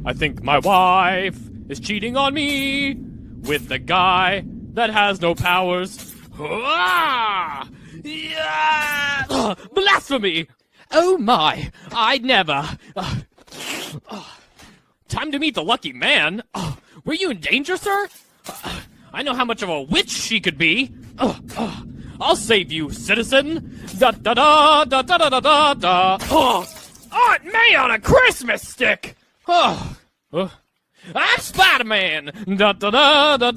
I think my wife is cheating on me with the guy that has no powers. Ah! Yeah! Blasphemy! Oh my! I'd never. Time to meet the lucky man. Were you in danger, sir? I know how much of a witch she could be. I'll save you, citizen. Da da da da da da da da da. Aunt May on a Christmas stick. I'm Spider-Man. Da da da da.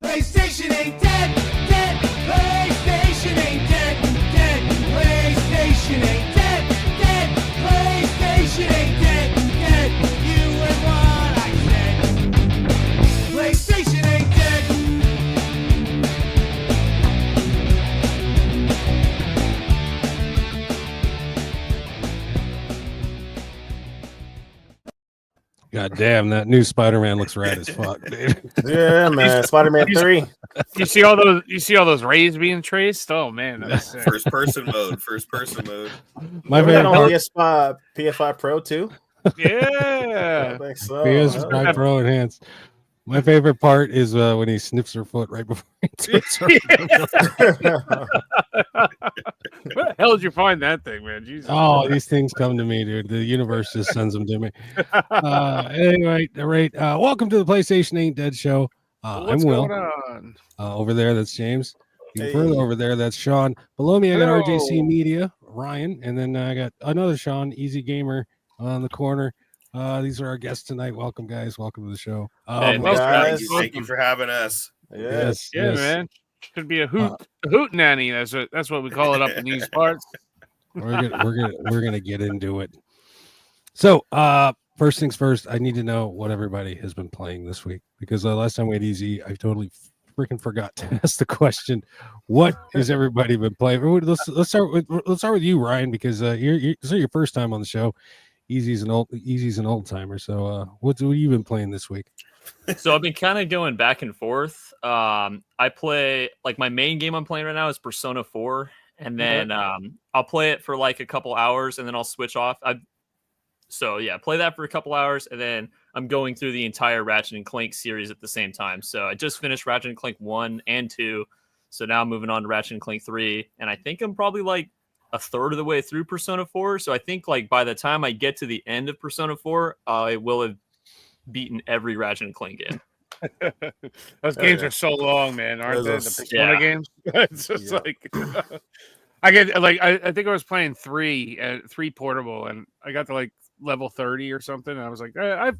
PlayStation ain't dead, dead. PlayStation ain't dead, dead. PlayStation ain't dead, dead. PlayStation ain't dead, dead. You heard what I said. PlayStation ain't dead. God damn, that new Spider-Man looks rad as fuck, dude. Yeah, man. Spider-Man 3. You see all those rays being traced? Oh man, that's sick. First person mode. My Remember that on favorite PS5 Pro too? Yeah. I think so. PS5 Pro Enhanced. My favorite part is when he sniffs her foot right before he turns her. Where the hell did you find that thing, man? Jesus. Oh, these things come to me, dude. The universe just sends them to me. Anyway, all right. Welcome to the PlayStation Ain't Dead show. I'm Will. Going on? Over there, that's James. Even Hey. further over there, that's Sean. Below me, I got Hello. RJC Media, Ryan, and then I got another Sean, EZ Gamer, on the corner. These are our guests tonight. Welcome, guys. Welcome to the show. Hey, well, guys. Thank you for having us. Yes. Yeah, man. Should be a hoot nanny. That's what we call it up in these parts. We're gonna get into it. So, first things first, I need to know what everybody has been playing this week, because last time we had EZ, I totally freaking forgot to ask the question. What has everybody been playing? Let's start with you, Ryan, because this is your first time on the show. EZ's an old timer. So, what have you been playing this week? So I've been kind of going back and forth. I play, like, my main game I'm playing right now is Persona 4, and then I'll play it for like a couple hours, and then I'll switch off. So yeah, play that for a couple hours, and then I'm going through the entire Ratchet and Clank series at the same time. So I just finished Ratchet and Clank 1 and 2, so now I'm moving on to Ratchet and Clank 3, and I think I'm probably like a third of the way through Persona 4. So I think, like, by the time I get to the end of Persona 4, I will have beaten every Ratchet and Clank game. Those games are so long, man, aren't they? Those The are- Persona games. It's just like I get like I think I was playing 3 portable, and I got to like level 30 or something. And I was like, I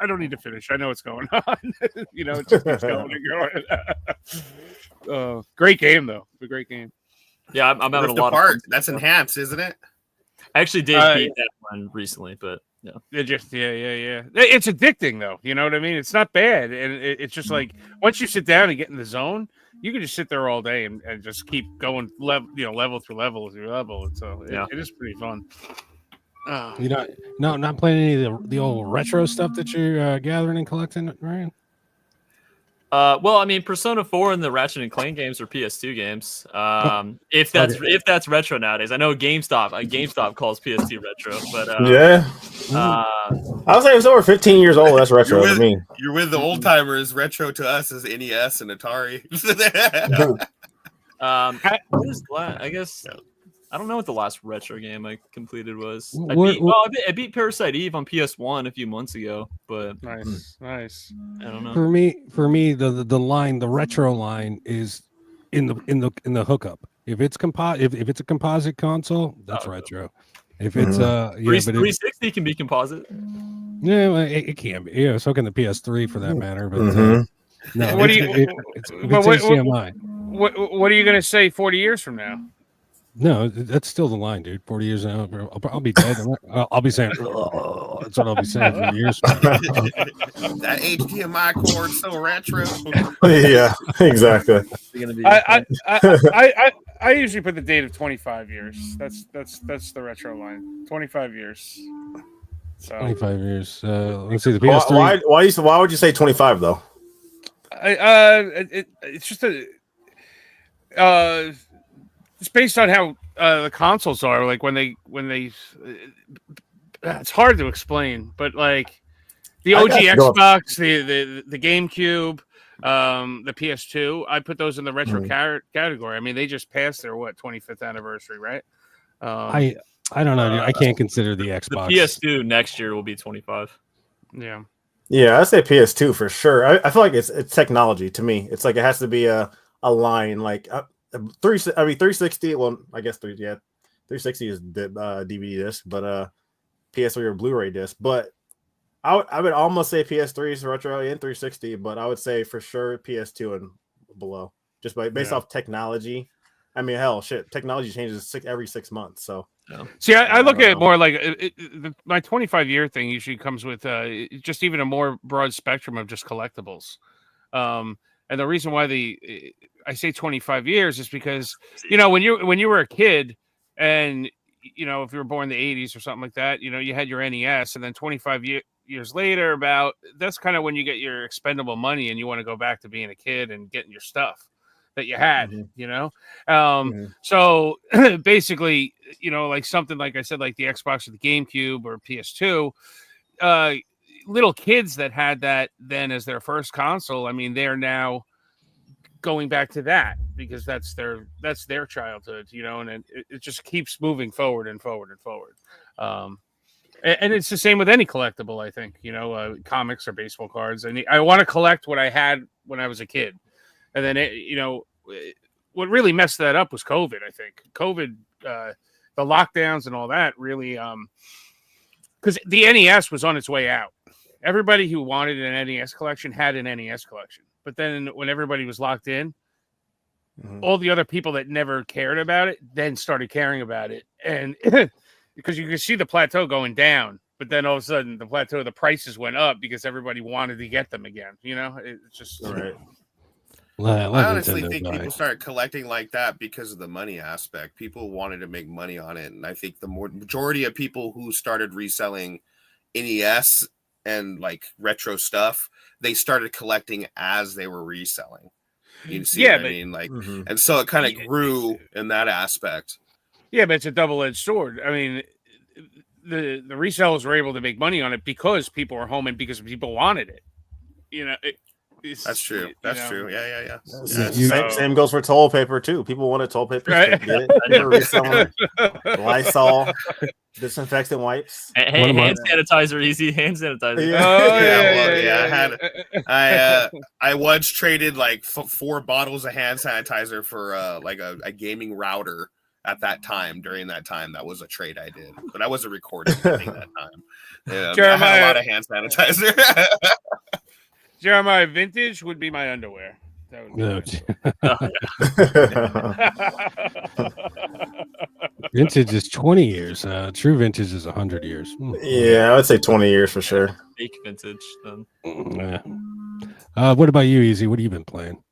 don't need to finish. I know what's going on. You know, it just keeps going and going. Great game though. It's a great game. Yeah, I'm having What's a lot the part? of fun. That's enhanced, isn't it? I actually did beat that one recently, but yeah. It just yeah. It's addicting though. You know what I mean? It's not bad, and it's just like once you sit down and get in the zone, you can just sit there all day and just keep going level through level. So it is pretty fun. You're not playing any of the old retro stuff that you're gathering and collecting, Ryan? Well, I mean, Persona 4 and the Ratchet and Clank games are PS2 games. If that's retro nowadays, I know GameStop calls PS2 retro, but Yeah. I was saying it's over 15 years old. That's retro to me. You're with the old timers. Retro to us is NES and Atari. what is I guess I don't know what the last retro game I completed was. I beat Parasite Eve on PS1 a few months ago, but Nice. I don't know. For me, the retro line is in the hookup. If it's if it's a composite console, that's retro. If it's 360 can be composite. Yeah, it can be. Yeah, so can the PS3 for that matter. But no, What it's HDMI. What are you gonna say 40 years from now? No, that's still the line, dude. 40 years now, I'll be dead. I'll be saying, oh, that's what I'll be saying for years. That HDMI cord so retro. Yeah, exactly. I usually put the date of 25 years. That's the retro line. 25 years. So 25 years. Let's see the PS3. Why would you say 25 though? it's just it's based on how the consoles are like when they it's hard to explain, but like the OG Xbox, the GameCube, the PS2, I put those in the retro category. I mean, they just passed their 25th anniversary, right? I don't know, dude. I can't consider the Xbox. The PS2 next year will be 25. Yeah. Yeah, I'd say PS2 for sure. I feel like it's technology to me. It's like it has to be a line like 360. Well, I guess 360 is DVD disc, but PS3 or Blu-ray disc. But I would almost say PS3 is retro and 360, but I would say for sure PS2 and below, just based off technology. I mean, hell, shit, technology changes every 6 months. So, see, I look at it more like my 25-year thing usually comes with just even a more broad spectrum of just collectibles. And the reason why I say 25 years is because, you know, when you were a kid and, you know, if you were born in the 80s or something like that, you know, you had your NES, and then 25 years later, that's kind of when you get your expendable money and you want to go back to being a kid and getting your stuff that you had, you know? So basically, you know, like something like I said, like the Xbox or the GameCube or PS2, little kids that had that then as their first console, I mean, they're now going back to that because that's their childhood, you know, and it just keeps moving forward and forward and forward. And it's the same with any collectible, I think, you know, comics or baseball cards. And I want to collect what I had when I was a kid. And then, you know, what really messed that up was COVID, I think. COVID, the lockdowns and all that really, because the NES was on its way out. Everybody who wanted an NES collection had an NES collection. But then when everybody was locked in, all the other people that never cared about it then started caring about it. And because you could see the plateau going down, but then all of a sudden the plateau, the prices went up because everybody wanted to get them again. You know, it's just right. I honestly think people started collecting like that because of the money aspect. People wanted to make money on it, and I think the majority of people who started reselling NES and like retro stuff, they started collecting as they were reselling. You see what I mean? Like, and so it kind of grew in that aspect. Yeah, but it's a double-edged sword. I mean, the resellers were able to make money on it because people were home and because people wanted it. You know, that's true. That's true. Yeah. Same goes for toilet paper too. People wanted toilet paper. Right? Get it. They were reselling it. Lysol, disinfectant wipes. Hand sanitizer, easy hand sanitizer. I once traded like 4 bottles of hand sanitizer for like a gaming router. At that time, during that time, that was a trade I did, but I wasn't recording anything that time. Yeah, Jeremiah, I had a lot of hand sanitizer. Jeremiah, vintage would be my underwear. That would be vintage is 20 years. True vintage is 100 years. Yeah, I would say 20 years for sure. Fake vintage, then. What about you, EZ? What have you been playing?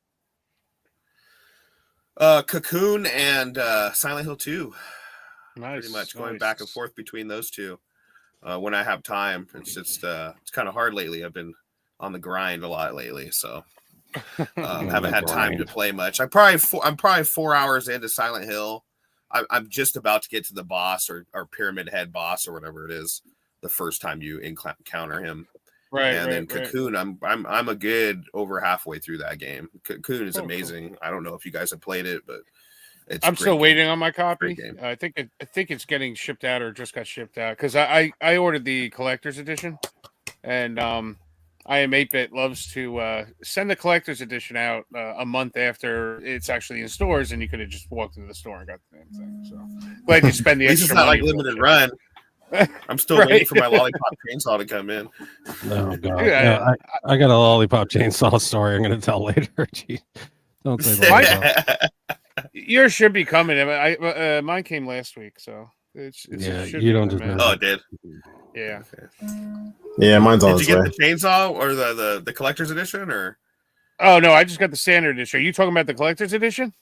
Cocoon and Silent Hill 2. Nice. Pretty much going back and forth between those two. When I have time, it's just it's kind of hard lately. I've been on the grind a lot lately, so haven't had time to play much. I'm probably 4 hours into Silent Hill. I'm just about to get to the boss or Pyramid Head boss or whatever it is. The first time you encounter him. Right, and then Cocoon, I'm a good over halfway through that game. Cocoon is amazing. Cool. I don't know if you guys have played it, but I'm still waiting on my copy. I think it's getting shipped out or just got shipped out because I ordered the collector's edition, and I Am 8-Bit loves to send the collector's edition out a month after it's actually in stores, and you could have just walked into the store and got the damn thing. So glad you spend the extra. It's not like limited run. I'm still waiting for my lollipop chainsaw to come in. Oh god! Yeah, I got a lollipop chainsaw story I'm going to tell later. Jeez. Don't say that. Yours should be coming. Mine came last week, so it's you don't just. Oh, it did. Yeah. Yeah, mine's on. Did you get the chainsaw or the collector's edition or? Oh no, I just got the standard edition. Are you talking about the collector's edition?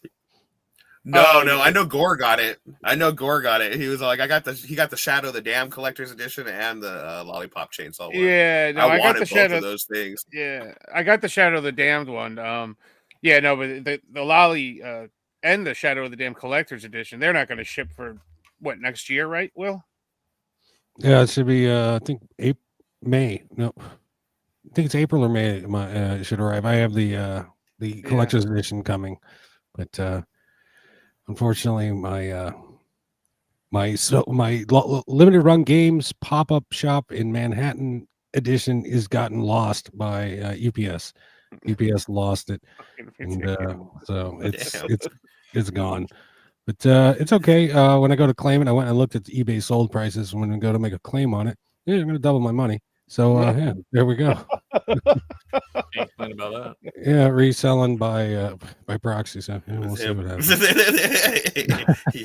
No. I know Gore got it. He was like, he got the Shadow of the Dam collector's edition and the lollipop chainsaw one. Yeah, no, I got the Shadow of those things. Yeah, I got the Shadow of the Damned one. Yeah, no, but the lolly and the Shadow of the Dam Collector's Edition. They're not going to ship for what, next year, right? Will? Yeah, it should be. I think May. No, I think it's April or May. It should arrive. I have the collector's edition coming, but unfortunately, my limited run games pop-up shop in Manhattan edition is gotten lost by UPS. UPS lost it, and so it's gone. But it's okay. When I go to claim it, I went and looked at the eBay sold prices. When I go to make a claim on it, I'm going to double my money. So yeah, there we go. Can't complain about that. Yeah, reselling by proxy. So yeah, we'll see what happens. He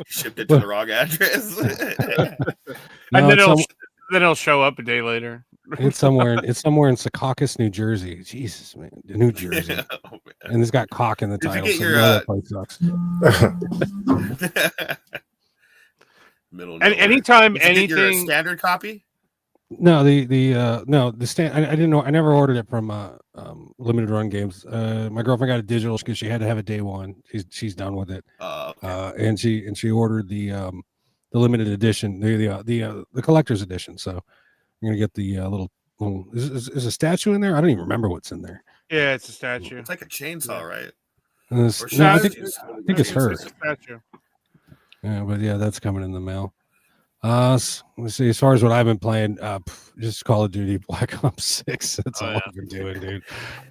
shipped it to the wrong address. And then it'll show up a day later. It's somewhere in Secaucus, New Jersey. Jesus, man, New Jersey. And it's got cock in the title. Did you get that place sucks. Anytime Did you get your anything standard copy. No, the stand. I didn't know. I never ordered it from limited run games. My girlfriend got a digital because she had to have it day one. She's done with it. Okay. And she ordered the limited edition, the collector's edition. So I'm gonna get the little. Is a statue in there? I don't even remember what's in there. Yeah, it's a statue. It's like a chainsaw, right? No, I think it's her. It's a statue. Yeah, but yeah, that's coming in the mail. Let's see. As far as what I've been playing, just Call of Duty Black Ops 6. That's all I've been doing, dude.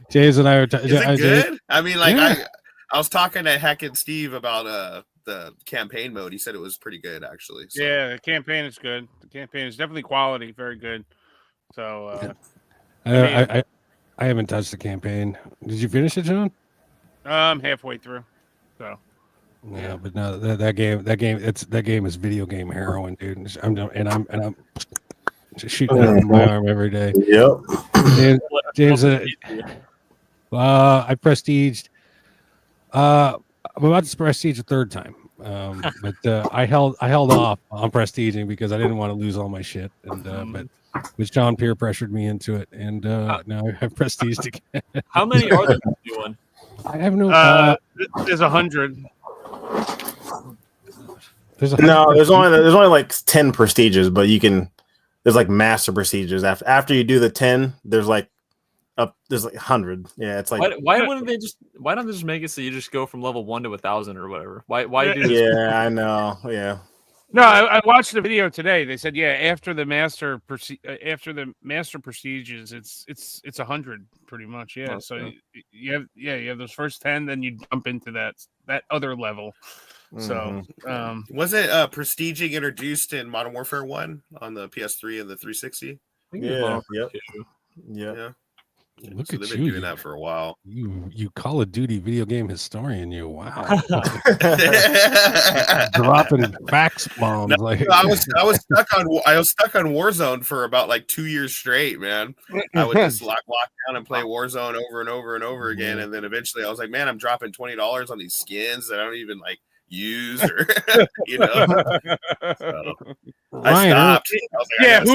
James and I are. Is it good? I mean, like yeah. I was talking to Heck and Steve about the campaign mode. He said it was pretty good, actually. So. Yeah, the campaign is good. The campaign is definitely quality, very good. So, I haven't touched the campaign. Did you finish it, John? I'm halfway through. So. Yeah, but no, that game is video game heroin, dude. I'm just shooting out my arm every day. Yep. James, I prestiged. I'm about to prestige a third time, but I held off on prestiging because I didn't want to lose all my shit, and but John peer pressured me into it, and now I've prestiged again. How many are there doing? I have no. There's 100. There's only like 10 prestiges, but there's like master prestiges after you do the 10. There's like 100. Yeah, it's like why don't they just make it so you just go from level 1 to 1,000 or whatever? Why do this? Yeah, I know. Yeah. No, I watched the video today. They said, after the master prestiges, it's 100 pretty much. Yeah. Oh, so you have those first 10, then you jump into that other level. So was it prestiging introduced in Modern Warfare 1 on the PS3 and the 360? Yeah. Yeah. Look so at they've you! been doing that for a while. You Call of Duty video game historian. You wow, dropping facts bombs. No, I was stuck on Warzone for about like 2 years straight, man. I would just lock down and play Warzone over and over and over again, and then eventually I was like, man, I'm dropping $20 on these skins that I don't even like use or So I stopped. I was like,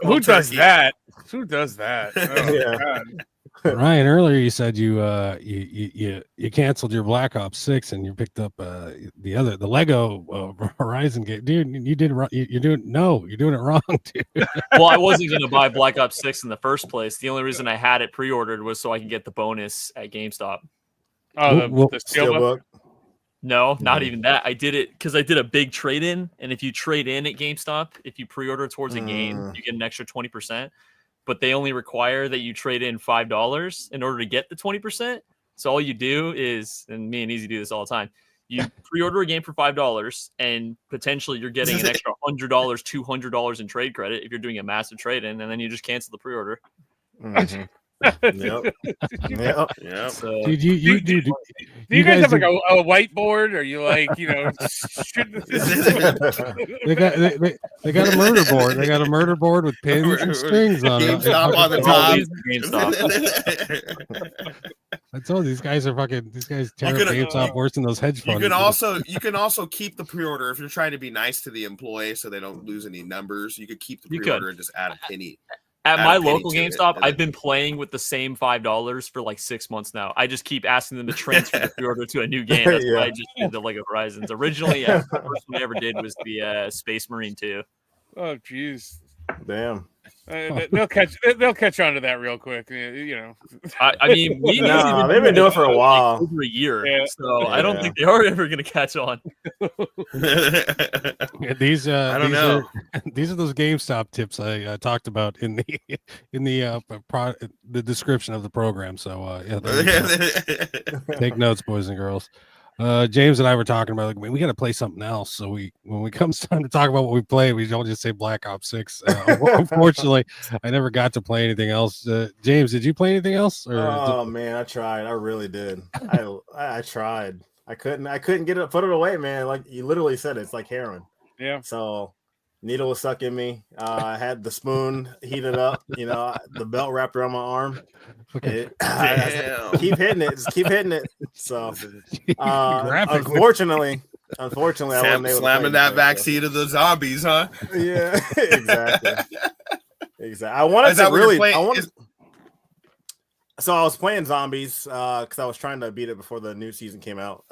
who does that? Who does that? Oh, God. Ryan, earlier you said you canceled your Black Ops 6 and you picked up the Lego Horizon game, dude. You're doing it wrong, dude. Well, I wasn't going to buy Black Ops 6 in the first place. The only reason I had it pre-ordered was so I could get the bonus at GameStop. Oh, the steelbook. No, not even that. I did it because I did a big trade-in, and if you trade in at GameStop, if you pre-order towards a game, you get an extra 20%. But they only require that you trade in $5 in order to get the 20%. So all you do is, and me and EZ do this all the time, you pre-order a game for $5, and potentially you're getting an extra $100, $200 in trade credit if you're doing a massive trade-in, and then you just cancel the pre-order. Yep. So, do you guys have like a whiteboard, or you like they got a murder board. They got a murder board with pins and strings on it. GameStop on the top. I told you, these guys tear up GameStop worse than those hedge funds. You can also keep the pre-order if you're trying to be nice to the employee so they don't lose any numbers. You could keep the pre-order and just add a penny At Add my a penny local to it, GameStop, and I've then- been playing with the same $5 for like 6 months now. I just keep asking them to transfer the pre-order to a new game. That's why I just did the Lego Horizons. Originally, the first one I ever did was the Space Marine 2. Oh, jeez. Damn. They'll catch on to that real quick. You know. I mean, we Nah, they've been doing it for a while. over a year, Yeah. so I don't think they are ever going to catch on. Yeah, these I don't know. these are those GameStop tips I talked about in the description of the program. So yeah, there you go. Take notes, boys and girls. James and I were talking about like we got to play something else. So when it comes time to talk about what we play, we don't just say Black Ops 6. Unfortunately, I never got to play anything else. James, did you play anything else? Oh man, I tried. I really did. I tried. I couldn't get it, put it away, man. Like you literally said, it's like heroin. Yeah. So needle was stuck in me. I had the spoon heated up, the belt wrapped around my arm. Okay. Damn. Keep hitting it. Just keep hitting it. So unfortunately, I wasn't able to slamming play that anything, backseat of the zombies, huh? so. Yeah, exactly. I wanted to really. So I was playing zombies because I was trying to beat it before the new season came out.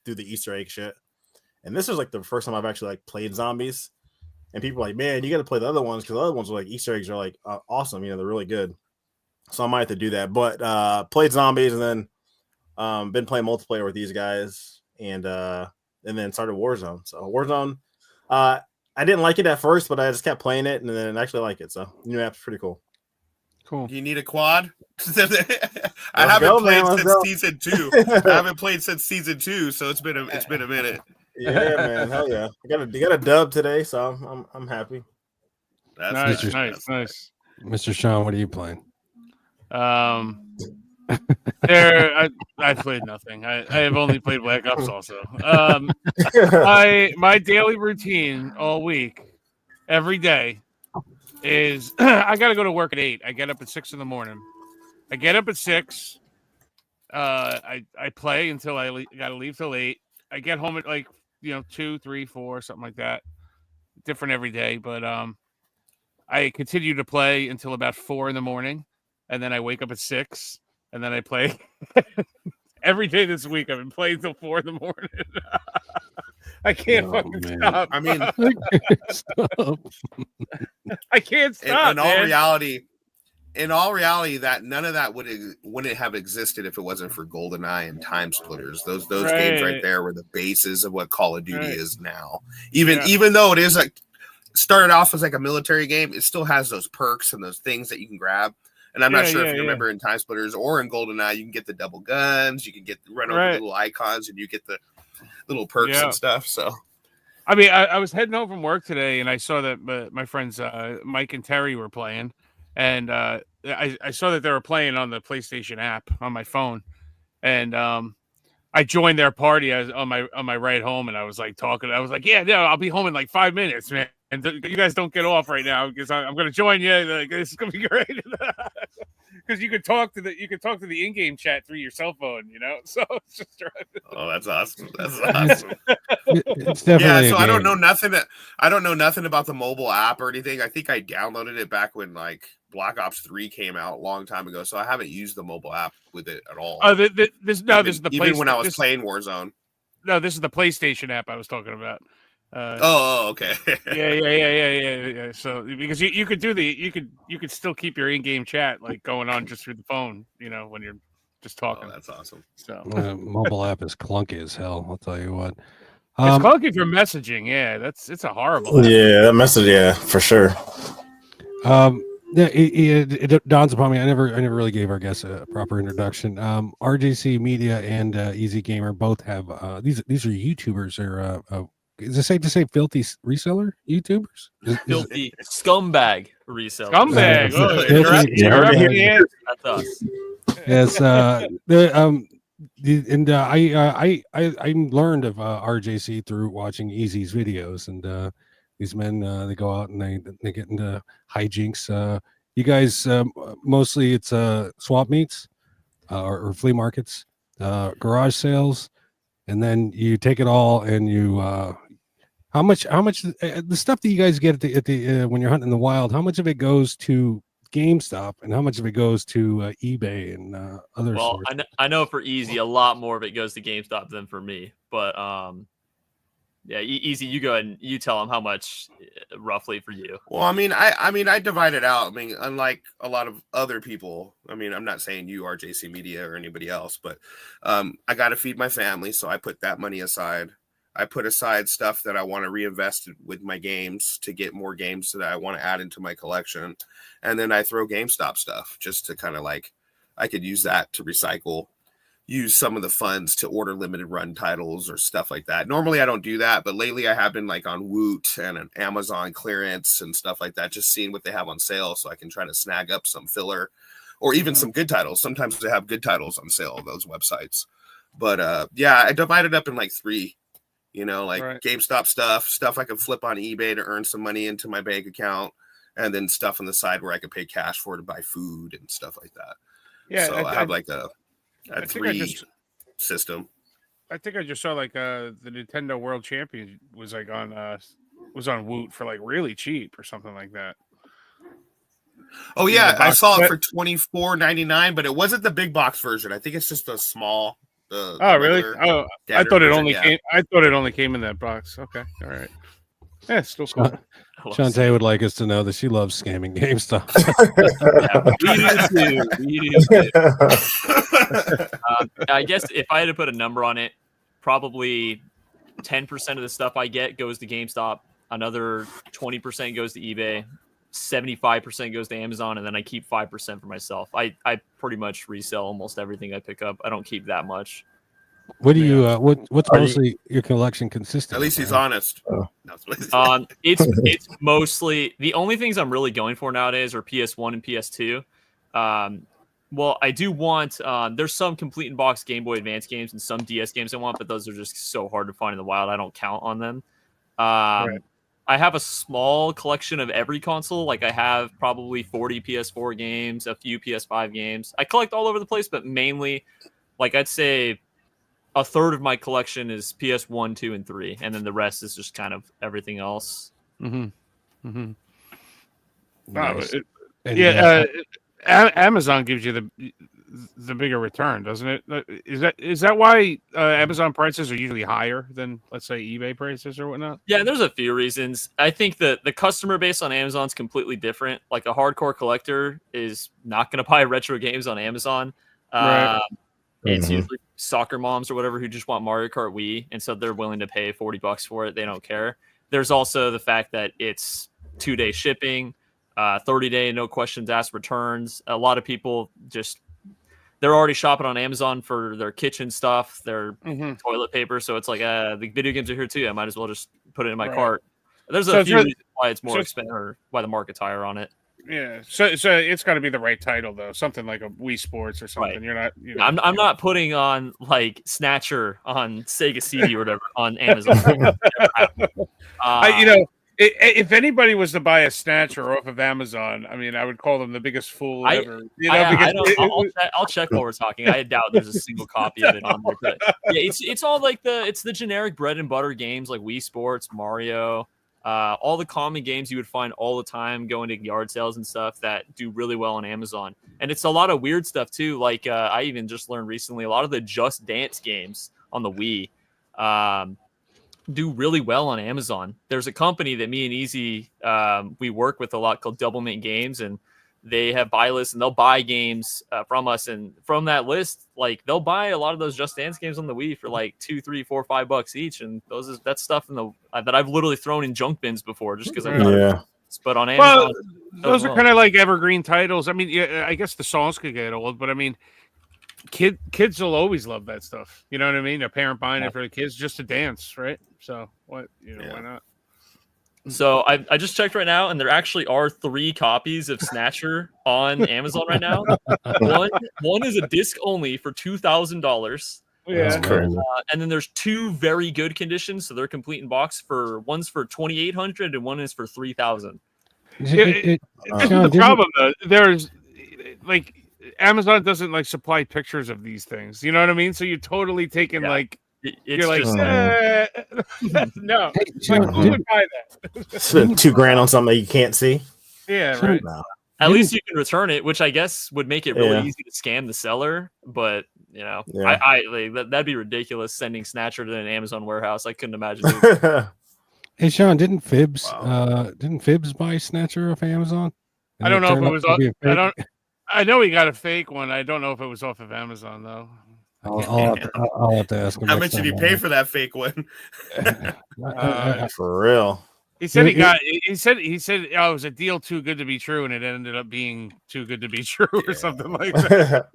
Do the Easter egg shit, and this was like the first time I've actually like played zombies. And people are like, man, you got to play the other ones because the other ones are like Easter eggs are like awesome. They're really good. So I might have to do that. But played zombies and then been playing multiplayer with these guys and then started Warzone. So Warzone, I didn't like it at first, but I just kept playing it and then actually like it. So new app's pretty cool. Cool. Do you need a quad? I haven't played since season 2. I haven't played since season 2, so it's been a minute. Yeah, man, hell yeah! You got a dub today, so I'm happy. That's Nice. nice. Mr. Sean, what are you playing? I've played nothing. I have only played Black Ops also. My daily routine all week, every day, is I got to go to work at 8. I get up at 6 in the morning. I get up at 6. I play until I got to leave till 8. I get home at 2, 3, 4, something like that. Different every day, but I continue to play until about 4 in the morning, and then I wake up at 6, and then I play every day this week. I've been playing till 4 in the morning. I can't fucking stop. I mean, I can't stop. In all reality, that none of that wouldn't have existed if it wasn't for GoldenEye and Time Splitters. Those games right there were the basis of what Call of Duty is now. Even though it is like started off as like a military game, it still has those perks and those things that you can grab. And I'm not sure if you remember in Time Splitters or in GoldenEye, you can get the double guns, you can run over little icons, and you get the little perks and stuff. So, I mean, I was heading home from work today, and I saw that my friends Mike and Terry were playing. And I saw that they were playing on the PlayStation app on my phone, and I joined their party on my ride home, and I was like talking. I was like, "Yeah, no, I'll be home in like 5 minutes, man. And you guys don't get off right now because I'm going to join you. Like, this is going to be great." Because you could talk to the in-game chat through your cell phone, So it's just oh, that's awesome. That's awesome. It's definitely so I don't know nothing. I don't know nothing about the mobile app or anything. I think I downloaded it back when like Black Ops 3 came out a long time ago, so I haven't used the mobile app with it at all. Oh, this is the even when I was playing Warzone. No, this is the PlayStation app I was talking about. Okay. Yeah. So because you could you could still keep your in-game chat like going on just through the phone, when you're just talking. Oh, that's awesome. So mobile app is clunky as hell. I'll tell you what. It's clunky for messaging. Yeah, it's a horrible app. Yeah, that message. Yeah, for sure. It dawns upon me. I never really gave our guests a proper introduction. RJC Media and EZ Gamer both have these are YouTubers. Or is it safe to say filthy reseller YouTubers? Filthy scumbag reseller. Scumbag. That's us. Yes. I learned of RJC through watching EZ's videos, and these men they go out and they get into hijinks. You guys mostly it's swap meets or flea markets, garage sales, and then you take it all and you how much the stuff that you guys get at the when you're hunting in the wild, how much of it goes to GameStop, and how much of it goes to eBay and other Well, sources? I know for Easy, a lot more of it goes to GameStop than for me. But yeah, Easy, you go ahead and you tell them how much roughly for you. Well, I divide it out. I mean, unlike a lot of other people, I mean, I'm not saying you, RJC Media, or anybody else, but I got to feed my family, so I put that money aside. I put aside stuff that I want to reinvest with my games to get more games that I want to add into my collection. And then I throw GameStop stuff just to kind of like, I could use that to recycle, use some of the funds to order limited run titles or stuff like that. Normally I don't do that, but lately I have been like on Woot and an Amazon clearance and stuff like that, just seeing what they have on sale so I can try to snag up some filler or even some good titles. Sometimes they have good titles on sale on those websites. But yeah, I divided up in like 3. Like right. GameStop stuff I could flip on eBay to earn some money into my bank account, and then stuff on the side where I could pay cash for to buy food and stuff like that. Yeah, so I have like a 3 system. I think I just saw like the Nintendo World Champion was like on Woot for like really cheap or something like that. Oh yeah, I saw it for $24.99, but it wasn't the big box version. I think it's just a small. Really? Oh, I thought it only came. I thought it only came in that box. Okay, all right. Yeah, it's still cool. Shantae would like us to know that she loves scamming GameStop. We do too. I guess if I had to put a number on it, probably 10% of the stuff I get goes to GameStop. Another 20% goes to eBay. 75% goes to Amazon, and then I keep 5% for myself. I pretty much resell almost everything I pick up. I don't keep that much. What do you what's mostly your collection consistent? At least he's honest. It's mostly the only things I'm really going for nowadays are PS1 and PS2. Well, I do want there's some complete in box Game Boy Advance games and some DS games I want, but those are just so hard to find in the wild. I don't count on them. Right. I have a small collection of every console. Like I have probably 40 PS4 games, a few PS5 games. I collect all over the place, but mainly, like I'd say, a third of my collection is PS1, 2, and 3, and then the rest is just kind of everything else. Mm-hmm. Mm-hmm. Nice. Amazon gives you the bigger return, doesn't it? Is that why Amazon prices are usually higher than, let's say, eBay prices or whatnot? Yeah, there's a few reasons. I think that the customer base on Amazon is completely different. Like a hardcore collector is not going to buy retro games on Amazon. Right. It's usually soccer moms or whatever who just want Mario Kart Wii, and so they're willing to pay $40 for it. They don't care. There's also the fact that it's 2-day shipping, 30-day no questions asked returns. A lot of people they're already shopping on Amazon for their kitchen stuff, their toilet paper. So it's like the video games are here too. I might as well just put it in my cart. There's a few reasons why it's more expensive, or why the market's higher on it. Yeah, so it's got to be the right title though, something like a Wii Sports or something. Right. You're not. I'm not putting on like Snatcher on Sega CD or whatever on Amazon. If anybody was to buy a Snatcher off of Amazon, I mean, I would call them the biggest fool ever. I'll check while we're talking. I doubt there's a single copy of it on there. But yeah, it's all like the generic bread and butter games like Wii Sports, Mario. All the common games you would find all the time going to yard sales and stuff that do really well on Amazon. And it's a lot of weird stuff too. Like I even just learned recently, a lot of the Just Dance games on the Wii do really well on Amazon. There's a company that me and Easy we work with a lot called Double Mint Games, and they have buy lists and they'll buy games from us, and from that list, like they'll buy a lot of those Just Dance games on the Wii for like $2, $3, $4, $5 each, and that's stuff in that I've literally thrown in junk bins before just because but on Amazon, those are kind of like evergreen titles. I mean, yeah, I guess the songs could get old, but I mean, kids will always love that stuff. You know what I mean? A parent buying it for the kids just to dance, right? So why not? So I just checked right now, and there actually are 3 copies of Snatcher on Amazon right now. One is a disc only for $2,000. Yeah, that's crazy. And then there's 2 very good conditions, so they're complete in box. One's for $2,800 and one is for $3,000. This is the problem, though. There's like Amazon doesn't like supply pictures of these things. You know what I mean? So you're totally taking like. You're like, no. Hey, who would buy that? Spend $2,000 on something that you can't see. Yeah, right. No. At least you can return it, which I guess would make it really easy to scam the seller. But that'd be ridiculous sending Snatcher to an Amazon warehouse. I couldn't imagine. Hey Sean, didn't Fibs buy Snatcher off Amazon? I don't know if it was. I know he got a fake one. I don't know if it was off of Amazon though. I'll have to ask him. How much did he pay for that fake one? For real. He said he said it was a deal too good to be true, and it ended up being too good to be true or something like that.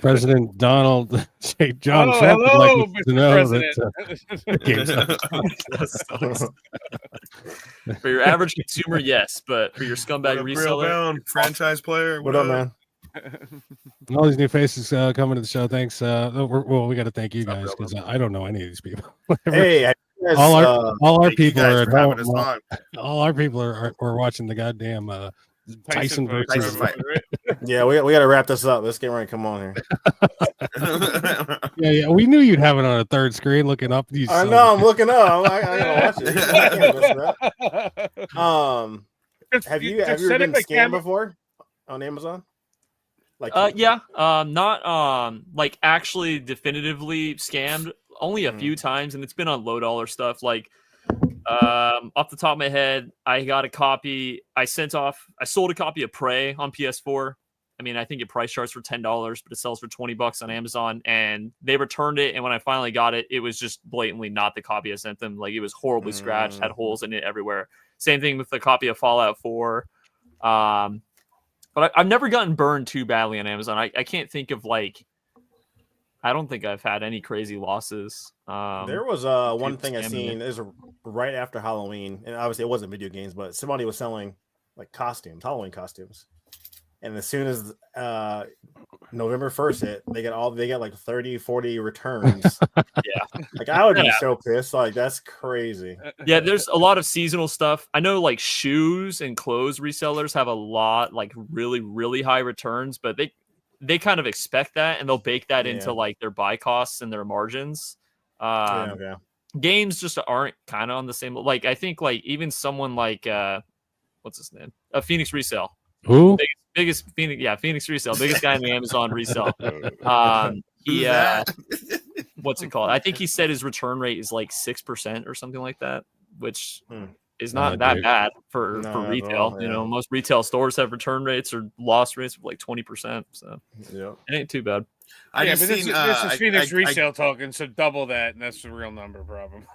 President Donald J. John Trump would like to know that for your average consumer, yes, but for your scumbag reseller, franchise player, what up, man? All these new faces coming to the show. Thanks. We got to thank you guys because I don't know any of these people. Hey. All our people are at home. All our people are watching the goddamn Tyson versus. Yeah, we got to wrap this up. Let's get ready. Come on here. yeah. We knew you'd have it on a third screen, looking up. I know. I'm looking up. I gotta watch it. Have you ever been scammed before on Amazon? Not like actually definitively scammed. Only a few times, and it's been on low dollar stuff. Like off the top of my head, I got a copy. I sold a copy of Prey on PS4. I mean, I think it price charts for $10, but it sells for $20 on Amazon. And they returned it, and when I finally got it, it was just blatantly not the copy I sent them. Like it was horribly scratched, had holes in it everywhere. Same thing with the copy of Fallout 4. But I've never gotten burned too badly on Amazon. I can't think of I don't think I've had any crazy losses. There was one thing I seen is right after Halloween, and obviously it wasn't video games, but somebody was selling like Halloween costumes, and as soon as November 1st hit, they got like 30-40 returns. Yeah, like I would be so pissed. Like that's crazy. Yeah, there's a lot of seasonal stuff. I know like shoes and clothes resellers have a lot like really really high returns, but they kind of expect that, and they'll bake that into like their buy costs and their margins. Games just aren't kind of on the same. Like I think like even someone like what's his name? Phoenix Resale. Who? Biggest Phoenix? Yeah, Phoenix Resale. Biggest guy in the Amazon resale. He what's it called? I think he said his return rate is like 6% or something like that, which is not that bad for retail. You know, most retail stores have return rates or loss rates of like 20%. So it ain't too bad. This is Phoenix Resale talking, so double that, and that's the real number problem.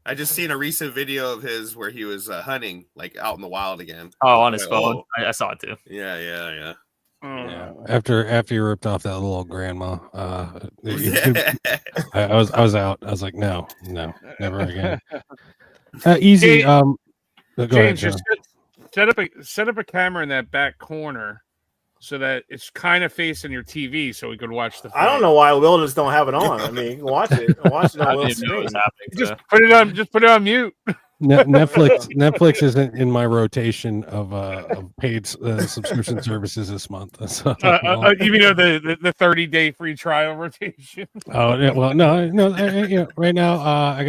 I just seen a recent video of his where he was hunting like out in the wild again. Oh, on his phone. I saw it too. Yeah. Yeah. After you ripped off that little grandma, I was out. I was like, no, never again. Easy. Go ahead, James, set up a camera in that back corner so that it's kind of facing your TV, so we could watch the fight. I don't know why Will just don't have it on. I mean, watch it on Will's screen. Just put it on mute. Netflix isn't in my rotation of paid subscription services this month. So, you mean the 30-day free trial rotation? Oh yeah, well no. Right now, I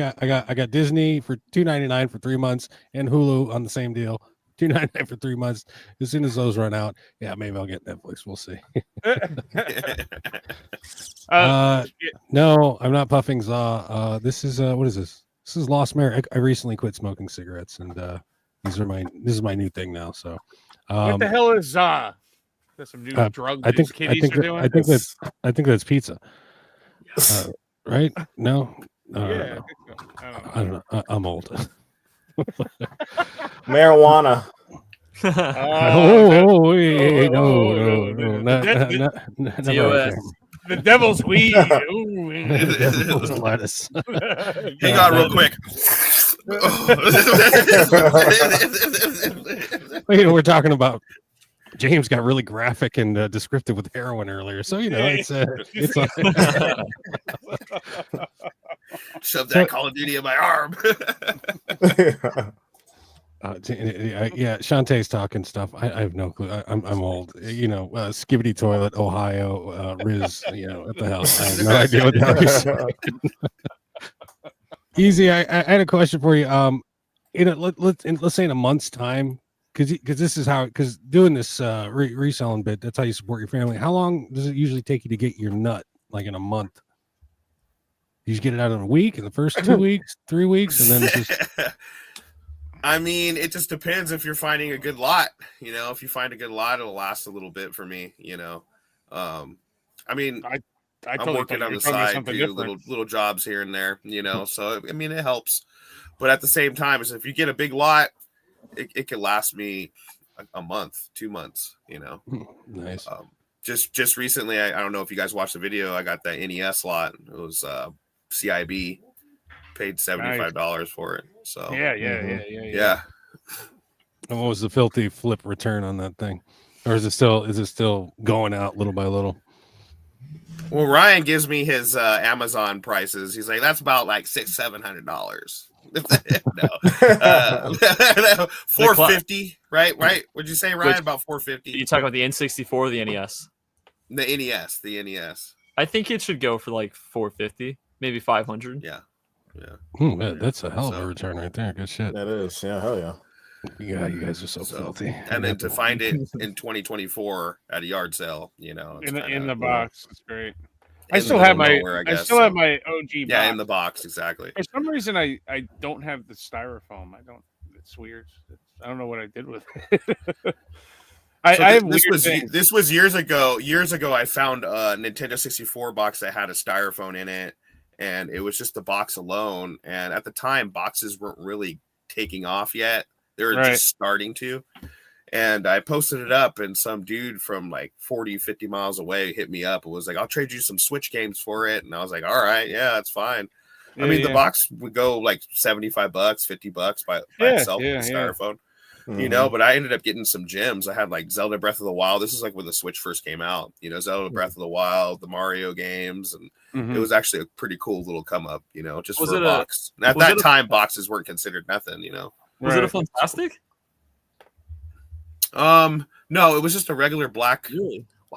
got Disney for $2.99 for 3 months and Hulu on the same deal, $2.99 for 3 months. As soon as those run out, maybe I'll get Netflix. We'll see. No, I'm not puffing Zaw. This is what is this? This is Lost Merit. I recently quit smoking cigarettes, and this is my new thing now. So, what the hell is That's some new drug. I think that's pizza. Right? No. I don't know. I'm old. Marijuana. No. The devil's weed. Devil's lettuce. Hang on real quick. We're talking about James got really graphic and descriptive with heroin earlier, so it's shove that Call of Duty in my arm. Shantae's talking stuff. I have no clue. I'm old. Skibbity Toilet, Ohio, Riz. What the hell? I have no idea what the hell you're saying. Easy. I had a question for you. let's say in a month's time, because this is how, because doing this reselling bit, that's how you support your family. How long does it usually take you to get your nut? Like in a month? You just get it out in a week, in the first 2 weeks, 3 weeks, and then it's just. I mean, it just depends if you're finding a good lot. You know, if you find a good lot, it'll last a little bit for me. You know, I mean, I'm working on the side, do little jobs here and there. You know, so I mean, it helps. But at the same time, is if you get a big lot, it can last me a month, 2 months. You know, nice. Just recently, I don't know if you guys watched the video. I got that NES lot. It was CIB. Paid $75 for it. So yeah. And what was the filthy flip return on that thing? Or is it still going out little by little? Well, Ryan gives me his Amazon prices. He's like, that's about like $600-700. No, $450, right? What'd you say, Ryan? About $450. You talk about the N64 or the NES? The NES. I think it should go for like $450, maybe $500. Yeah. Man, that's a hell of a return right there. Good shit. That is, yeah, hell yeah. Yeah, you guys are so filthy. And then to find it in 2024 at a yard sale, you know, in the box, it's great. I still have my have my OG box. Yeah, in the box, exactly. For some reason, I don't have the styrofoam. It's weird. I don't know what I did with it. This was years ago. Years ago, I found a Nintendo 64 box that had a styrofoam in it. And it was just the box alone. And at the time, boxes weren't really taking off yet. They were just starting to. And I posted it up, and some dude from like 40, 50 miles away hit me up and was like, I'll trade you some Switch games for it. And I was like, all right, yeah, that's fine. I mean, the box would go like $75, $50 by itself with the styrofoam. You know, but I ended up getting some gems. I had like Zelda Breath of the Wild. This is like when the Switch first came out, you know, Zelda Breath of the Wild, the Mario games. And it was actually a pretty cool little come up, you know, just for a box. And at that time, boxes weren't considered nothing, you know. Was it a Fantastic? No, it was just a regular black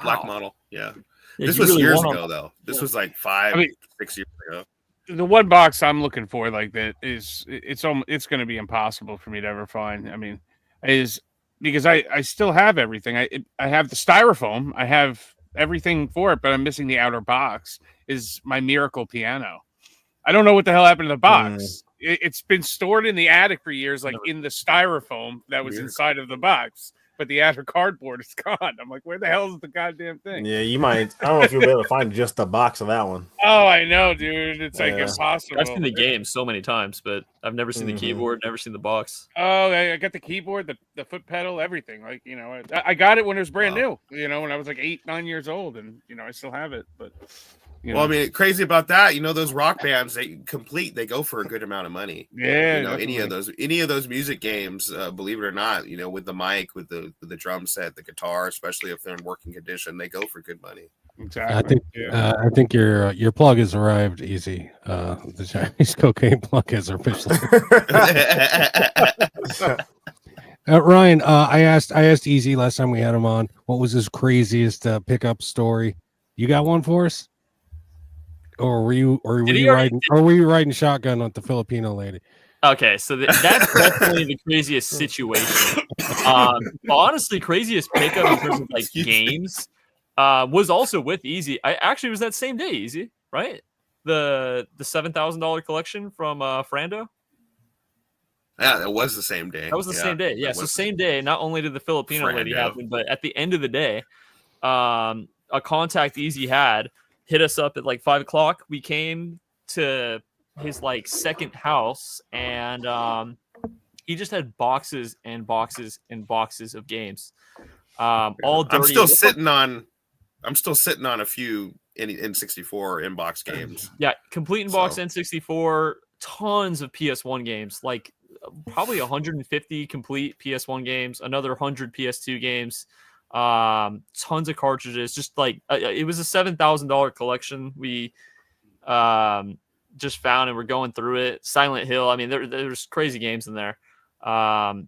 model. Yeah. This was really years ago, though. This was like 6 years ago. The one box I'm looking for like that is it's going to be impossible for me to ever find. I mean, is because I still have everything. I have the styrofoam. I have everything for it, but I'm missing the outer box. Is my Miracle piano. I don't know what the hell happened to the box. It's been stored in the attic for years, like in the styrofoam that was inside of the box. But the outer cardboard is gone. I'm like, where the hell is the goddamn thing? Yeah, you might. I don't know if you'll be able to find just the box of that one. Oh, I know, dude. It's like impossible. I've seen the game so many times, but I've never seen the keyboard, never seen the box. Oh, I got the keyboard, the foot pedal, everything. Like, you know, I got it when it was brand new, you know, when I was like 8, 9 years old. And, you know, I still have it. But, well, I mean, crazy about that, you know, those rock bands, they go for a good amount of money. Yeah. You know, any of those music games, believe it or not, you know, with the mic, with the drum set, the guitar, especially if they're in working condition, they go for good money. Exactly. I think your plug has arrived, Easy. The Chinese cocaine plug has officially. Ryan, I asked Easy last time we had him on, what was his craziest pickup story? You got one for us? Or were you riding shotgun with the Filipino lady? Okay, so that's definitely the craziest situation. Honestly, craziest pickup in terms of like games was also with Easy. I actually was that same day, Easy, right? The $7,000 collection from Frando. Yeah, it was the same day. That was the same day. Yeah, so same day. Not only did the Filipino lady happen, but at the end of the day, a contact Easy had hit us up at like 5 o'clock. We came to his like second house, and he just had boxes and boxes and boxes of games. All dirty. I'm still sitting on a few N64 inbox games. Yeah, complete inbox N64, tons of PS1 games, like probably 150 complete PS1 games, another 100 PS2 games. Tons of cartridges, just like it was a $7,000 collection we just found, and we're going through it. Silent Hill, I mean, there's crazy games in there. Got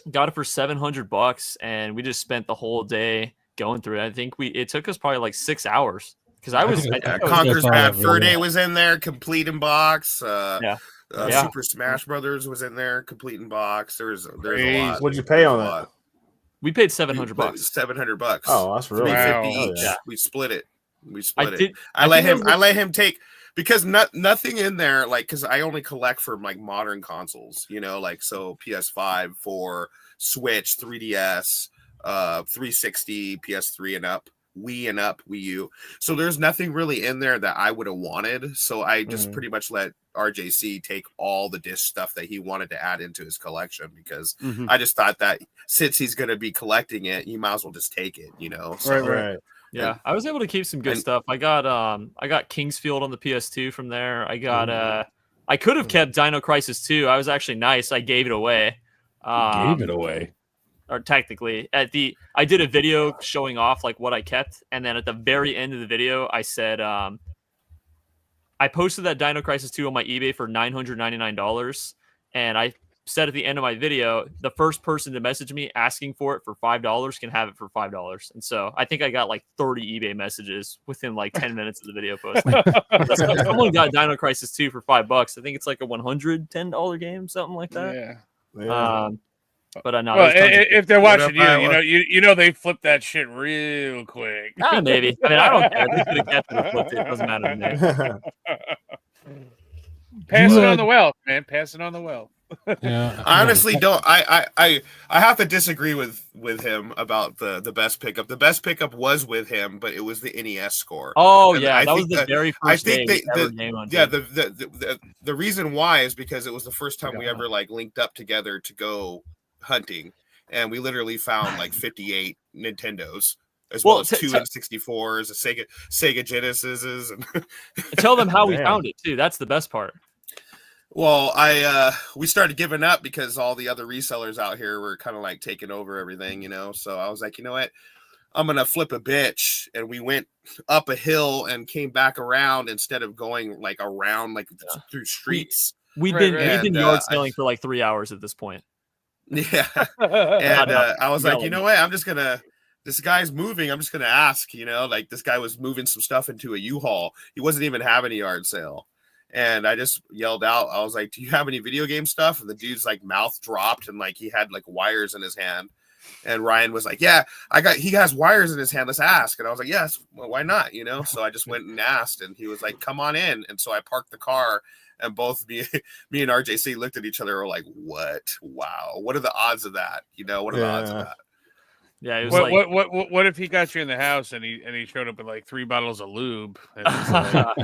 it for $700, and we just spent the whole day going through it. I think it took us probably like 6 hours because I was Conker's Bad Fur Day was in there, complete in box. Super Smash Brothers was in there, complete in box. There's a lot. What'd you pay on that? We paid $700. $700. Oh, that's really $350 each. Yeah. We split it. I let him take, because nothing in there, like, because I only collect for like modern consoles, you know, like, so PS5, 4, Switch, 3DS, 360, PS3 and up, Wii and up, Wii U. So there's nothing really in there that I would have wanted. So I just pretty much let RJC take all the disc stuff that he wanted to add into his collection, because I just thought that since he's going to be collecting it, you might as well just take it, you know? So, Right. Yeah, I was able to keep some good stuff. I got Kingsfield on the PS2 from there. I got I could have kept Dino Crisis 2. I was actually nice. I gave it away. Gave it away. Or technically, I did a video showing off like what I kept, and then at the very end of the video, I said I posted that Dino Crisis 2 on my eBay for $999, and I said at the end of my video, the first person to message me asking for it for $5 can have it for $5. And so I think I got like 30 eBay messages within like 10 minutes of the video post. Someone got Dino Crisis 2 for $5. I think it's like a $110 game, something like that. Yeah. But I know. Well, if they're watching you know they flip that shit real quick. Maybe. I mean, I don't care. They could have kept it or flipped it. It doesn't matter to me. Pass it on the wealth, man. Pass it on the wealth. Yeah, I honestly don't. I have to disagree with him about the best pickup. The best pickup was with him, but it was the NES score. Oh, and yeah, that was the very first game on. Yeah, the reason why is because it was the first time we ever like linked up together to go hunting, and we literally found like 58 Nintendos. As well as 2 N64s, a Sega Genesis, and tell them how we found it too. That's the best part. Well, we started giving up because all the other resellers out here were kind of like taking over everything, you know. So I was like, you know what, I'm gonna flip a bitch, and we went up a hill and came back around instead of going like around like through streets. We've been yard selling for like 3 hours at this point. Yeah, and I was like, you know what, I'm just gonna. This guy's moving. I'm just gonna ask, you know, like this guy was moving some stuff into a U-Haul. He wasn't even having a yard sale. And I just yelled out, I was like, do you have any video game stuff? And the dude's like mouth dropped and like he had like wires in his hand. And Ryan was like, yeah, he has wires in his hand. Let's ask. And I was like, yes, well, why not? You know? So I just went and asked, and he was like, come on in. And so I parked the car, and both me and RJC looked at each other and were like, what? Wow. What are the odds of that? You know, what are the odds of that? Yeah, it was what if he got you in the house and he showed up with like 3 bottles of lube? And like, all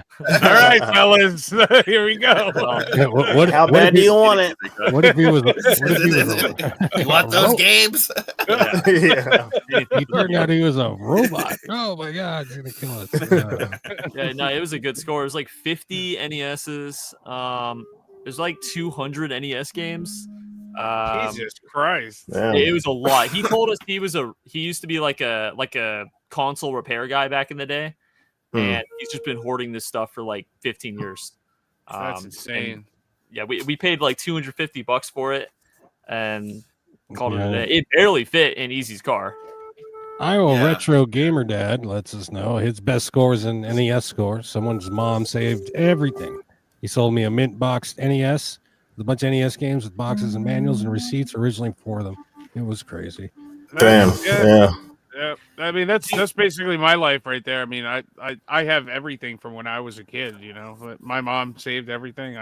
right, fellas, here we go. How bad do you want it? What if he was? You want those games? He turned out he was a robot. Oh my god, he's gonna kill us. Yeah, no, it was a good score. It was like 50 NESs. There's like 200 NES games. Jesus Christ! It was a lot. He told us he used to be like a console repair guy back in the day, and he's just been hoarding this stuff for like 15 years. That's insane. Yeah, we paid like $250 for it, and called it a day. It barely fit in Easy's car. Iowa Retro Gamer Dad lets us know his best scores in NES scores. Someone's mom saved everything. He sold me a mint boxed NES. A bunch of NES games with boxes and manuals and receipts originally for them. It was crazy. Damn. Yeah. I mean, that's basically my life right there. I mean, I have everything from when I was a kid. You know, my mom saved everything.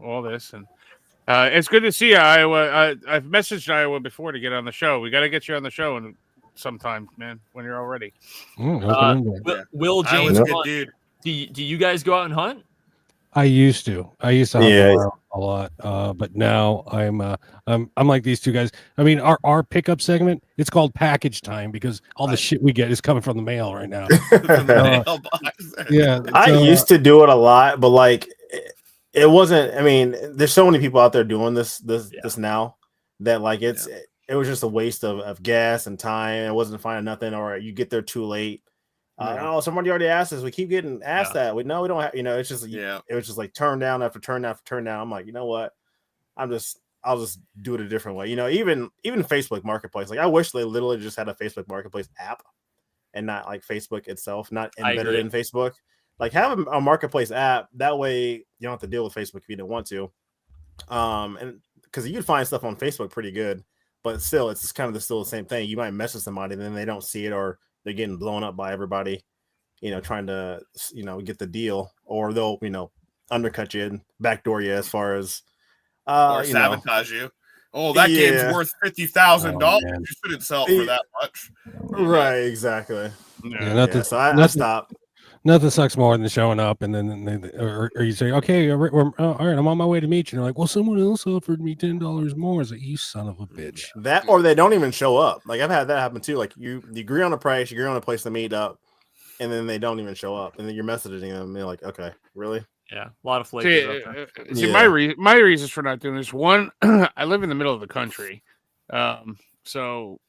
All this, and it's good to see you, Iowa. I've messaged Iowa before to get on the show. We got to get you on the show and sometime, man, when you're all ready. Will James, good dude. Do you guys go out and hunt? I used to hunt a lot, but now I'm like these two guys. I mean, our pickup segment, it's called package time because all the shit we get is coming from the mail right now. I used to do it a lot, but like it wasn't. I mean, there's so many people out there doing this now that like it was just a waste of gas and time. It wasn't finding nothing, or you get there too late. Oh, somebody already asked us. We keep getting asked that. We don't have, it's just, it was just like turn down after turn down after turn down. I'm like, you know what? I'll just do it a different way. Even Facebook Marketplace. Like I wish they literally just had a Facebook Marketplace app and not like Facebook itself, not embedded in Facebook. Like have a Marketplace app. That way you don't have to deal with Facebook if you don't want to. And because you can find stuff on Facebook pretty good, but still, it's kind of still the same thing. You might message somebody, and then they don't see it, or they're getting blown up by everybody, trying to, get the deal, or they'll, undercut you and backdoor you as far as, or sabotage you. Oh, that game's worth $50,000. You shouldn't sell it for that much. Right, exactly. Yeah, so I stopped. Nothing sucks more than showing up and then or you say, okay, all right, I'm on my way to meet you. And they're like, well, someone else offered me $10 more. It's like, you son of a bitch. That, or they don't even show up. Like, I've had that happen too. Like, you agree on a price, you agree on a place to meet up, and then they don't even show up, and then you're messaging them, and they're like, okay, really? Yeah, a lot of flavors. See, my reasons for not doing this. One, I live in the middle of the country, so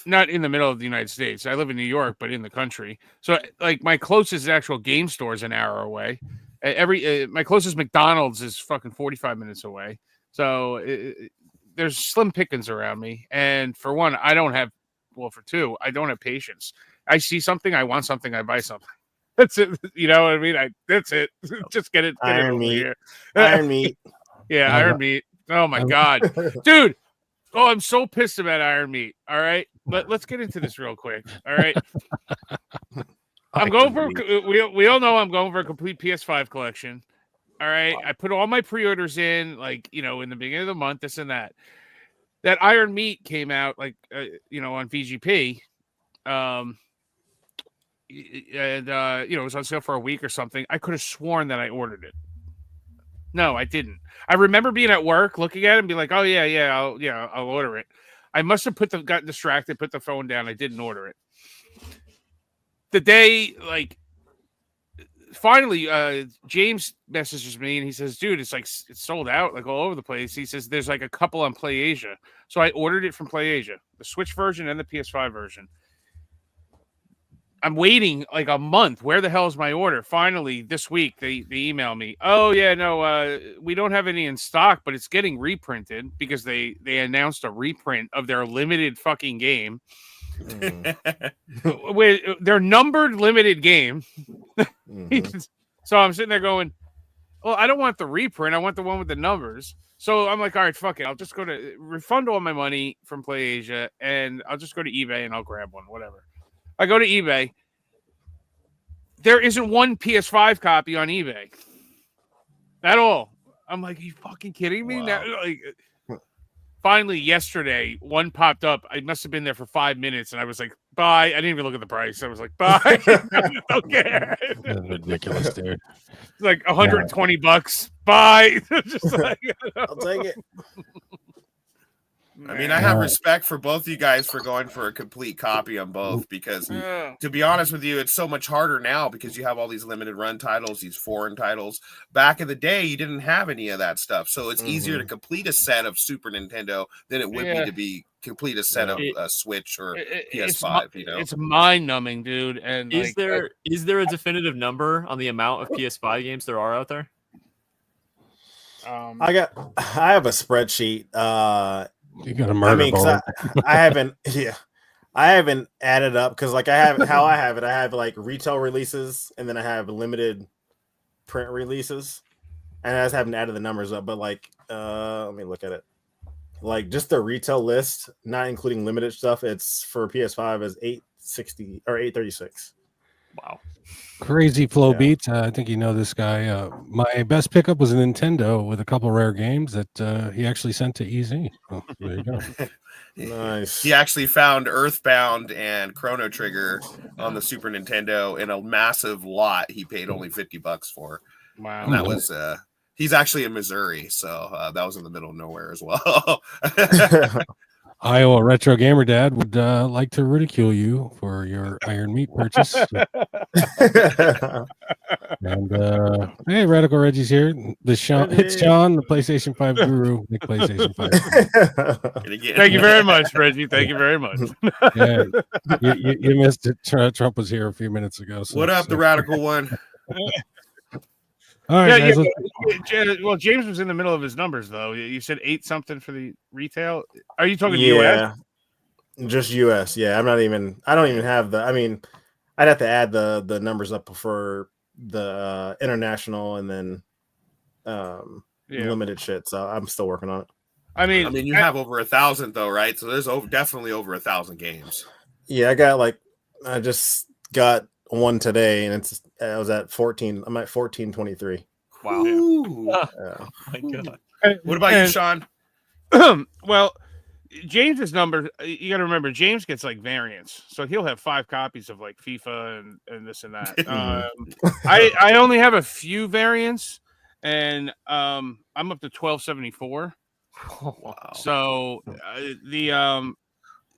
not in the middle of the United States. I live in New York, but in the country. So, like, my closest actual game store is an hour away. My closest McDonald's is fucking 45 minutes away. So there's slim pickings around me. And for one, for two, I don't have patience. I see something, I want something, I buy something. That's it. You know what I mean? That's it. Just get it. Iron meat. Here. Iron meat. Yeah, iron meat. Oh my god, dude. Oh, I'm so pissed about iron meat. All right, but let's get into this real quick. All right. I'm going for. We all know I'm going for a complete PS5 collection. All right. I put all my pre-orders in, like, in the beginning of the month, this and that. That iron meat came out, like, on VGP. And it was on sale for a week or something. I could have sworn that I ordered it. No, I didn't. I remember being at work, looking at it, and being like, "Oh I'll order it." I must have got distracted, put the phone down. I didn't order it. The day, like, finally, James messages me and he says, "Dude, it's sold out, like, all over the place." He says, "There's like a couple on PlayAsia." So I ordered it from PlayAsia, the Switch version and the PS5 version. I'm waiting like a month. Where the hell is my order? Finally, this week, they email me. Oh, yeah, no, we don't have any in stock, but it's getting reprinted because they announced a reprint of their limited fucking game. With their numbered limited game. So I'm sitting there going, well, I don't want the reprint. I want the one with the numbers. So I'm like, all right, fuck it. I'll just go to refund all my money from PlayAsia, and I'll just go to eBay and I'll grab one, whatever. I go to eBay. There isn't one PS5 copy on eBay at all. I'm like, are you fucking kidding me? Wow. Now, like, finally, yesterday, one popped up. I must have been there for 5 minutes, and I was like, bye. I didn't even look at the price. I was like, bye. I don't care. That's ridiculous, dude. It's like $120. Bye. Just like, I'll take it. I mean, I have respect for both you guys for going for a complete copy on both, because to be honest with you, it's so much harder now because you have all these limited run titles, these foreign titles. Back in the day, you didn't have any of that stuff. So it's easier to complete a set of Super Nintendo than it would be to complete a set of Switch or PS5. It's mind numbing, dude. And is there a definitive number on the amount of PS5 games there are out there? I have a spreadsheet. You got a murder board. I haven't added up because, like, I have like retail releases and then I have limited print releases, and I just haven't added the numbers up. But like, let me look at it. Like, just the retail list, not including limited stuff, it's for PS5 is 860 or 836. Wow. Crazy flow beats. I think you know this guy. My best pickup was a Nintendo with a couple rare games that he actually sent to EZ. Oh, there you go. Nice. He actually found Earthbound and Chrono Trigger on the Super Nintendo in a massive lot. He paid only $50 for. Wow. And that was he's actually in Missouri, so that was in the middle of nowhere as well. Iowa Retro Gamer Dad would like to ridicule you for your iron meat purchase. And hey, Radical Reggie's here. It's Sean, the PlayStation 5 guru. The PlayStation 5. Thank you very much, Reggie. Thank you very much. Yeah, you missed it. Trump was here a few minutes ago. So, what up, the Radical one? All right, well, James was in the middle of his numbers, though. You said 8 something for the retail. Are you talking US? Just US. Yeah, I don't even have the. I mean, I'd have to add the numbers up for the international, and then limited shit. So I'm still working on it. I mean, you have over 1,000 though, right? So there's definitely over 1,000 games. Yeah, I just got one today, and I was at 14. I'm at 1423. Wow. Yeah. My God. What about you, Sean? Well, James's number, you got to remember, James gets like variants, so he'll have 5 copies of like FIFA and this and that. I only have a few variants, and I'm up to 1274. Wow. So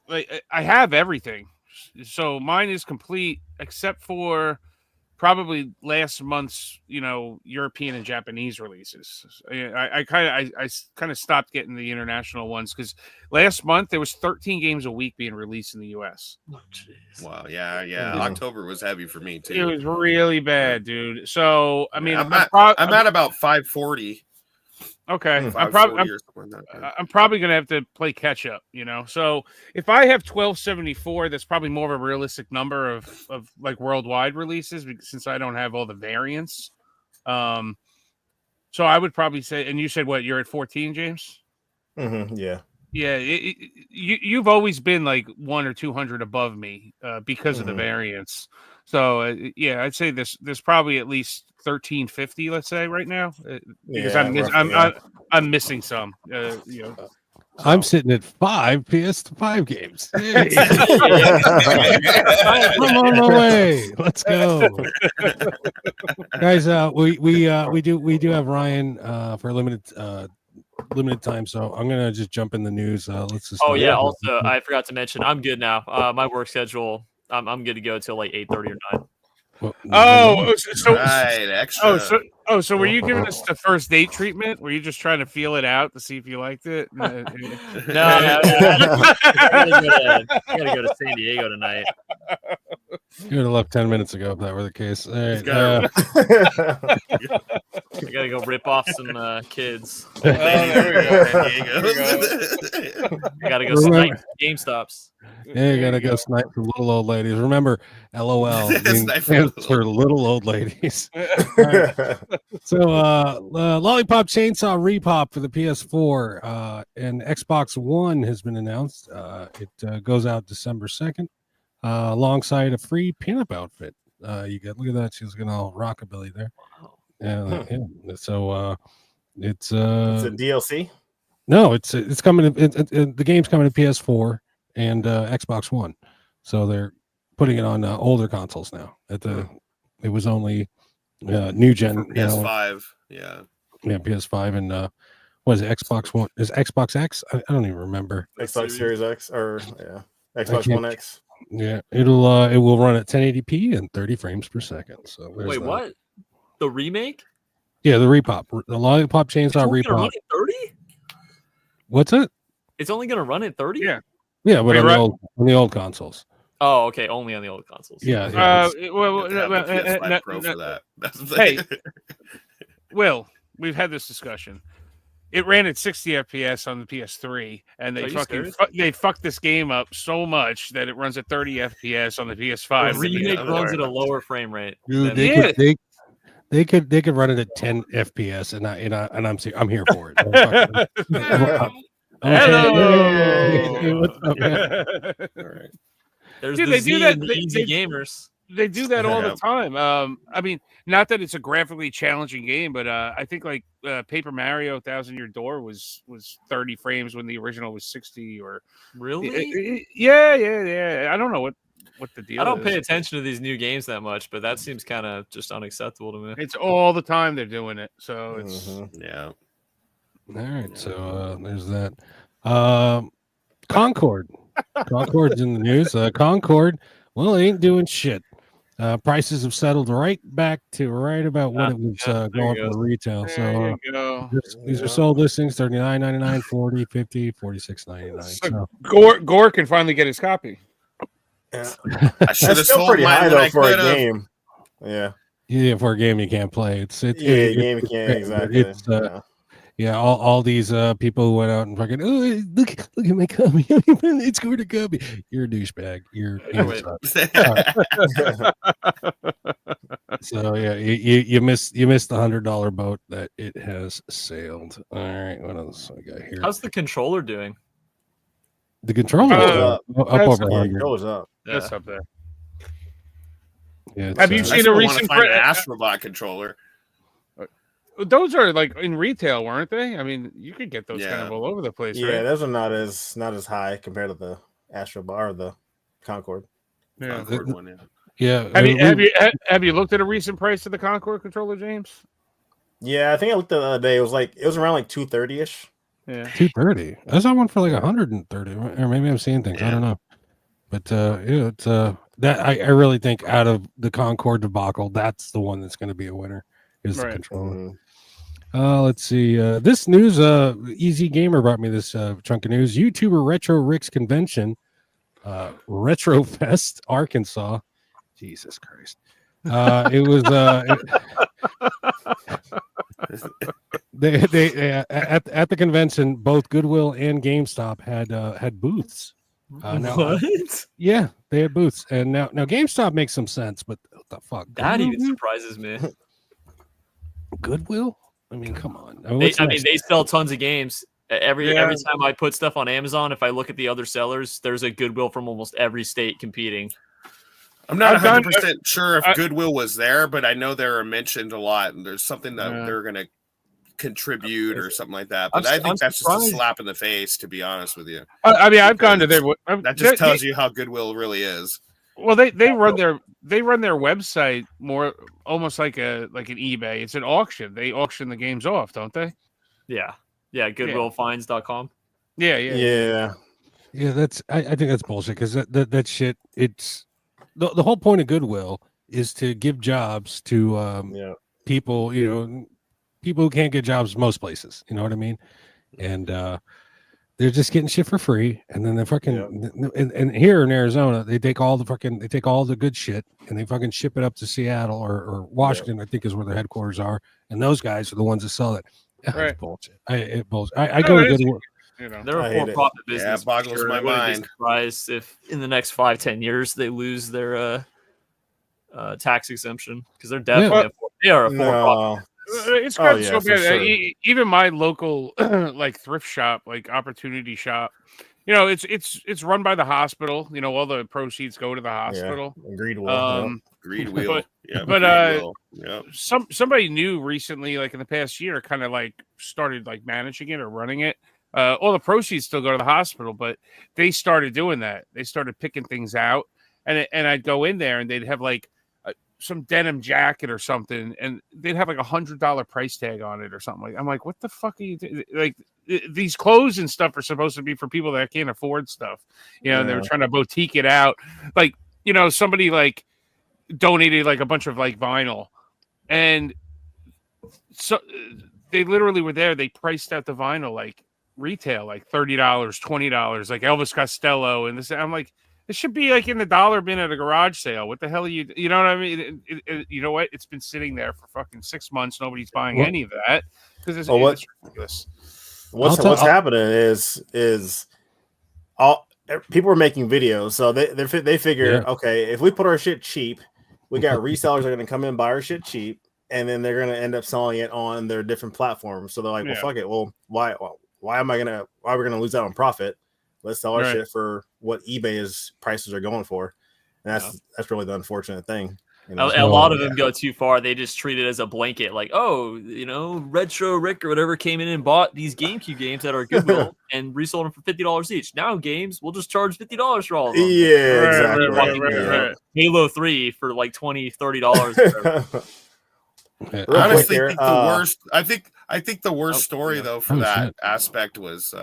like I have everything, so mine is complete except for probably last month's European and Japanese releases. I kind of stopped getting the international ones because last month there was 13 games a week being released in the US. Oh, jeez. Wow, yeah. October was heavy for me too. It was really bad, dude. So I mean, I'm at about 540. Okay, I'm 540 or something like that. I'm probably gonna have to play catch up, So if I have 1274, that's probably more of a realistic number of like worldwide releases, since I don't have all the variants. So I would probably say, and you said what, you're at 14, James? Yeah. Yeah, you've always been like 100 or 200 above me because of the variants. So yeah, I'd say there's probably at least 1350, let's say, right now, because I'm missing some. I'm sitting at 5 PS5 games. Hey. I'm on my way. Let's go, guys. We do have Ryan for a limited time, so I'm gonna just jump in the news. Let's just. Oh yeah. Also, I forgot to mention, I'm good now. My work schedule, I'm good to go till like 8:30 or 9. Well, so were you giving us the first date treatment? Were you just trying to feel it out to see if you liked it? No. I gotta go to San Diego tonight. You would have left 10 minutes ago if that were the case. All right, I gotta go rip off some kids. There we go. I gotta go snipe GameStops. Yeah, you gotta go snipe for little old ladies. Remember, LOL stands for little old ladies. So, Lollipop Chainsaw Repop for the PS4 and Xbox One has been announced. It goes out December 2nd, alongside a free pinup outfit. You get, look at that, she's looking all rockabilly there. Yeah. So, it's a DLC. No, it's coming. The game's coming to PS4 and Xbox One, so they're putting it on older consoles now. It was only new gen PS5, yeah, PS5 and what is it, Xbox One? Is Xbox X? I don't even remember. Xbox Series X or Xbox One X. Yeah, it will run at 1080p and 30 frames per second. So wait, what? The remake? Yeah, the Repop, the Lollipop Chainsaw Repop. 30? What's it? It's only gonna run at 30? Yeah. Yeah, but on the old consoles. Oh, okay, only on the old consoles. Yeah. Pro for that. Hey, Will, we've had this discussion. It ran at 60 FPS on the PS3, and they fucked this game up so much that it runs at 30 FPS on the PS5. The remake runs at a lower frame rate. Dude, they could run it at 10 FPS, and I'm here for it. Hello. What's up, man? All right. There's Dude, the they Z do that. and the EZ Gamers. They do that all the time. I mean, not that it's a graphically challenging game, but I think like Paper Mario Thousand Year Door was 30 frames when the original was 60. Or really? Yeah. I don't know what the deal is. I don't pay attention to these new games that much, but that seems kind of just unacceptable to me. It's all the time they're doing it, so it's yeah. All right, so there's that. Concord. Concord's in the news. Concord, well, it ain't doing shit. Prices have settled right back to right about what it was going for retail. So these are sold listings: $39.99, $40, $50, $46.99. So Gore can finally get his copy. Yeah. That's still pretty high though for a game. Yeah. Yeah, for a game you can't play. It's game you can't exactly. Yeah, all these people who went out and fucking look at my copy. It's going to copy. You're a douchebag. You're so yeah, you missed the $100 boat that it has sailed. All right, what else I got here? How's the controller doing? The controller up over 100. Goes up. That's up there. Yeah, Have you I seen a still want to recent find an Astrobot controller? Those are like in retail, weren't they? I mean, you could get those kind of all over the place. Yeah, right? those are not as high compared to the Astro Bar or the Concorde. Yeah. Concorde one, yeah. Yeah. Have you looked at a recent price of the Concorde controller, James? Yeah, I think I looked the other day. It was around like 230 ish. Yeah, 230. I saw one for like 130, or maybe I'm seeing things. I don't know, but yeah, it's that I really think out of the Concorde debacle, that's the one that's going to be a winner. Is the controller. Mm-hmm. Let's see. This news. EZ Gamer brought me this chunk of news. YouTuber Retro Rick's convention, Retro Fest, Arkansas. Jesus Christ. It was they at the convention, both Goodwill and GameStop had booths. What? Yeah, they had booths, and now GameStop makes some sense, but what the fuck? That even surprises me. Goodwill? I mean, come on. They sell tons of games. Every time I put stuff on Amazon, if I look at the other sellers, there's a Goodwill from almost every state competing. I'm not 100% sure if Goodwill was there, but I know they're mentioned a lot, and there's something that they're going to contribute or something like that. But I think that's just a slap in the face, to be honest with you. I mean, I've gone to their. That just tells you how Goodwill really is. Well, they run their website more almost like an eBay. It's an auction. They auction the games off, don't they? Yeah. Goodwillfinds.com. Yeah. That's I think that's bullshit because that shit. It's the whole point of Goodwill is to give jobs to people. People who can't get jobs most places. You know what I mean? And they're just getting shit for free, and then they're fucking and here in Arizona, they take all the good shit and they fucking ship it up to Seattle or Washington, I think is where their headquarters are, and those guys are the ones that sell it. Right. It's bullshit. I go to Goodwill. They're a for-profit business. Yeah, it boggles my mind. Surprised if in the next 5-10 years they lose their tax exemption because they're definitely they are a for-profit. It's got so bad. Sure. Even my local like thrift shop, like Opportunity Shop, it's run by the hospital. All the proceeds go to the hospital. Greed wheel. Greed wheel. Somebody new recently, like in the past year, kind of like started like managing it or running it. All the proceeds still go to the hospital, but they started doing that. They started picking things out, and I'd go in there and they'd have like some denim jacket or something, and they'd have like $100 price tag on it or something. I'm like, what the fuck are you doing? Like these clothes and stuff are supposed to be for people that can't afford stuff, and they were trying to boutique it out. Like, somebody like donated like a bunch of like vinyl, and so they literally were there. They priced out the vinyl like retail, like $30, $20, like Elvis Costello. And this, I'm like, it should be like in the dollar bin at a garage sale. What the hell are you know what I mean? You know what? It's been sitting there for fucking 6 months. Nobody's buying any of that because it's ridiculous. What's happening is all people are making videos, so they figure, okay, if we put our shit cheap, we got resellers that are going to come in and buy our shit cheap, and then they're going to end up selling it on their different platforms. So they're like, well, fuck it. Well, why are we going to lose out on profit? Let's sell our shit for what eBay's prices are going for. And that's really the unfortunate thing. A lot of them go too far. They just treat it as a blanket, like, Retro Rick or whatever came in and bought these GameCube games at our Goodwill and resold them for $50 each. Now games, we'll just charge $50 for all of them. Yeah, exactly. Right. Halo 3 for like $20, $30. Honestly, I think the worst story though for that aspect was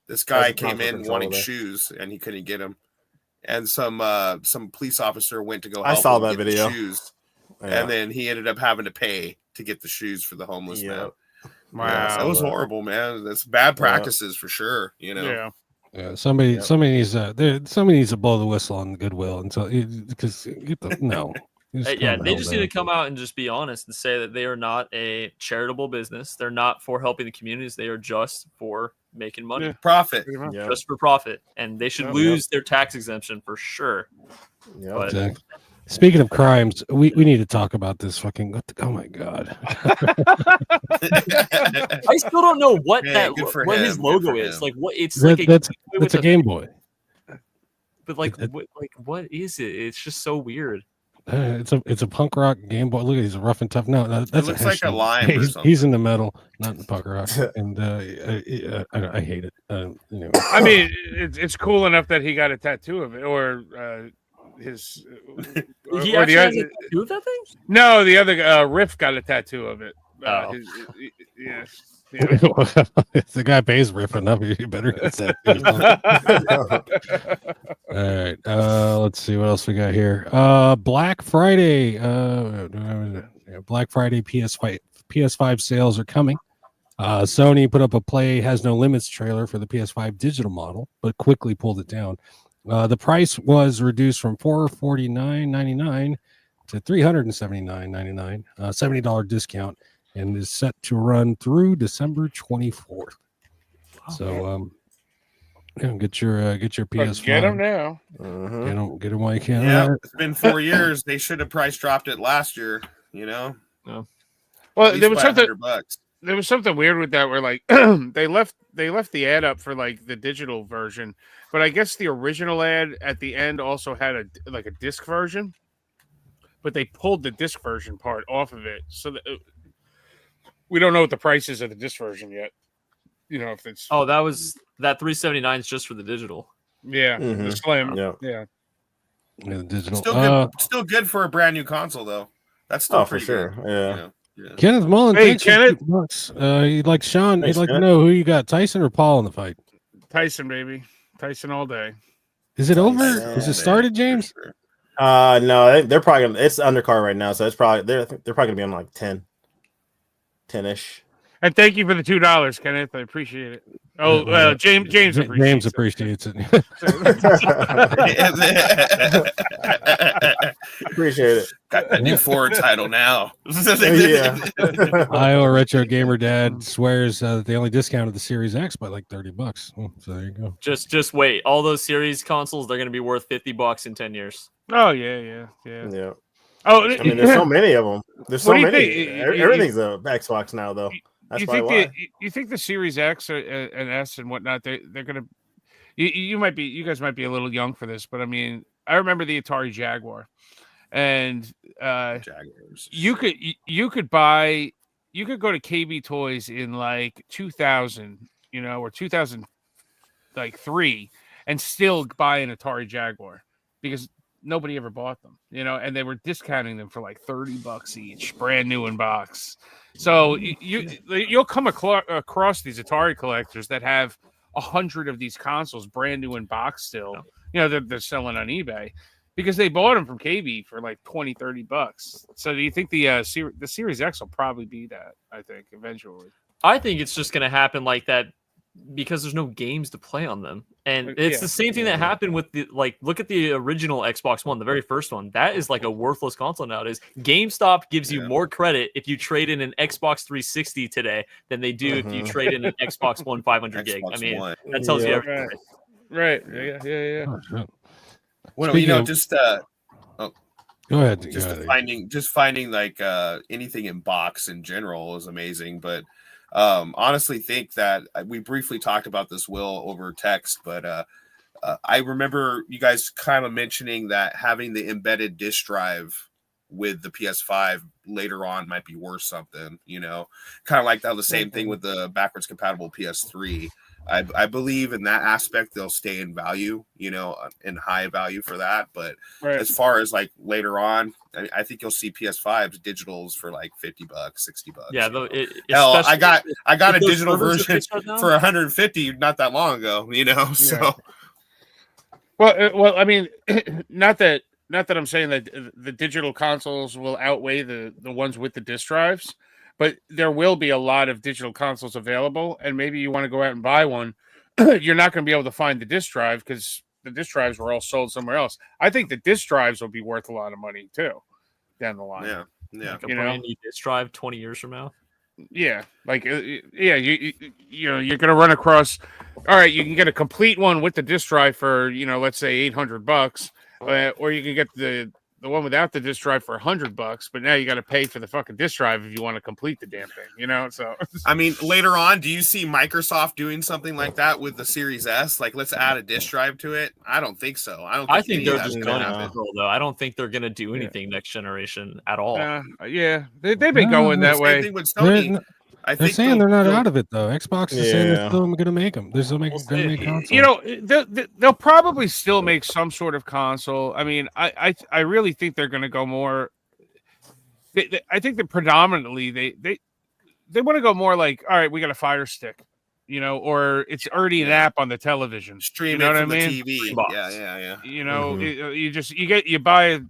this guy came in wanting shoes and he couldn't get them, and some police officer went to go help saw him that get video. the shoes, and then he ended up having to pay to get the shoes for the homeless man. Wow, that was horrible, man. That's bad practices for sure. Yeah, somebody needs to blow the whistle on the Goodwill, and so because no. Yeah, they just need to come out and just be honest and say that they are not a charitable business. They're not for helping the communities. They are just for making money. Profit. Just for profit. And they should lose their tax exemption for sure. Yeah. But, Exactly. Speaking of crimes, we need to talk about this fucking. Oh my god! I still don't know what his logo is. Like what it's like. That's a Game Boy. But like what is it? It's just so weird. It's a punk rock Game Boy. Look, he's a rough and tough. No, that's it looks like a lime. He's in the metal, not in the punk rock. And I hate it. Anyway. I mean, it's cool enough that he got a tattoo of it, or his. He actually has a tattoo of that thing? No, the other Riff got a tattoo of it. Yeah. If the guy pays Riff enough, you better get that. All right. Let's see what else we got here. Black Friday. Black Friday PS5 sales are coming. Sony put up a Play Has No Limits trailer for the PS5 digital model, but quickly pulled it down. The price was reduced from $449.99 to $379.99, $70 discount, and is set to run through December 24th. So, get your PS5. Get them now. Get them while you can. Yeah, it's been 4 years. They should have price dropped it last year. You know. No. Well, there was something. $100. There was something weird with that, where like they left the ad up for like the digital version, but I guess the original ad at the end also had a disc version, but they pulled the disc version part off of it, so that we don't know what the price is of the disc version yet. You know, if it's that $379 is just for the digital. Yeah, the Slim. Yeah, the digital. Still good for a brand new console though. That's still for sure. good, Yeah. you know? Yeah. Kenneth Mullen, hey thanks Kenneth. He'd like Sean. Thanks, he'd like Kenneth. to know who you got, Tyson or Paul in the fight. Tyson, baby, Tyson all day. Is it over? Yeah, Is it started, James? For sure. No, they're probably gonna. It's undercard right now, so it's probably they're probably gonna be on like 10-ish. And thank you for the $2, Kenneth. I appreciate it. Oh, James appreciates it. Appreciate it. Got that new Ford title now. Yeah. Iowa Retro Gamer Dad swears that they only discounted the Series X by like $30. So there you go. Just wait. All those series consoles, they're going to be worth $50 in 10 years. Oh yeah. Oh, I mean, there's so many of them. There's so What do you many. think? Everything's a Xbox now, though. That's you probably think why. you think the Series X and S and whatnot, they're gonna you guys might be a little young for this, but I mean, I remember the Atari Jaguar, and Jaguars. you could go to KB Toys in like 2000, or 2003, and still buy an Atari Jaguar because nobody ever bought them, and they were discounting them for like $30 each, brand new in box. So you'll come across these Atari collectors that have 100 of these consoles brand new in box still. They're selling on eBay because they bought them from KB for like $20-$30. So do you think the Series X will probably be that? I think eventually. I think it's just going to happen like that because there's no games to play on them. And it's the same thing that happened with look at the original Xbox One, the very first one. That is like a worthless console nowadays. GameStop gives you more credit if you trade in an Xbox 360 today than they do if you trade in an Xbox One 500 gig. I mean, that tells you everything. Right. Yeah. Oh, Well, just go ahead. Just finding like anything in box in general is amazing, but honestly think that we briefly talked about this, Will, over text, but I remember you guys kind of mentioning that having the embedded disk drive with the PS5 later on might be worth something, kind of like that. The same thing with the backwards compatible PS3. I believe in that aspect they'll stay in value, in high value for that. But as far as like later on, I think you'll see PS5s digitals for like $50, $60. Yeah, hell, I got a digital version for 150 not that long ago, So, well, I mean, not that I'm saying that the digital consoles will outweigh the ones with the disc drives. But there will be a lot of digital consoles available, and maybe you want to go out and buy one. You're not going to be able to find the disc drive because the disc drives were all sold somewhere else. I think the disc drives will be worth a lot of money too. down the line. Yeah. Like a brand new disk drive 20 years from now. Yeah, like you know, you're gonna run across. All right, you can get a complete one with the disk drive for, you know, let's say $800, or you can get the one without the disk drive for $100. But now you got to pay for the fucking disk drive if you want to complete the damn thing. You know, so I mean, later on, do you see Microsoft doing something like that with the Series S? Like, let's add a disk drive to it. I don't think so. I think they're just going to though. I don't think they're going to do anything next generation at all. Yeah, they've been going that way. Thing with Sony. They're saying they're not out of it though. Xbox is saying they're still going to make them. They're still going to make consoles. You know, they'll probably still make some sort of console. I mean, I really think they're going to go more. I think that predominantly they want to go more like, all right, we got a Fire Stick, you know, or it's already an app on the television. Stream, you know it what from I mean? the TV. Yeah. You know, you buy a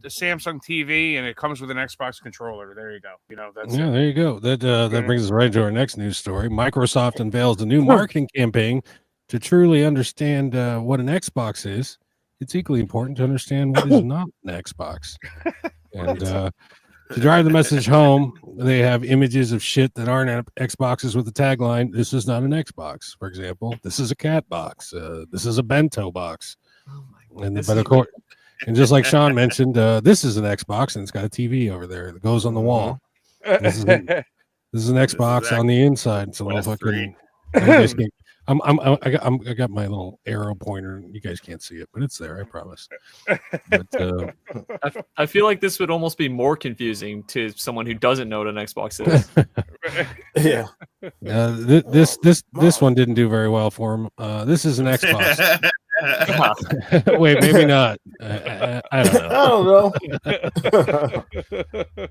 Samsung TV and it comes with an Xbox controller. There you go. You know, that's there you go. That brings us right to our next news story. Microsoft unveils a new marketing campaign to truly understand what an Xbox is. It's equally important to understand what is not an Xbox. And to drive the message home, they have images of shit that aren't Xboxes with the tagline, "This is not an Xbox." For example, this is a cat box. This is a bento box. Oh my God. But of course, and just like Sean mentioned, this is an Xbox and it's got a TV over there that goes on the wall. This is an Xbox on the inside. It's a little fucking. I got my little arrow pointer. You guys can't see it, but it's there. I promise. But, I feel like this would almost be more confusing to someone who doesn't know what an Xbox is. Yeah. This one didn't do very well for him. This is an Xbox. Wait, maybe not. I don't know.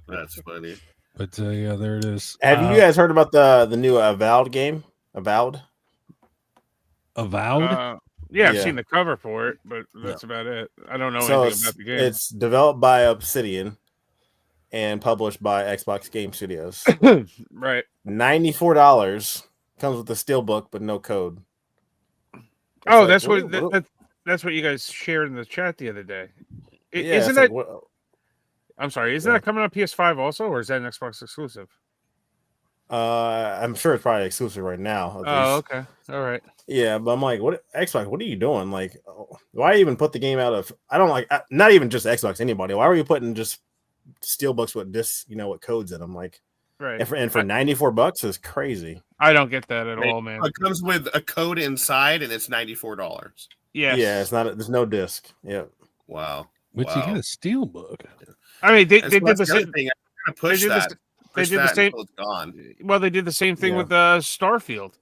That's funny. But yeah, there it is. Have you guys heard about the new Avowed game? Avowed? Yeah, I've seen the cover for it, but that's about it. I don't know anything about the game. It's developed by Obsidian and published by Xbox Game Studios. Right. $94 comes with the steelbook, but no code. Oh, that's what you guys shared in the chat the other day. Isn't that? I'm sorry. Isn't that coming on PS5 also, or is that an Xbox exclusive? I'm sure it's probably exclusive right now. Oh, okay. All right. Yeah, but I'm like, what Xbox? What are you doing? Like, why even put the game out of? I don't like. Not even just Xbox. Anybody? Why were you putting just steelbooks with discs? You know, with codes in them? Like, right. And for $94 is crazy. I don't get that at all, man. It comes with a code inside, and it's $94. Yes. Yeah, it's not. There's no disc. Yeah. Wow. But you get a steelbook. I mean, they did the same thing. I'm gonna push that. They did the same. It's gone. Well, they did the same thing with Starfield.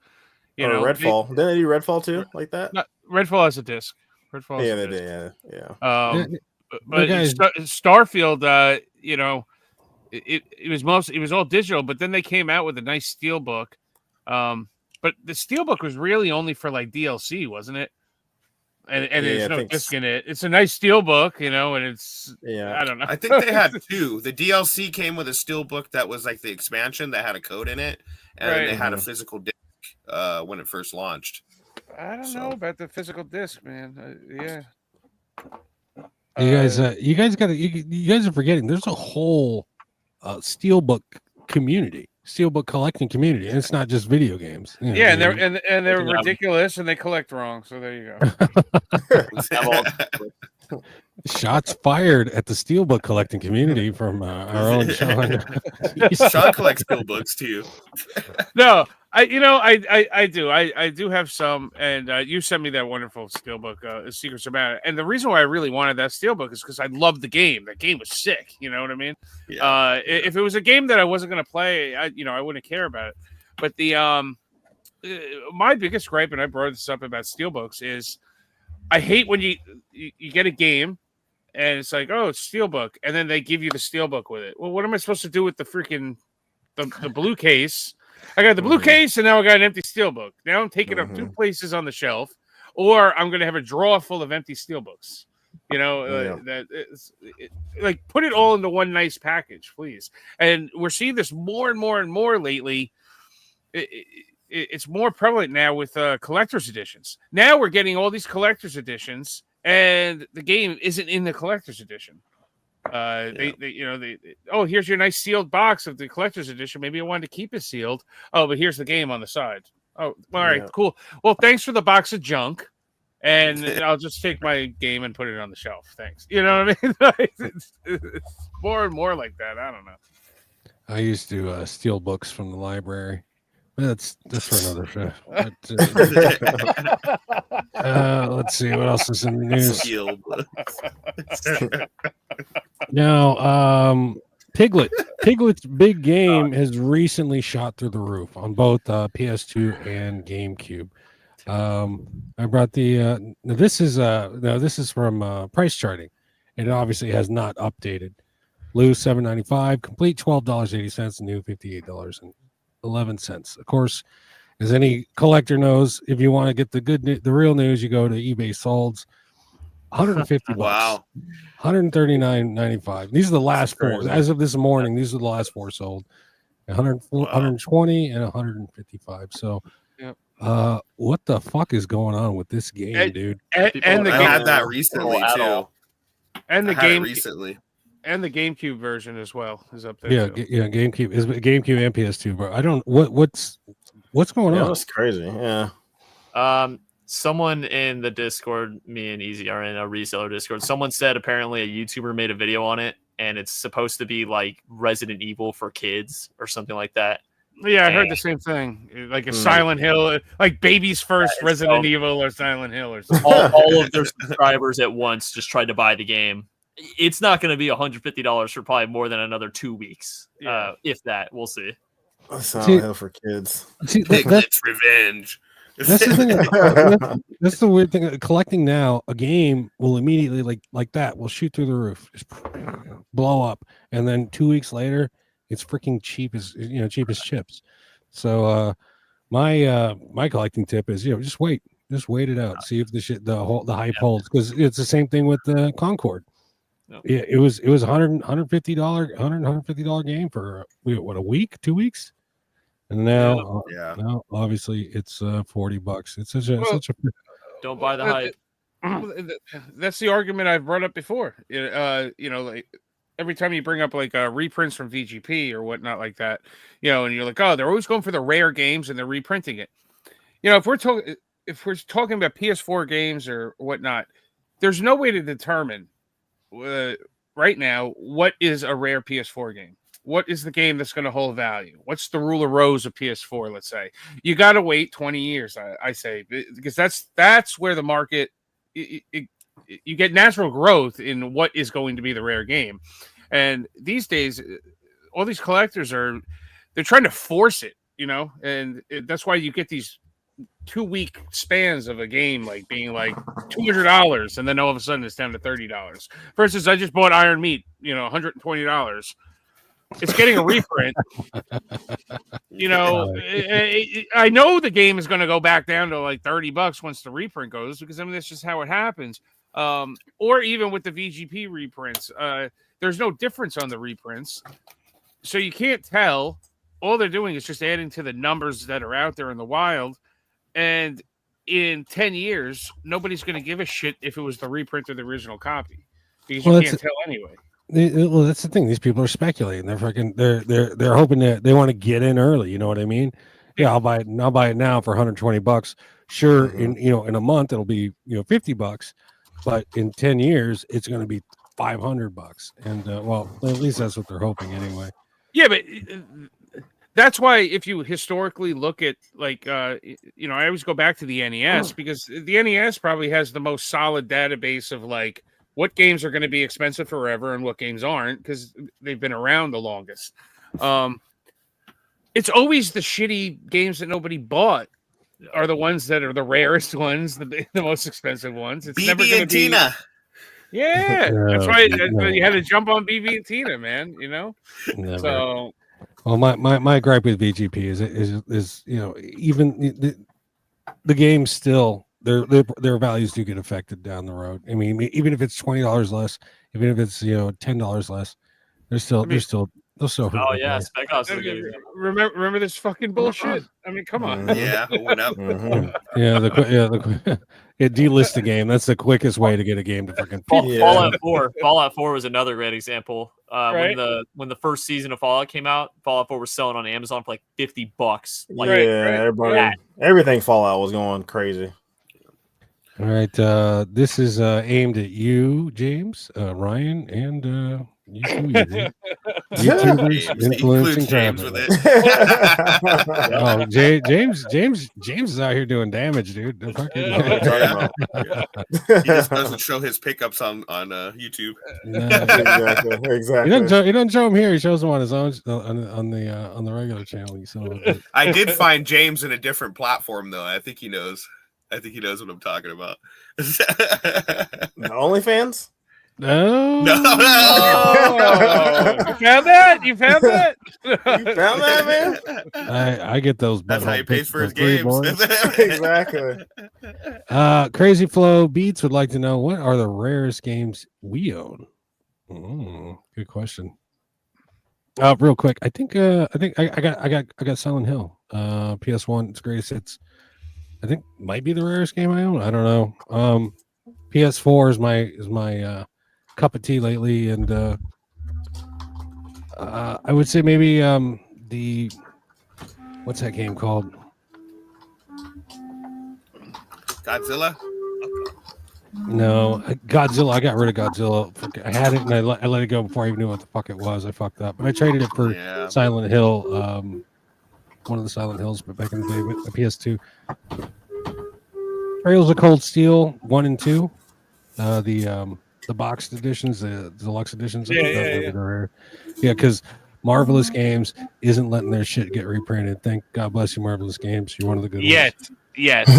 You know, Redfall. Didn't they do Redfall too, like that? Redfall has a disc. Redfall. Yeah, they did. Yeah. But Starfield, you know, it was all digital, but then they came out with a nice steelbook. But the steelbook was really only for like DLC, wasn't it? And there's no disc in it. It's a nice steelbook, you know, and it's I don't know. I think they had two. The DLC came with a steelbook that was like the expansion that had a code in it, and they had a physical disc when it first launched. I don't know about the physical disc, man. You guys are forgetting. There's a whole steelbook community. Steelbook collecting community, and it's not just video games. You know, and they're ridiculous, and they collect wrong. So there you go. Shots fired at the steelbook collecting community from our own Sean. Sean collects steelbooks too. No, I do have some, and you sent me that wonderful steelbook, Secrets of Mana. And the reason why I really wanted that steelbook is because I loved the game. That game was sick. You know what I mean? Yeah. If it was a game that I wasn't going to play, I wouldn't care about it. But my biggest gripe, and I brought this up about steelbooks, is I hate when you get a game and it's like, oh, it's steelbook, and then they give you the steelbook with it. Well, what am I supposed to do with the freaking the blue case? I got the blue case, and now I got an empty steelbook. Now I'm taking up two places on the shelf, or I'm going to have a drawer full of empty steelbooks. You know, like put it all into one nice package, please. And we're seeing this more and more and more lately. It's more prevalent now with collector's editions. Now we're getting all these collector's editions, and the game isn't in the collector's edition. Oh, here's your nice sealed box of the collector's edition. Maybe I wanted to keep it sealed. Oh, but here's the game on the side. Oh, all right, cool. Well, thanks for the box of junk. And I'll just take my game and put it on the shelf. Thanks. You know what I mean? It's more and more like that. I don't know. I used to steal books from the library. That's for another show. But, let's see what else is in the news. Now, Piglet's big game has recently shot through the roof on both PS2 and GameCube. I brought the this is from price charting, and it obviously has not updated. Loose $7.95, complete $12.80, new $58.11. Of course, as any collector knows, if you want to get the real news, you go to eBay Solds. $150. Wow. $139.95. These are the last four. As of this morning, these are the last four sold. 120 and 155. So, what the fuck is going on with this game, dude? And I had that recently too. And the game recently. And the GameCube version as well is up there. Yeah, GameCube is GameCube and PS2, bro. I don't what's going on? That's crazy. Yeah. Someone in the Discord, me and EZ are in a reseller Discord. Someone said apparently a YouTuber made a video on it, and it's supposed to be like Resident Evil for kids or something like that. Yeah, I heard the same thing. Like a Silent Hill, like baby's first Resident Evil or Silent Hill or something. All of their subscribers at once just tried to buy the game. It's not going to be $150 for probably more than another 2 weeks, if that. We'll see. Silent Hill for kids. Piglet's revenge. That's the thing. That's the weird thing. Collecting now, a game will immediately like that will shoot through the roof, just blow up, and then 2 weeks later, it's freaking cheap as chips. So my collecting tip is just wait it out, see if the hype holds, because it's the same thing with the Concord. No. Yeah, it was $150 game for what, a week, 2 weeks. And now, now obviously it's $40. It's such a don't buy the hype. That's the argument I've brought up before. Like every time you bring up like reprints from VGP or whatnot like that, and you're like, oh, they're always going for the rare games and they're reprinting it. If we're talking about PS4 games or whatnot, there's no way to determine right now what is a rare PS4 game. What is the game that's going to hold value? What's the rule of rose of PS4? Let's say you got to wait 20 years. I say, because that's where the market you get natural growth in what is going to be the rare game. And these days, all these collectors they're trying to force it, and that's why you get these 2 week spans of a game like being like $200, and then all of a sudden it's down to $30. Versus I just bought Iron Meat, $120. It's getting a reprint. I know the game is going to go back down to like $30 once the reprint goes, because that's just how it happens. Or even with the VGP reprints, there's no difference on the reprints, so you can't tell. All they're doing is just adding to the numbers that are out there in the wild. And in 10 years, nobody's going to give a shit if it was the reprint or the original copy, because you can't tell anyway. Well, that's the thing. These people are speculating. They're hoping that they want to get in early. You know what I mean? Yeah, I'll buy it. And I'll buy it now for $120. Sure, in a month it'll be $50, but in 10 years it's going to be $500. And well, at least that's what they're hoping anyway. Yeah, but that's why if you historically look at like I always go back to the NES, because the NES probably has the most solid database of like what games are going to be expensive forever and what games aren't, because they've been around the longest. It's always the shitty games that nobody bought are the ones that are the rarest ones, the most expensive ones. It's never going to be Tina. Yeah, that's why you had to jump on BB and Tina, man. Never. So. Well, my gripe with VGP is even the game still. Their values do get affected down the road. I mean, even if it's $20 less, even if it's $10 less, they'll still. Oh yeah, Spec Ops. Remember this fucking bullshit? I mean, come on. Yeah, it went up. Yeah, delist the game. That's the quickest way to get a game to freaking. Fallout 4 was another great example. Right. When the first season of Fallout came out, Fallout 4 was selling on Amazon for like $50. Like, everybody, everything Fallout was going crazy. All right, this is aimed at you, James, Ryan, and you too, Easy. YouTubers influencing James traffic. with it. Oh, James is out here doing damage, dude. The fucking- He just doesn't show his pickups on YouTube. No. Exactly. He doesn't show them here. He shows them on his own on the regular channel. I did find James in a different platform though. I think he knows. I think he knows what I'm talking about. The OnlyFans? No. No. You found that? You found that? You found that, man? I get those. That's how he pays for his free, games. boys. Exactly. Crazy Flow Beats would like to know, what are the rarest games we own? Good question. Real quick, I think I got Silent Hill. PS1, it's greatest hits. I think might be the rarest game I own. I don't know. PS4 is my cup of tea lately, and I would say maybe the what's that game called? Godzilla? No, Godzilla. I got rid of Godzilla. I had it and I let it go before I even knew what the fuck it was. I fucked up, but I traded it for Silent Hill. One of the Silent Hills, but back in the day, with the PS2. Trails of Cold Steel 1 and 2. The boxed editions, the deluxe editions. Yeah, because Marvelous Games isn't letting their shit get reprinted. Thank God bless you, Marvelous Games. You're one of the good ones. Yes.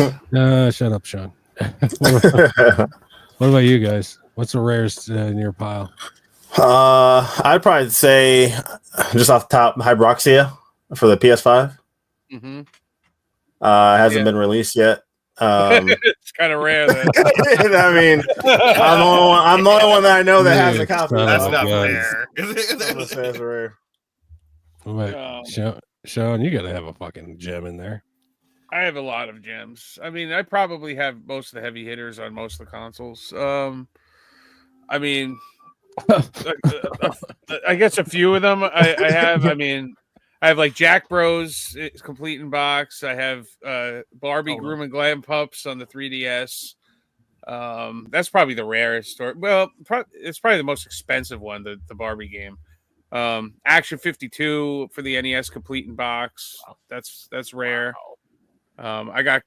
Shut up, Sean. What about you guys? What's the rarest in your pile? I'd probably say, just off the top, Hyroxia for the PS5. Mm-hmm. Hasn't been released yet. It's kind of rare. Then. I mean, I'm the only one that I know that has a copy. That's not rare. That's rare. Sean, you gotta have a fucking gem in there. I have a lot of gems. I mean, I probably have most of the heavy hitters on most of the consoles. I mean, I guess a few of them I have. I mean, I have like Jack Bros. It's complete in box. I have Barbie Groom and Glam Pups on the 3DS. That's probably the rarest. It's probably the most expensive one, the Barbie game. Action 52 for the NES complete in box. That's rare. I got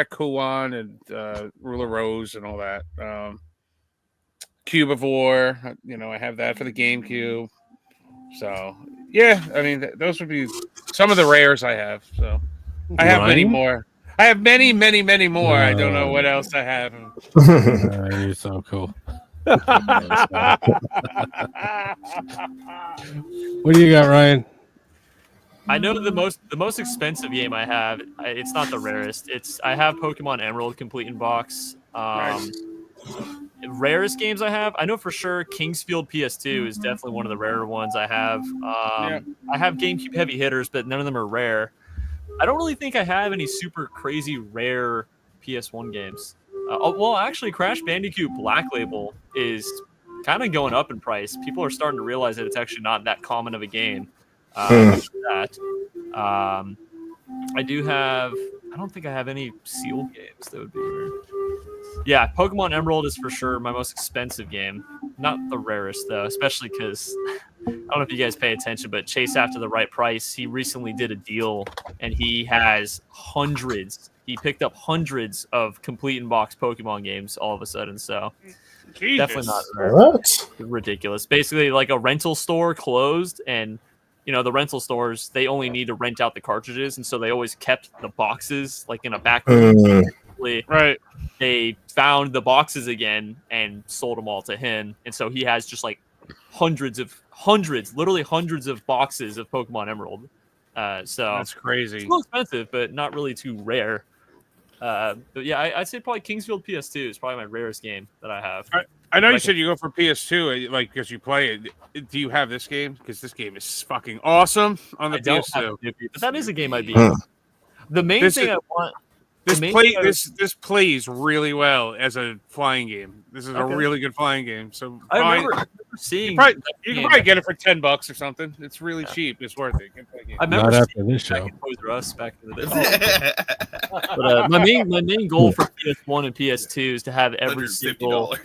Kuwan and Ruler Rose and all that. Cubivore, I have that for the GameCube. So yeah, I mean those would be some of the rares I have. So I have many more. I have many more. I don't know what else I have. You're so cool. What do you got, Ryan? I know the most expensive game I have. It's not the rarest. I have Pokemon Emerald complete in box. Nice. Rarest games I have, I know for sure Kingsfield PS2 is definitely one of the rarer ones I have. I have GameCube heavy hitters, but none of them are rare. I don't really think I have any super crazy rare PS1 games. Well, actually, Crash Bandicoot Black Label is kind of going up in price. People are starting to realize that it's actually not that common of a game. I do have. I don't think I have any sealed games that would be rare. Yeah, Pokemon Emerald is for sure my most expensive game. Not the rarest, though, especially because I don't know if you guys pay attention, but Chase After the Right Price, he recently did a deal, and he has hundreds. He picked up hundreds of complete in-box Pokemon games all of a sudden, so Jesus. definitely not rare. What? Ridiculous. Basically, like a rental store closed, and the rental stores, they only need to rent out the cartridges, and so they always kept the boxes like in a back room. Right. They found the boxes again and sold them all to him, and so he has just like literally hundreds of boxes of Pokemon Emerald. So that's crazy. It's a little expensive, but not really too rare. But yeah, I'd say probably Kingsfield PS2 is probably my rarest game that I have. I know you said you go for PS2, like because you play it. Do you have this game? Because this game is fucking awesome on the PS2. But that is a game I'd be. The main thing I want. This plays really well as a flying game. This is a really good flying game. So I remember seeing you can probably get it for $10 or something. It's really cheap. It's worth it. I remember Not after this show. Toys R Us back in the day. But my main goal for PS1 and PS2 is to have every single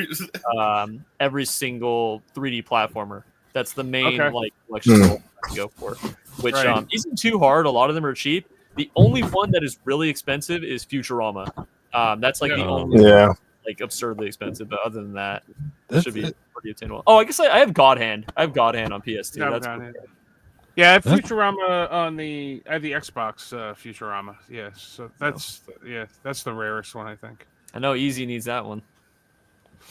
3D platformer. That's the main collection goal to go for. Which isn't too hard. A lot of them are cheap. The only one that is really expensive is Futurama. That's like the only like absurdly expensive. But other than that, it should be pretty attainable. Oh, I guess I have God Hand. I have God Hand on PS2. I have Futurama on the Xbox. Futurama. Yeah, so that's the rarest one, I think. I know Easy needs that one.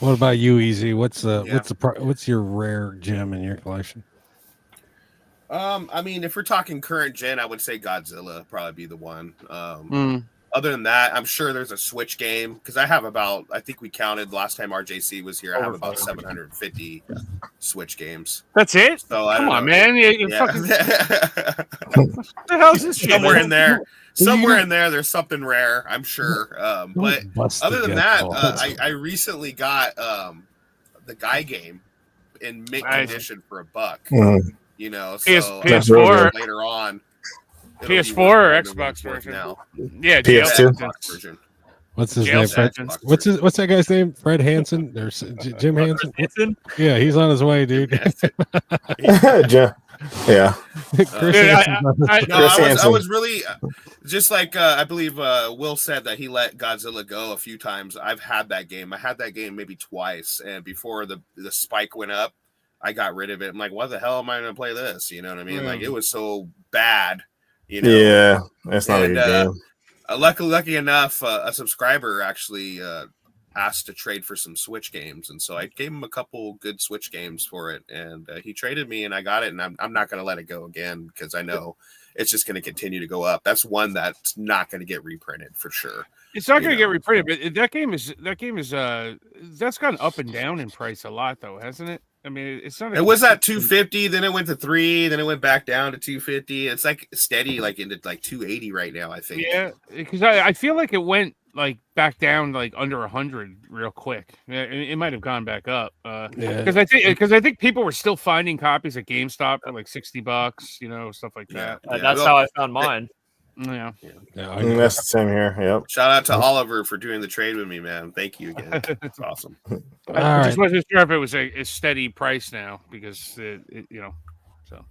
What about you, Easy? What's your rare gem in your collection? I mean, if we're talking current gen, I would say Godzilla probably be the one. Other than that, I'm sure there's a Switch game because I have I think we counted last time RJC was here. I have about 750 Switch games. That's it? So Come on, man. Fucking... what the hell is this? Somewhere in there. Somewhere in there, there's something rare, I'm sure. But other than that, I recently got the Guy game in mint condition for $1. You know, so PS4 later on. PS4 or Xbox version now? Yeah, PS2 version. What's his name? Fred? What's that guy's name? Fred Hansen? There's Jim Hansen. Yeah, he's on his way, dude. Yeah. I was really just like I believe Will said that he let Godzilla go a few times. I've had that game. I had that game maybe twice, and before the spike went up, I got rid of it. I'm like, what the hell am I going to play this? You know what I mean? Like, it was so bad. You know? Yeah, that's not a good game. Lucky enough, a subscriber actually asked to trade for some Switch games, and so I gave him a couple good Switch games for it, and he traded me, and I got it, and I'm not going to let it go again because I know it's just going to continue to go up. That's one that's not going to get reprinted for sure. It's not going to get reprinted, but that game is that's gone up and down in price a lot, though, hasn't it? I mean, it's not. It was at 250, then it went to 3, then it went back down to 250. It's like steady, like into like 280 right now, I think. Yeah, because I feel like it went like back down like under 100 real quick. It might have gone back up. Because I think people were still finding copies at GameStop for like $60, you know, stuff like that. That's how I found mine. Yeah. That's the same here. Yep. Shout out to Oliver for doing the trade with me, man. Thank you again. It's awesome. I just wasn't sure if it was a steady price now because it you know. So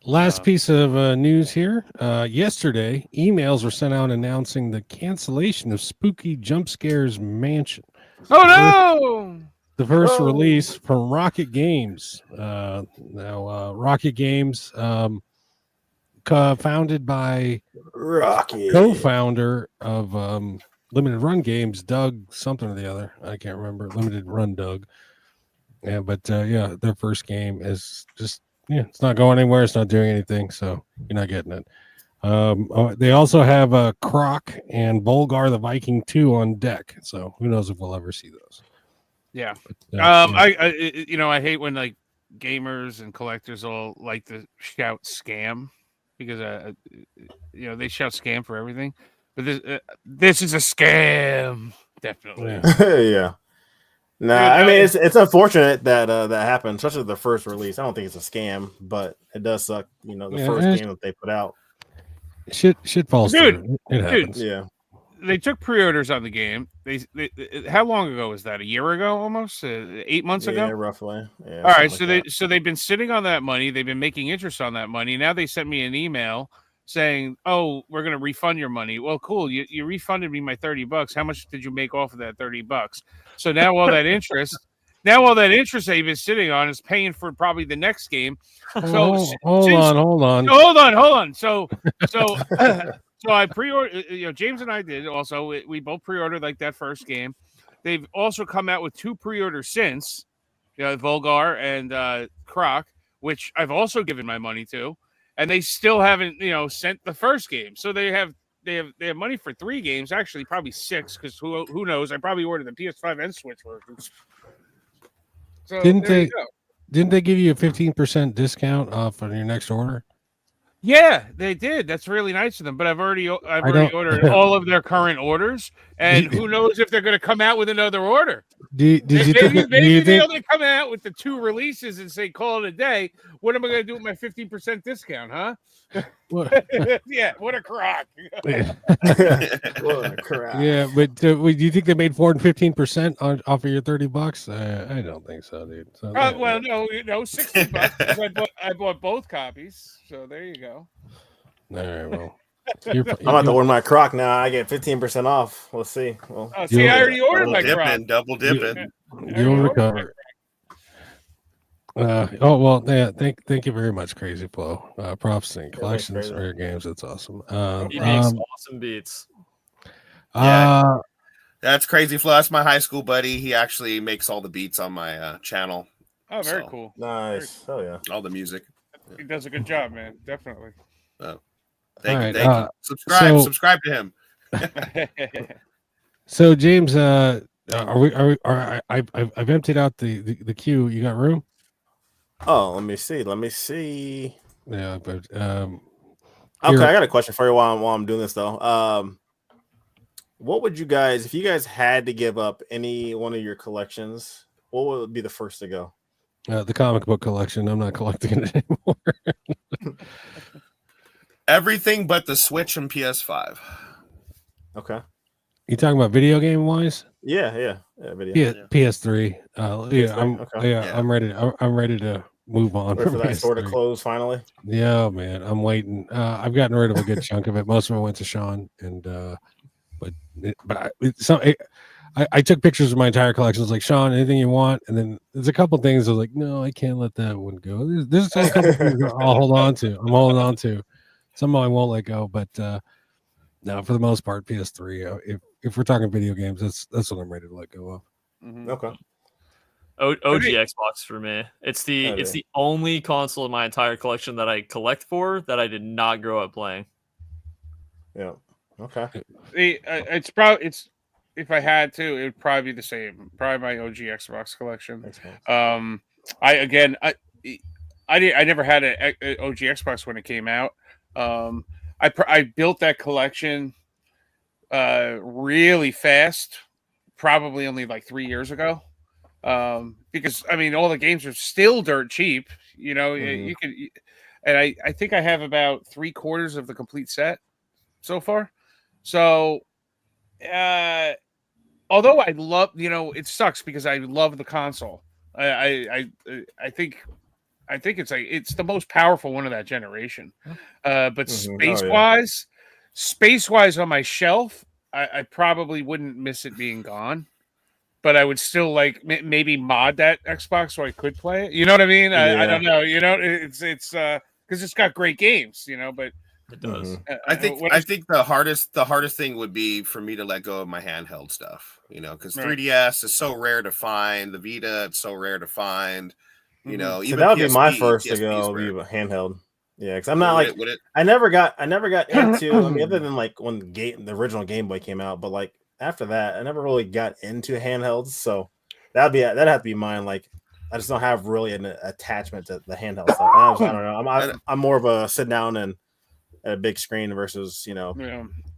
last piece of news here. Yesterday, emails were sent out announcing the cancellation of Spooky Jump Scares Mansion. Oh no! The first release from Rocket Games. Rocket Games. Founded by Rocky, co-founder of Limited Run Games, Doug something or the other. I can't remember. Limited Run Doug. Yeah, but their first game is just it's not going anywhere. It's not doing anything, so you're not getting it. They also have Croc and Volgar the Viking 2 on deck. So who knows if we'll ever see those? Yeah. I hate when like gamers and collectors all like to shout scam. Because they shout scam for everything, but this is a scam, definitely. Yeah. Nah, I mean it's unfortunate that that happened, especially the first release. I don't think it's a scam, but it does suck. You know, the first game that they put out. Shit falls through. It happens. Yeah. They took pre-orders on the game. They how long ago was that? A year ago, almost 8 months ago. Yeah, roughly. Yeah, all right, so they've been sitting on that money. They've been making interest on that money. Now they sent me an email saying, "Oh, we're going to refund your money." Well, cool. You refunded me my $30. How much did you make off of that $30? So now all that interest. Now all that interest that you've been sitting on is paying for probably the next game. So hold on. So I pre-ordered. James and I did also. We both pre-ordered like that first game. They've also come out with 2 pre-orders since, Volgar and Croc, which I've also given my money to, and they still haven't sent the first game. So they have money for 3 games, actually probably 6, because who knows? I probably ordered the PS5 and Switch versions. So didn't they give you a 15% discount off on your next order? Yeah, they did. That's really nice of them. But I've already ordered all of their current orders, and who knows if they're going to come out with another order. Maybe they'll come out with the 2 releases and say call it a day. What am I going to do with my 15% discount, huh? Yeah, what a crock. What a crap. Yeah, but do you think they made 4 and 15% off of your $30? I don't think so, dude. So, well, no, $60. I bought both copies, so there you go. All right, well, I'm about to order my crock now. I get 15% off. We'll see. Well, I already ordered my crock. Double dipping. You'll recover. Yeah. Thank you very much, Crazy Flow. Props and collections, rare games. That's awesome. He makes awesome beats. That's Crazy Flow. That's my high school buddy. He actually makes all the beats on my channel. Oh, very cool. Nice. Oh yeah. All the music. He does a good job, man. Definitely. Thank you. Subscribe to him. So James, I've emptied out the queue. You got room? Oh, let me see. Yeah, but okay, I got a question for you while I'm doing this though. What would you guys, if you guys had to give up any one of your collections, what would be the first to go? The comic book collection. I'm not collecting it anymore. Everything but the Switch and PS5. Okay. You talking about video game wise? Yeah, video. PS3. PS3? I'm ready. I'm ready to move on. Wait for that store to close finally. Yeah, man. I'm waiting. I've gotten rid of a good chunk of it. Most of it went to Sean, and I took pictures of my entire collection. I was like, Sean, anything you want? And then there's a couple things I was like, no, I can't let that one go. There's a couple things I'll hold on to. I'm holding on to. Some I won't let go, but no, for the most part, PS3. If we're talking video games, that's what I'm ready to let go of. Mm-hmm. Okay. OG Xbox for me. It's the only console in my entire collection that I collect for that I did not grow up playing. Yeah. Okay. It's if I had to, it would probably be the same. Probably my OG Xbox collection. I never had an OG Xbox when it came out. I built that collection really fast, probably only like 3 years ago. Because I mean, all the games are still dirt cheap. You know, you could, and I think I have about 3/4 of the complete set so far. So, although I love, it sucks because I love the console. I think it's the most powerful one of that generation. But space wise on my shelf, I probably wouldn't miss it being gone. But I would still like maybe mod that Xbox so I could play it. You know what I mean? I don't know. It's because it's got great games. But it does. I think the hardest thing would be for me to let go of my handheld stuff. Because 3DS is so rare to find. The Vita, it's so rare to find. Even that would be my first to go. Be handheld. Yeah, because I'm not like I never got into. I mean, other than like when the original Game Boy came out, but like after that, I never really got into handhelds. So that'd have to be mine. Like I just don't have really an attachment to the handheld stuff. I don't know. I'm more of a sit down and at a big screen versus the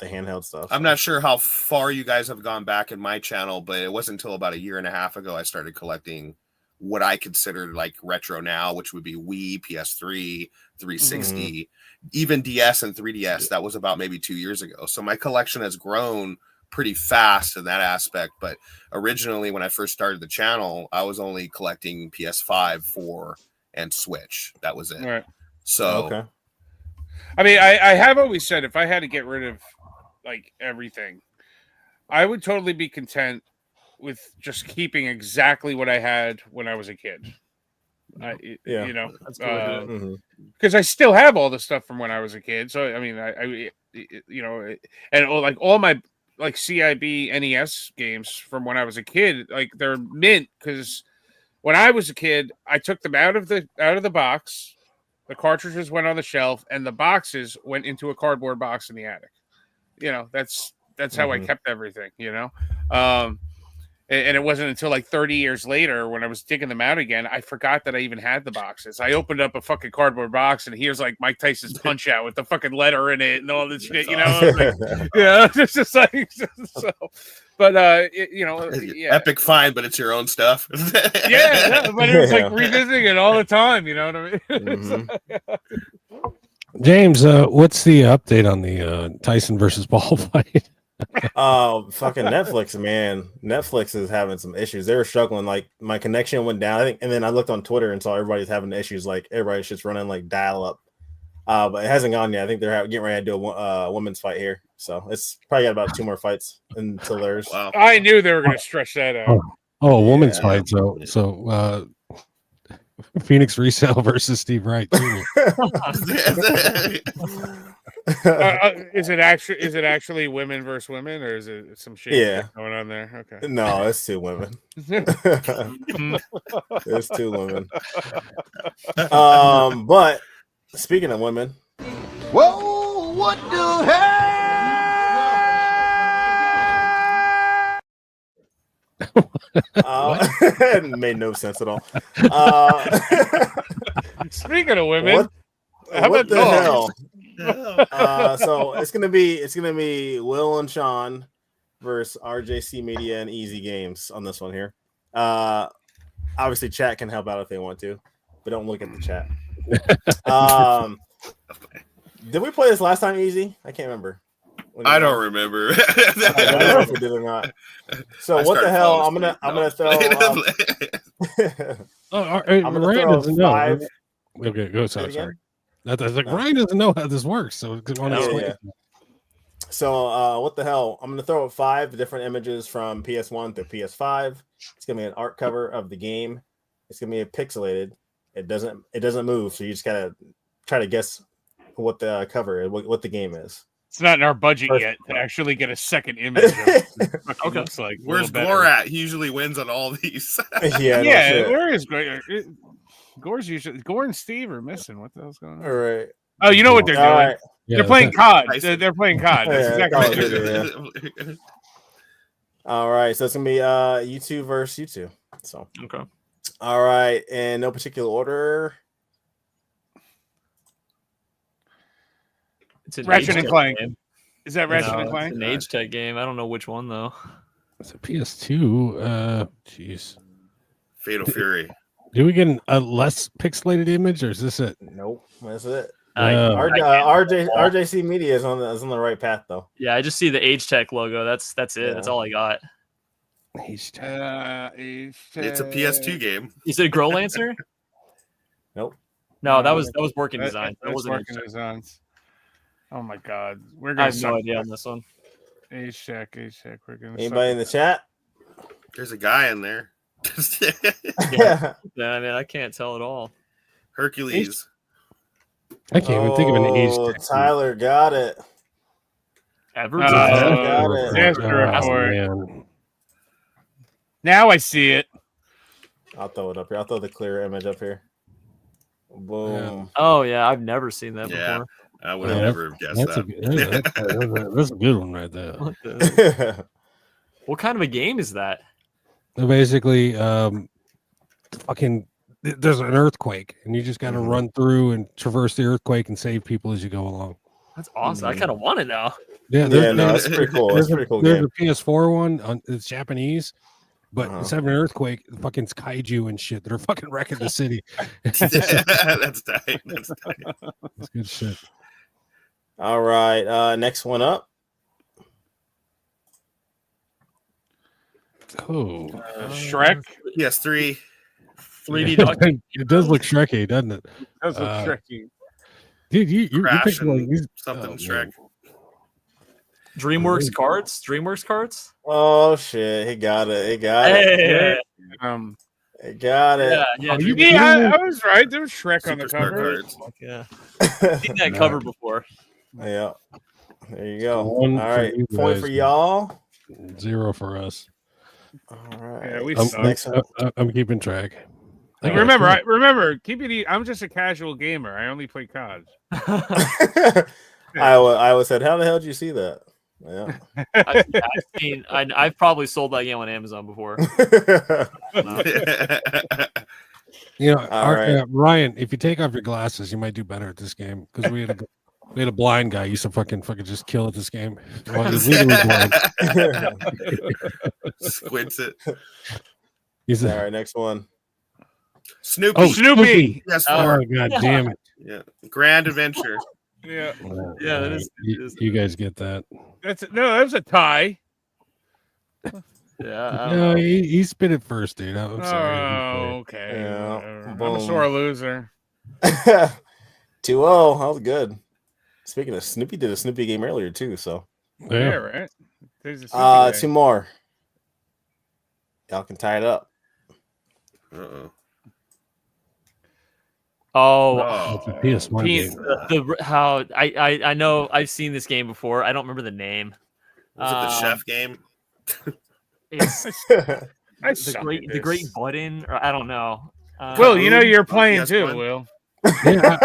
handheld stuff. I'm not sure how far you guys have gone back in my channel, but it wasn't until about 1.5 years ago I started collecting what I consider like retro now, which would be Wii, PS3, 360, even DS and 3DS. That was about maybe 2 years ago. So my collection has grown pretty fast in that aspect. But originally, when I first started the channel, I was only collecting PS5, 4, and Switch. That was it. Right. So, okay. I mean, I have always said if I had to get rid of like everything, I would totally be content with just keeping exactly what I had when I was a kid. Because I still have all the stuff from when I was a kid. So I mean, and like all my like CIB NES games from when I was a kid, like they're mint because when I was a kid, I took them out of the box. The cartridges went on the shelf, and the boxes went into a cardboard box in the attic. That's how I kept everything. And it wasn't until like 30 years later when I was digging them out again, I forgot that I even had the boxes. I opened up a fucking cardboard box and here's like Mike Tyson's Punch Out with the fucking letter in it and all this shit, you know? Like, yeah, it's just like, so, but, yeah. Epic find, but it's your own stuff. yeah, but it was like revisiting it all the time, you know what I mean? Mm-hmm. James, what's the update on the Tyson versus Paul fight? Oh, fucking Netflix, man. Netflix is having some issues. They were struggling. Like my connection went down, I think, and then I looked on Twitter and saw everybody's having issues. Like everybody's just running like dial up. But it hasn't gone yet. I think they're getting ready to do a women's fight here. So it's probably got about 2 more fights until there's. Wow. I knew they were going to stretch that out. Oh, a woman's fight. So Phoenix Resell versus Steve Wright. Is it actually women versus women, or is it some shit going on there? Okay. No, it's 2 women. It's 2 women. But speaking of women, Whoa, what the hell? it made no sense at all. Speaking of women, what the hell? So it's gonna be Will and Sean versus RJC Media and EZ Games on this one here. Obviously, chat can help out if they want to, but don't look at the chat. Did we play this last time, EZ? I can't remember. I don't remember. I don't know if we did or not. So what the hell? I'm gonna throw. Ryan doesn't know. Okay, go. Sorry. That's like Ryan doesn't know how this works, so So what the hell? I'm gonna throw 5 different images from PS1 to PS5. It's gonna be an art cover of the game. It's gonna be pixelated. It doesn't move, so you just gotta try to guess what the cover is, what the game is. It's not in our budget yet to actually get a second image. Okay. Looks like where's Gore at? He usually wins on all these. Yeah. Where is Gore? Gore's usually Gore and Steve are missing. What the hell's going on? All right. Oh, you know what they're doing? Right. They're playing COD. They're playing COD. That's exactly what they're doing. All right. So it's gonna be you 2 versus you 2. So okay. All right, in no particular order. It's an Ratchet and Clank. Game. Is that Ratchet and Clank? It's an age tech game. I don't know which one though. It's a PS2. Jeez. Fatal Fury. Do we get a less pixelated image, or is this it? Nope, that's it. RJC Media is on the right path though. Yeah, I just see the age tech logo. That's it. Yeah. That's all I got. It's a PS2 game. You said Grow Lancer? Nope. No, that was working design. That wasn't working designs. Oh my god, I have no idea on this one. Age check. We're gonna. Anybody in the chat? There's a guy in there. Yeah, I mean, I can't tell at all. Hercules. I can't even think of an age. Tyler got it. Everton got it. Man. Now I see it. I'll throw it up here. I'll throw the clear image up here. Boom. Yeah. Oh yeah, I've never seen that before. I would have never guessed that. That's a good one right there. What kind of a game is that? Basically, there's an earthquake, and you just got to run through and traverse the earthquake and save people as you go along. That's awesome. I kind of want it now. Yeah, that's pretty cool. That's pretty cool. There's a PS4 one. It's Japanese, but it's having an earthquake. Fucking kaiju and shit that are fucking wrecking the city. That's tight. That's good shit. All right, next one up. Oh, Shrek. Yes, 3D 3D. It does look Shrekky, doesn't it? It does look Shrekky. Dude, you picked like these, something Shrek. DreamWorks cards. Oh shit, he got it. He got it. He got it. Yeah, I was right. There was Shrek on the cover. Yeah, I've seen that cover before. Yeah, there you go. All right, point for y'all. 0 for us. All right, yeah, I'm keeping track. Remember, keep it. I'm just a casual gamer. I only play COD. I said, how the hell did you see that? Yeah. I've probably sold that game on Amazon before. Ryan, if you take off your glasses, you might do better at this game because we had a blind guy used to fucking just kill at this game. Well, he's legally blind. Squints it. All right, next one. Snoopy. Oh, Snoopy. Yes, Oh, God damn it. Yeah. Grand Adventure. Yeah. Yeah, that is. You guys get that. That was a tie. Yeah. No, he spit it first, dude. I'm Oh, sorry. okay. Yeah. I'm a sore loser. 2-0. That was good. Speaking of Snoopy, did a Snoopy game earlier too. So Yeah, right. There's a 2 more. Y'all can tie it up. Oh, It's a PS1 game. I know I've seen this game before. I don't remember the name. Was it the chef game? It's the great button, or I don't know. Will, you're playing yes, too. bud. Will. Yeah,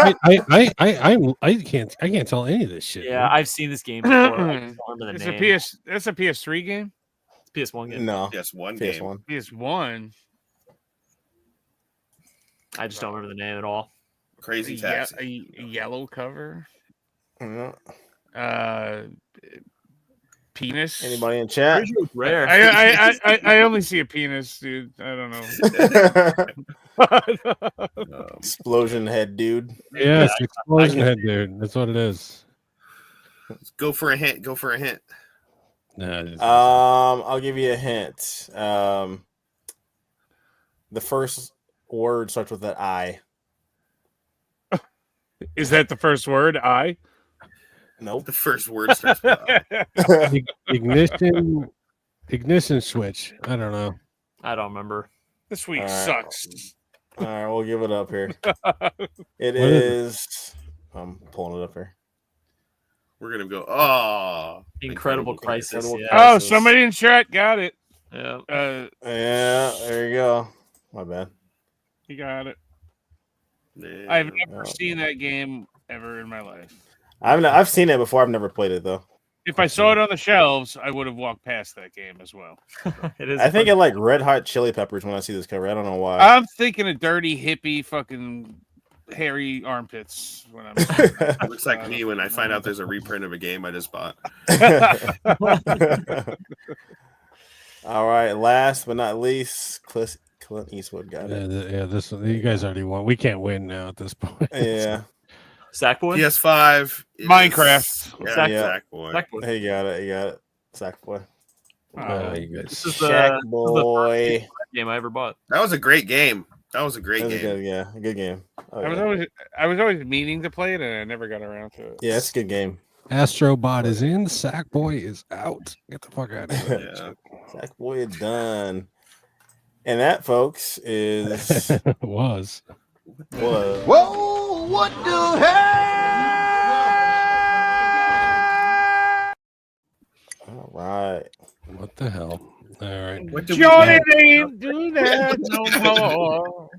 I can't tell any of this shit. Yeah, man. I've seen this game before. I just don't remember the name. That's a PS3 game. It's PS1 game. No, PS1 game. PS1. PS1. I just don't remember the name at all. Crazy Taxi. A yellow cover. Yeah. Penis. Anybody in chat? Rare. I only see a penis, dude. I don't know. Explosion head, dude. Yes, explosion head, dude. That's what it is. Go for a hint. I'll give you a hint. The first word starts with an I. Is that the first word? I? Nope. The first word starts with I. Ignition switch. I don't know. I don't remember. This week All right. sucks. All right, we'll give it up here. It What is. I'm pulling it up here. We're gonna go. Oh, Incredible Crisis. Incredible Yeah. Oh, Crisis. somebody in chat got it. Yeah. Yeah, there you go. My bad. He got it. Yeah. I've never seen that game ever in my life. I've seen it before. I've never played it though. If I saw it on the shelves, I would have walked past that game as well. It is. I think I like Red Hot Chili Peppers when I see this cover. I don't know why. I'm thinking of dirty hippie fucking hairy armpits when I'm Looks like me when I find out there's a reprint of a game I just bought. All right, last but not least, Clint Eastwood got it. Yeah, this one, you guys already won. We can't win now at this point. Yeah, Sackboy. PS5. Minecraft. Yeah, Yeah. Sackboy. Sackboy. he got it. He got it. Sackboy. You guys. This is Shack the boy. game I ever bought. That was a great game. That was a great That was a game. good, yeah, a good game. Oh, I was always meaning to play it, and I never got around to it. yeah, it's a good game. Astrobot is in. Sackboy is out. Get the fuck out of here. Yeah. Sackboy is done. And that, folks, is was. Whoa, what the hell? All right. What the hell? All right. What did Jordan ain't do that no more.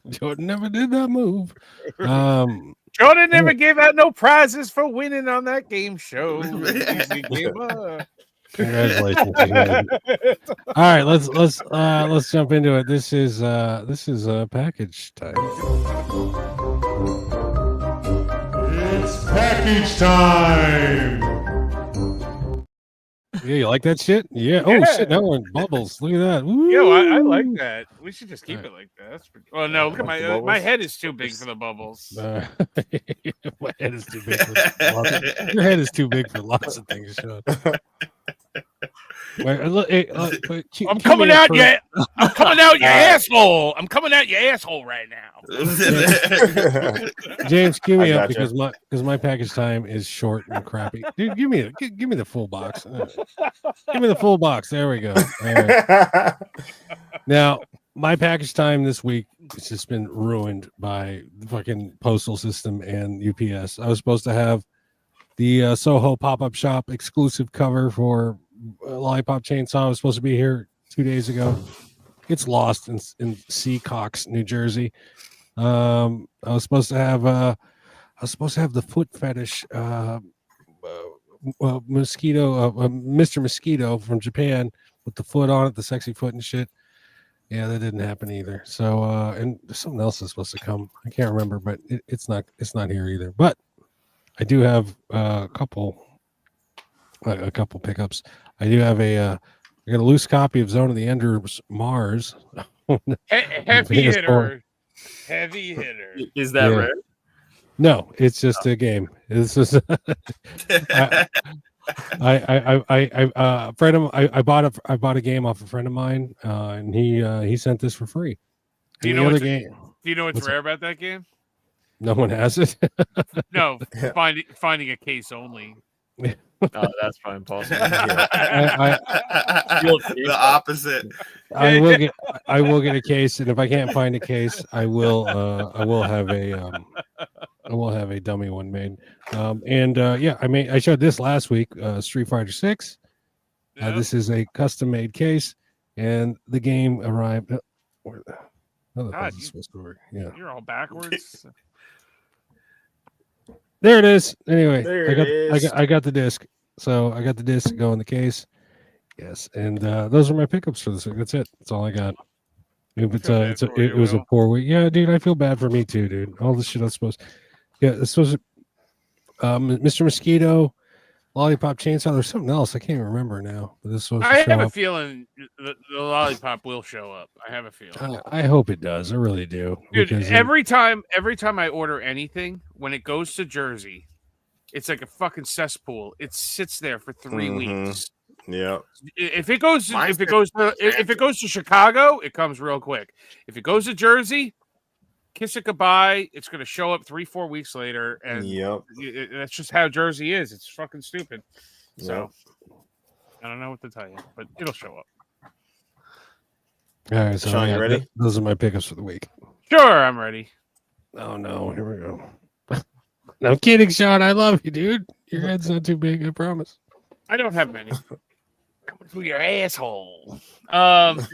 Jordan never did that move. Jordan never gave out no prizes for winning on that game show. EZ Gamer. Congratulations. Again. All right, let's jump into it. This is package time. It's package time. Yeah, you like that shit? Yeah. Oh Yeah. shit, that one bubbles. Look at that. Woo. Yo, I like that. We should just keep it like that. That's pretty... Oh no, look at my head is too big for the bubbles. My head is too big for your head is too big for lots of things, Sean. Wait, look, hey, I'm coming out your asshole. I'm coming out your asshole right now. James, cue me up gotcha. because my package time is short and crappy. Dude, give me the full box. Give me the full box. There we go. All right. Now, my package time this week has just been ruined by the fucking postal system and UPS. I was supposed to have the Soho pop-up shop exclusive cover for Lollipop Chainsaw. I was supposed to be here 2 days ago. It's lost in Seacox, New Jersey. I was supposed to have was supposed to have the foot fetish mosquito, Mr. Mosquito from Japan with the foot on it, the sexy foot and shit. Yeah, that didn't happen either. So, and something else is supposed to come. I can't remember, but it's not here either. But I do have a couple pickups. I do have I got a loose copy of Zone of the Enders Mars. Heavy hitter. Heavy hitter. Is that rare? No, it's just a game. It's just I bought a game off a friend of mine, and he sent this for free. Do you know what's rare about that game? No one has it. No, finding a case only. Oh, that's probably impossible. The opposite. I will get a case, and if I can't find a case, I will have a dummy one made. I showed this last week, Street Fighter 6. This is a custom made case, and the game arrived. Where the hell is this supposed to work? Yeah, you're all backwards. There it is. Anyway, There I got the disc. So I got the disc to go in the case. Yes, and those are my pickups for this week. That's it. That's all I got. It was a poor week. Yeah, dude, I feel bad for me too, dude. All this shit I was supposed. Yeah, it's supposed to. Mr. Mosquito, Lollipop Chainsaw. There's something else I can't even remember now. But this was. I have a feeling the Lollipop will show up. I have a feeling. I hope it does. I really do. Dude, every time I order anything, when it goes to Jersey, it's like a fucking cesspool. It sits there for 3 weeks. Yeah. If it goes to Chicago, it comes real quick. If it goes to Jersey, kiss it goodbye. It's going to show up 3-4 weeks later, and that's just how Jersey is. It's fucking stupid. So I don't know what to tell you, but it'll show up. All right, so Sean, you ready? Those are my pickups for the week. Sure, I'm ready. Oh no, here we go. No kidding, Sean. I love you, dude. Your head's not too big, I promise. I don't have many. Coming through your asshole. The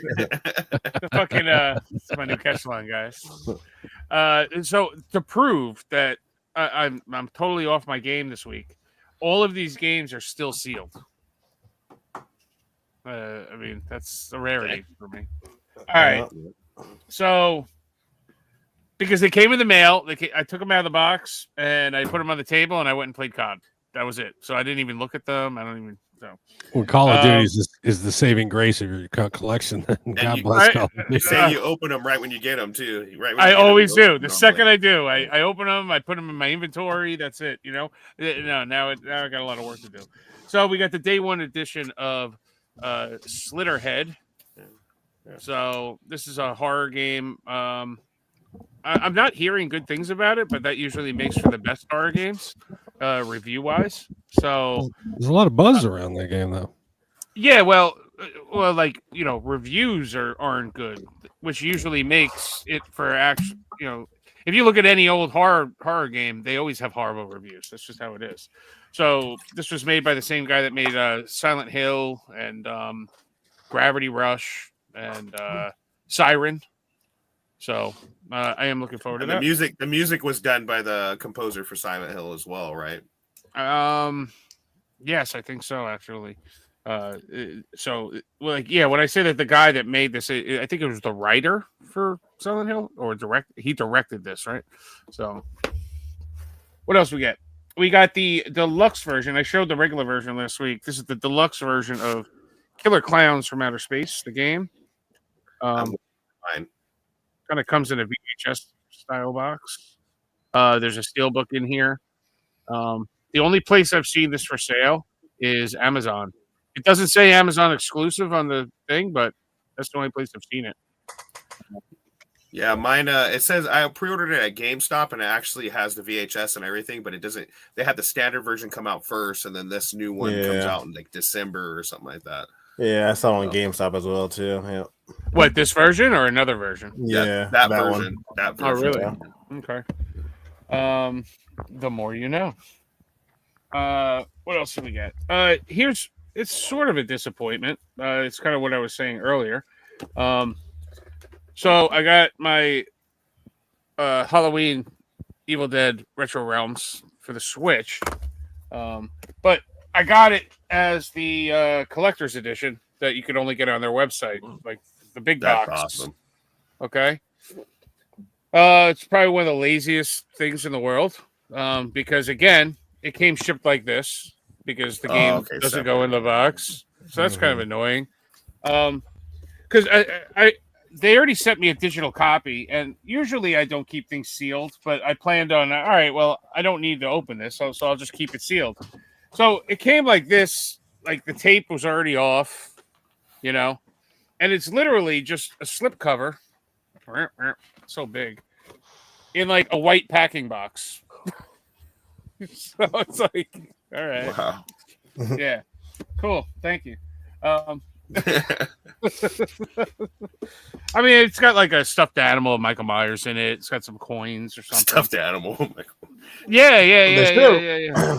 fucking it's my new catch line, guys. So to prove that I'm totally off my game this week, all of these games are still sealed. I mean, that's a rarity for me. All right. So because they came in the mail, I took them out of the box and I put them on the table and I went and played COD. That was it. So I didn't even look at them. I don't even know. Well, Call of Duty is the saving grace of your collection. God bless Call of Duty. You say you open them right when you get them too. Right. I always do. The second I do, I open them. I put them in my inventory. That's it. You know. No, now I got a lot of work to do. So we got the day one edition of Slitterhead. So this is a horror game. I'm not hearing good things about it, but that usually makes for the best horror games, review wise. So there's a lot of buzz around that game, though. Yeah, well, like reviews aren't good, which usually makes it for actual. If you look at any old horror game, they always have horrible reviews. That's just how it is. So this was made by the same guy that made Silent Hill and Gravity Rush and Siren. So I am looking forward to that. The music was done by the composer for Silent Hill as well, right? Yes, I think so. Actually, when I say that the guy that made this, I think it was the writer for Silent Hill he directed this, right? So, what else we get? We got the deluxe version. I showed the regular version last week. This is the deluxe version of Killer Clowns from Outer Space, the game. Fine. Kind of comes in a VHS style box. There's a steelbook in here. The only place I've seen this for sale is Amazon. It doesn't say Amazon exclusive on the thing, but that's the only place I've seen it. Yeah, mine. It says I pre-ordered it at GameStop, and it actually has the VHS and everything, but it doesn't. They had the standard version come out first, and then this new one comes out in like December or something like that. Yeah, I saw it on GameStop as well too. Yeah. What, this version or another version? Yeah, that version. One. That version. Oh, really? Yeah. Okay. The more you know. What else do we get? It's sort of a disappointment. It's kind of what I was saying earlier. So I got my Halloween Evil Dead Retro Realms for the Switch. But I got it as the collector's edition that you could only get on their website, like the big box. That's awesome. Okay. It's probably one of the laziest things in the world because, again, it came shipped like this because the game doesn't go in the box. So that's kind of annoying. Because they already sent me a digital copy, and usually I don't keep things sealed, but I planned on, all right, well, I don't need to open this, so I'll just keep it sealed. So it came like this, like the tape was already off, you know, and it's literally just a slip cover, so big, in like a white packing box. So it's like, all right. Wow. Yeah. Cool. Thank you. I mean, it's got like a stuffed animal of Michael Myers in it. It's got some coins or something. Stuffed animal. Yeah.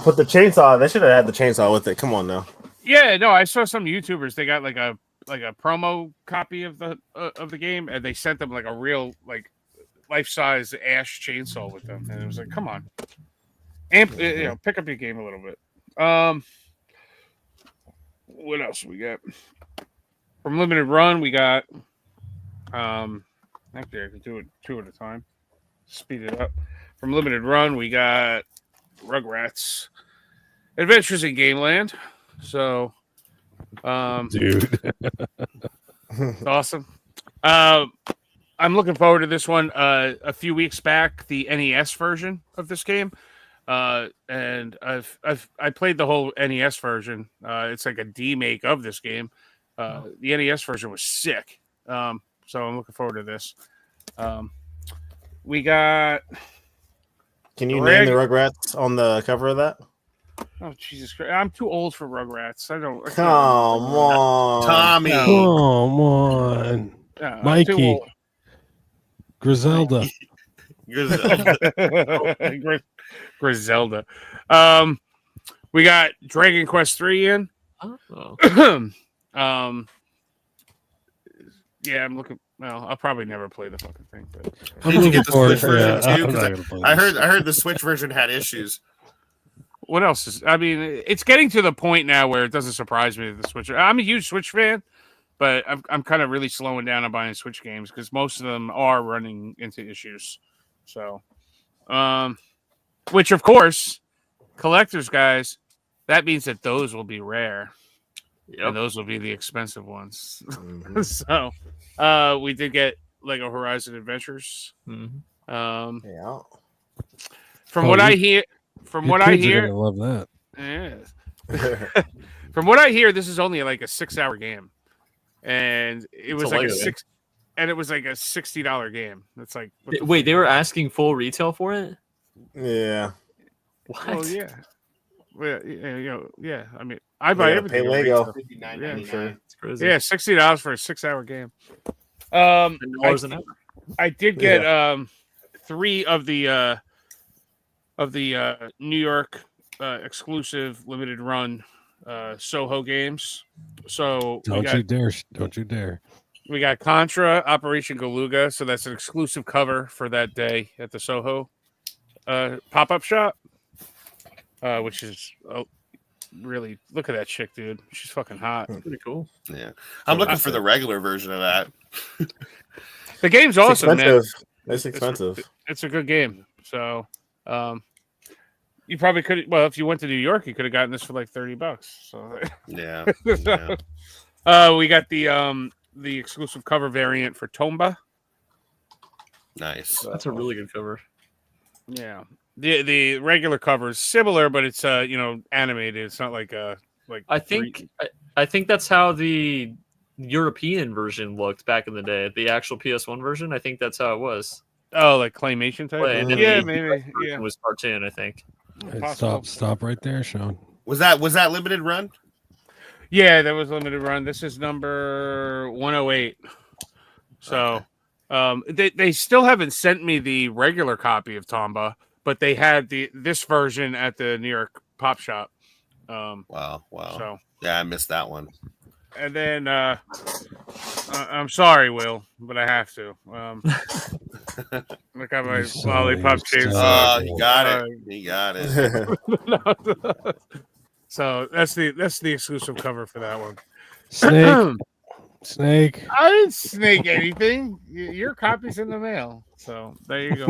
Put the chainsaw. They should have had the chainsaw with it. Come on now. Yeah, no, I saw some YouTubers. They got like a promo copy of the game, and they sent them like a real like life-size ash chainsaw with them, and it was like, come on, pick up your game a little bit. What else we got? From Limited Run, we got actually I can do it 2 at a time. Speed it up. From Limited Run, we got Rugrats Adventures in Gameland. So dude. it's awesome. I'm looking forward to this one. A few weeks back, the NES version of this game. And I played the whole NES version. It's like a demake of this game. The NES version was sick. So I'm looking forward to this. We got. Can you name the Rugrats on the cover of that? Oh Jesus Christ! I'm too old for Rugrats. I don't. Come on, Tommy. Come on, Mikey. Griselda. Griselda. We got Dragon Quest 3 in. Yeah, I'm looking. Well, I'll probably never play the fucking thing. But Did you get the Switch version too? 'Cause I heard the Switch version had issues. What else is? I mean, it's getting to the point now where it doesn't surprise me that the Switch. I'm a huge Switch fan, but I'm kind of really slowing down on buying Switch games because most of them are running into issues. So, which of course, collectors guys, that means that those will be rare. Yep. And those will be the expensive ones. Mm-hmm. So, we did get Lego Horizon Adventures. Mm-hmm. Yeah. From what I hear, I love that. Yeah. From what I hear, this is only like a 6-hour game, and it was like and it was like a $60 game. It's like, wait, they were asking full retail for it? Yeah. What? Oh yeah. Well, yeah. I mean, I buy everything. Pay Lego. Sure. It's crazy. Yeah, $60 for a 6-hour game. I did get 3 of the New York exclusive limited run Soho games. So don't you dare. We got Contra Operation Galuga, so that's an exclusive cover for that day at the Soho pop-up shop. Which is really, look at that chick, dude. She's fucking hot. Pretty cool. Yeah, I'm looking for the regular version of that. The game's awesome, man. It's expensive. It's a good game. So, you probably could. Well, if you went to New York, you could have gotten this for like $30. So yeah. We got the exclusive cover variant for Tomba. Nice. That's a really good cover. Yeah. The regular cover is similar, but it's animated. It's not like I think that's how the European version looked back in the day. The actual PS1 version, I think that's how it was. Oh, like claymation type. Yeah, maybe. Yeah, it was cartoon. I think. Stop right there, Sean. Was that limited run? Yeah, that was limited run. This is number 108. So, they still haven't sent me the regular copy of Tomba. But they had this version at the New York Pop Shop. Wow. So yeah, I missed that one. And then I'm sorry, Will, but I have to. Look at my So lollipop so chainsaw. He got it. He got it. So that's the exclusive cover for that one. Snake. I didn't snake anything. Your copy's in the mail. So there you go.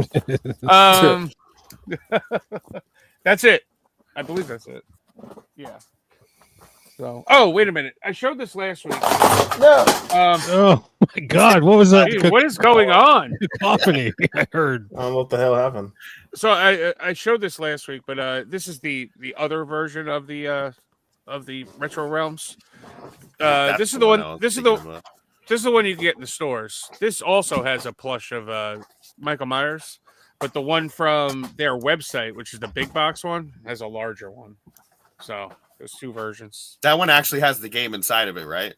That's it. I believe that's it. Yeah. So, oh, wait a minute. I showed this last week. No. Oh my God! What was that? Dude, what is going on? Cacophony. I heard. I don't know what the hell happened. So I showed this last week, but this is the other version of the Retro Realms. This is the one. This is the one you can get in the stores. This also has a plush of Michael Myers, but the one from their website, which is the big box one, has a larger one. So there's two versions. That one actually has the game inside of it, right?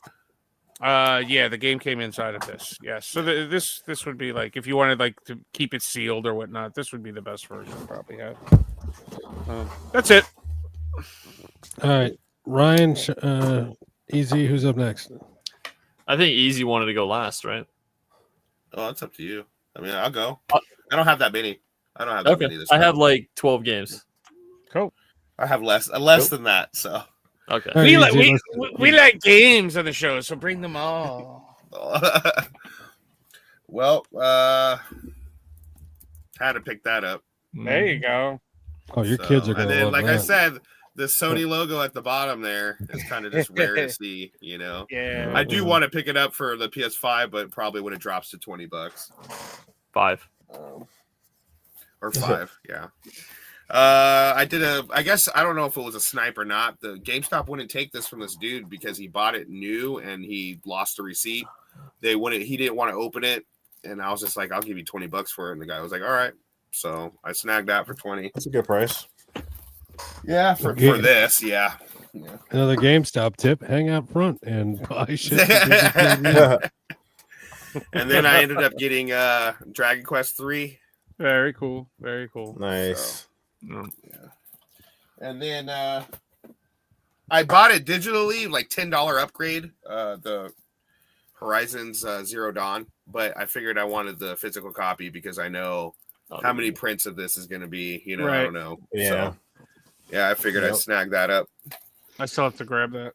Yeah, the game came inside of this. Yes, so this would be like if you wanted like to keep it sealed or whatnot. This would be the best version to probably have. That's it. All right, Ryan. EZ. Who's up next? I think Easy wanted to go last, right? Oh, that's up to you. I mean, I'll go. I don't have that many. I don't have that many. This I have time. like 12 games. Cool. I have less than that. So Okay. All right, We like games on the show, so bring them all. well, had to pick that up. There you go. Oh, your kids are going and to then, love like that. I said, the Sony logo at the bottom there is kind of just rare to see. You know, Yeah. I do want to pick it up for the PS5, but probably when it drops to $20, 5. or 5. Yeah. I guess I don't know if it was a snipe or not. The GameStop wouldn't take this from this dude because he bought it new and he lost the receipt. He didn't want to open it, and I was just like, I'll give you $20 for it. And the guy was like, all right. So I snagged that for 20. That's a good price. Yeah, for this, yeah. Another GameStop tip: hang out front and buy shit. And then I ended up getting Dragon Quest 3. Very cool. Very cool. Nice. Yeah. And then I bought it digitally, like $10 upgrade, the Horizons Zero Dawn, but I figured I wanted the physical copy because I know how many prints of this is going to be, you know, Right. I don't know. Yeah. So, yeah, I figured I'd snag that up. I still have to grab that.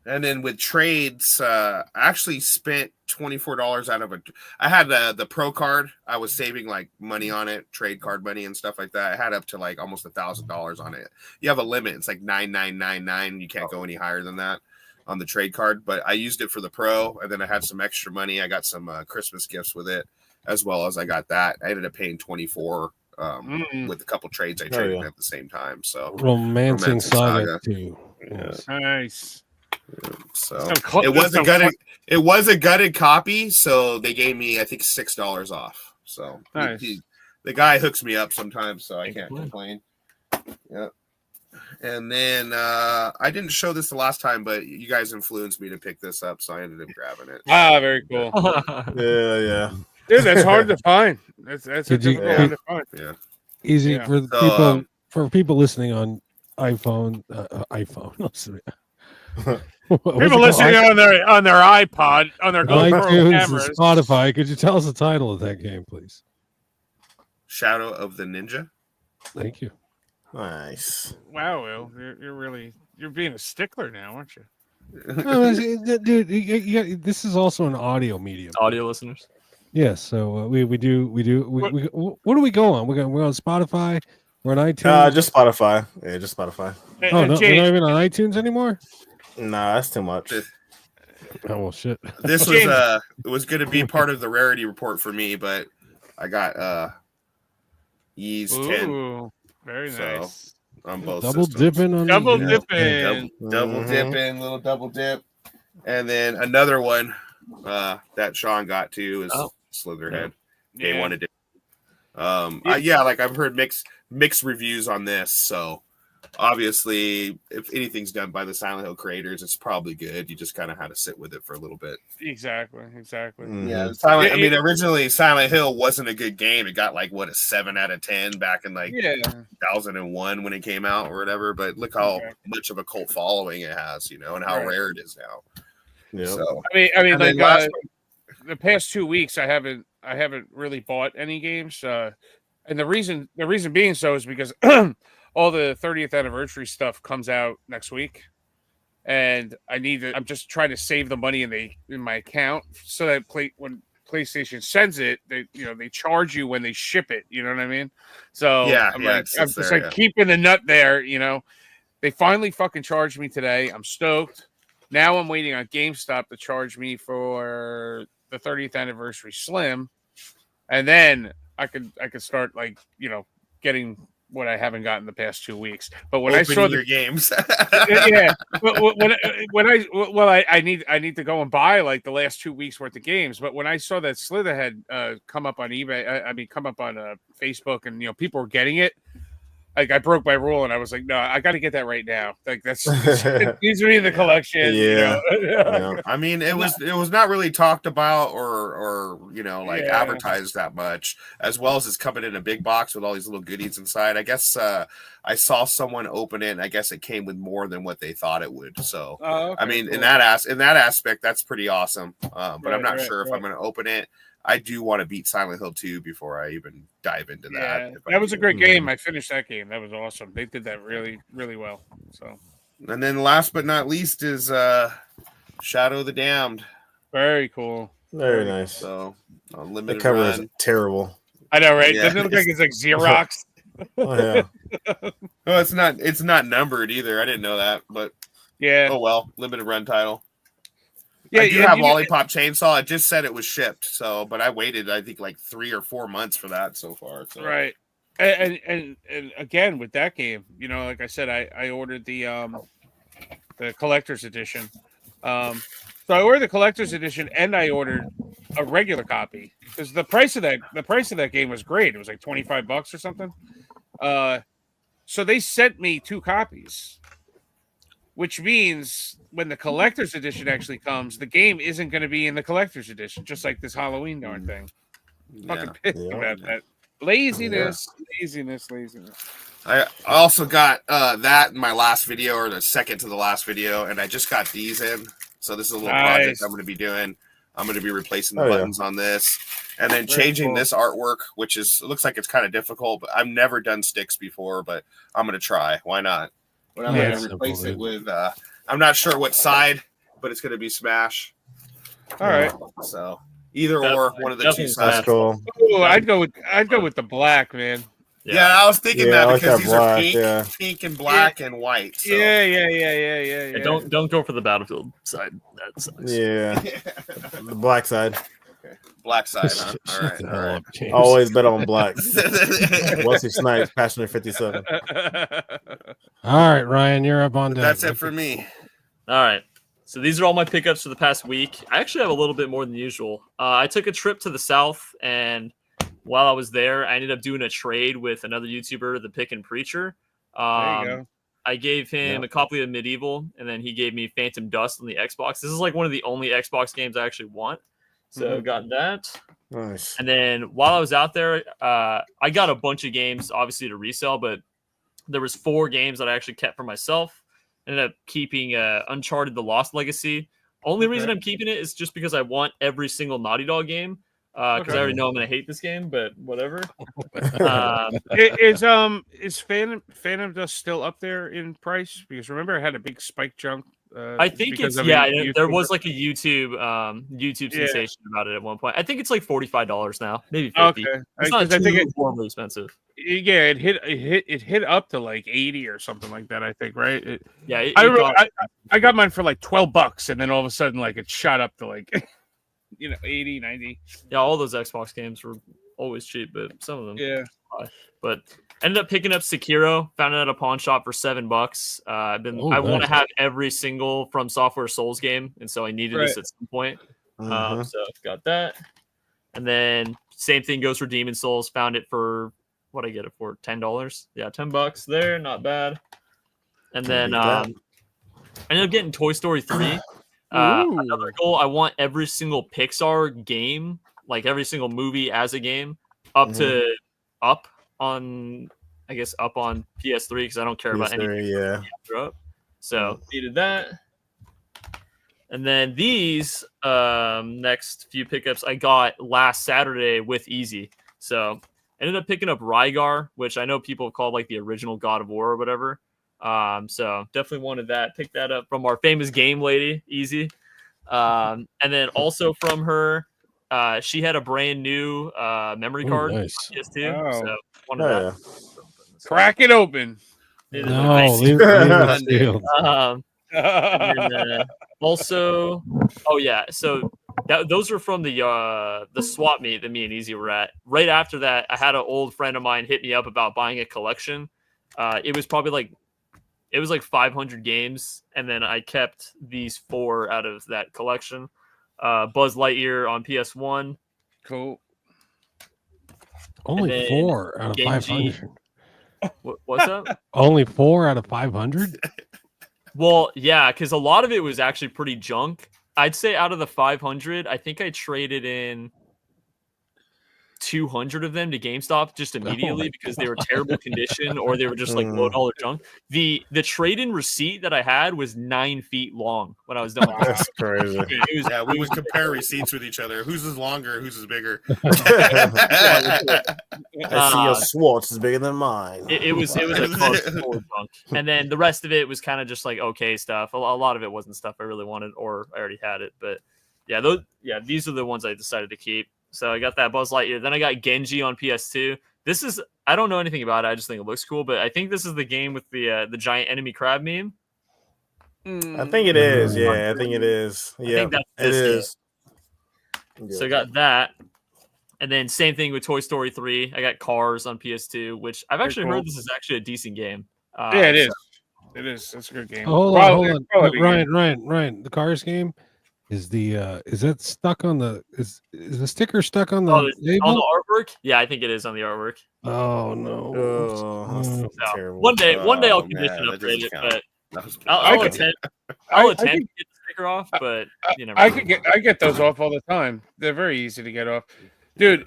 And then with trades, I actually spent $24 out of it. I had the pro card. I was saving like money on it, trade card money and stuff like that. I had up to like almost $1,000 on it. You have a limit. It's like 9,999. You can't go any higher than that on the trade card. But I used it for the pro, and then I had some extra money. I got some Christmas gifts with it, as well as I got that. I ended up paying $24 with a couple trades I traded at the same time. So Romancing Saga 2. Yeah. Nice. So it was a gutted copy, so they gave me I think $6 off. So nice. The guy hooks me up sometimes, so I can't complain. Yeah. And then I didn't show this the last time, but you guys influenced me to pick this up, so I ended up grabbing it. Ah, very cool. Yeah. Dude, that's hard to find. That's a difficult one to find. Yeah. Easy Yeah. for people listening on iPhone. People listening on their iPod, on their GoPro iTunes cameras. and Spotify. Could you tell us the title of that game, please? Shadow of the Ninja. Thank you. Nice. Wow, Will, you're being a stickler now, aren't you? No, dude, this is also an audio medium. Audio listeners. Yes, so we what do we go on? We're on Spotify. We're on iTunes. Just Spotify. Yeah, just Spotify. Oh no, we're not even on iTunes anymore. Nah, that's too much. Oh well, shit. This was it was going to be part of the rarity report for me, but I got EZ 10. Ooh, very nice. On both Double systems. dipping on Double the, dipping. Double dipping, little double dip. And then another one that Sean got to is Slitherhead. They wanted it. Like I've heard mixed reviews on this, so obviously if anything's done by the Silent Hill creators, it's probably good. You just kind of had to sit with it for a little bit. Exactly. Yeah, originally Silent Hill wasn't a good game. It got like a 7 out of 10 back in 2001 when it came out or whatever. But look how much of a cult following it has, and how rare it is now. Yeah. So I mean, like the past 2 weeks, I haven't haven't really bought any games. And the reason being so is because all the 30th anniversary stuff comes out next week, and I'm just trying to save the money in my account so that when PlayStation sends it, they charge you when they ship it. You know what I mean? So I'm just keeping the nut there. They finally fucking charged me today. I'm stoked. Now I'm waiting on GameStop to charge me for the 30th anniversary Slim, and then I could start getting what I haven't gotten the past 2 weeks. But when I saw your games, yeah, I need to go and buy like the last 2 weeks worth of games. But when I saw that Slither had come up on eBay, come up on Facebook, and people were getting it. Like I broke my rule and I was like, no, I got to get that right now. Like these are in the collection. Yeah. I mean, it was not really talked about or advertised that much, as well as it's coming in a big box with all these little goodies inside. I guess I saw someone open it, and I guess it came with more than what they thought it would. So okay, I mean, cool. in that aspect, that's pretty awesome. But I'm not sure if I'm going to open it. I do want to beat Silent Hill 2 before I even dive into that. That was a great game. I finished that game. That was awesome. They did that really, really well. So, and then last but not least is Shadow of the Damned. Very cool. Very nice. So limited the cover run. is terrible. I know, right? Yeah. Doesn't it look like it's like Xerox? Oh yeah. Oh, it's not numbered either. I didn't know that, but Yeah. oh well, limited run title. Yeah, I do have Lollipop Chainsaw. It just said it was shipped, but I waited, I think, like 3 or 4 months for that so far. So. Right. And again with that game, like I said, I ordered the collector's edition. So I ordered the collector's edition and I ordered a regular copy because the price of that game was great. It was like $25 or something. So they sent me 2 copies, which means when the collector's edition actually comes, the game isn't going to be in the collector's edition, just like this Halloween darn thing. Fucking pissed about that. Laziness. I also got that in my last video, or the second to the last video, and I just got these in. So this is a little project I'm going to be doing. I'm going to be replacing the buttons on this, and then changing this artwork, which looks like it's kind of difficult, but I've never done sticks before, but I'm going to try. Why not? But I'm going to replace it with, I'm not sure what side, but it's going to be Smash. All right. So either or, one of the 2 sides. Cool. Ooh, I'd go with the black, man. Yeah, I was thinking that because these black, are pink and black and white. So. Yeah. Don't go for the Battlefield side. That sucks. Yeah. The black side. Okay. Black side, huh? All right. Always bet on black. Wesley Snipes, Passionate 57. All right, Ryan, you're up on deck. That's it for me. All right. So these are all my pickups for the past week. I actually have a little bit more than usual. I took a trip to the South, and while I was there, I ended up doing a trade with another YouTuber, the Pick and Preacher. There you go. I gave him a copy of Medieval, and then he gave me Phantom Dust on the Xbox. This is like one of the only Xbox games I actually want. So got that. Nice. And then while I was out there, I got a bunch of games, obviously, to resell, but there was 4 games that I actually kept for myself. Ended up keeping Uncharted: The Lost Legacy. Only reason I'm keeping it is just because I want every single Naughty Dog game. Because I already know I'm going to hate this game, but whatever. Is Phantom Dust still up there in price? Because remember, I had a big spike jump. I think it's there was like a YouTube sensation about it at one point. I think it's like $45 now, maybe 50. Okay, it's not I think it's horribly expensive. Yeah, it hit up to like 80 or something like that. I think, right? I got mine for like $12, and then all of a sudden, like it shot up to like 80, 90. Yeah, all those Xbox games were always cheap, but some of them, yeah. But ended up picking up Sekiro. Found it at a pawn shop for $7. I want to have every single From Software Souls game, and so I needed this at some point. So got that, and then same thing goes for Demon Souls. Found it for what I get it for $10. Yeah, $10 there, not bad. And then I ended up getting Toy Story 3. Another goal, I want every single Pixar game, like every single movie as a game, up on PS3 because I don't care about any. Yeah. So needed that. And then these next few pickups I got last Saturday with EZ. So I ended up picking up Rygar, which I know people have called like the original God of War or whatever. So definitely wanted that. Picked that up from our famous game lady, EZ. And then also from her, she had a brand new memory card. Nice. PS2. Oh. So wanted that. Crack it open. No, leave it sealed. And then, also, oh yeah, so those are from the swap meet that me and EZ were at. Right after that, I had an old friend of mine hit me up about buying a collection. It was probably like 500 games, and then I kept these 4 out of that collection. Buzz Lightyear on PS1. Cool. Only 4 out of Genji. 500. What's up? Only 4 out of 500. Well, yeah, because a lot of it was actually pretty junk. I'd say out of the 500, I think I traded in 200 of them to GameStop just immediately because they were terrible condition or they were just like $low junk. The trade-in receipt that I had was 9 feet long when I was done with it. That's crazy. We would compare receipts with each other. Whose is longer? Whose is bigger? I see your Schwartz is bigger than mine. It was a close junk. And then the rest of it was kind of just like okay stuff. A lot of it wasn't stuff I really wanted or I already had it. But yeah, these are the ones I decided to keep. So I got that Buzz Lightyear. Then I got Genji on PS2. This is I don't know anything about it. I just think it looks cool. But I think this is the game with the giant enemy crab meme. I think it is. Yeah, I think it is. Yeah, it is. So I got that. And then same thing with Toy Story 3. I got Cars on PS2, which I've actually heard this is actually a decent game. Yeah, it is. It is. That's a good game. Hold on. Ryan. The Cars game is that stuck on the is the sticker stuck on the label? On the artwork? Yeah, I think it is on the artwork. Oh no! So, one day I'll condition upgrade it, but I'll attempt to get the sticker off, but you never. I get those off all the time. They're very easy to get off. Dude,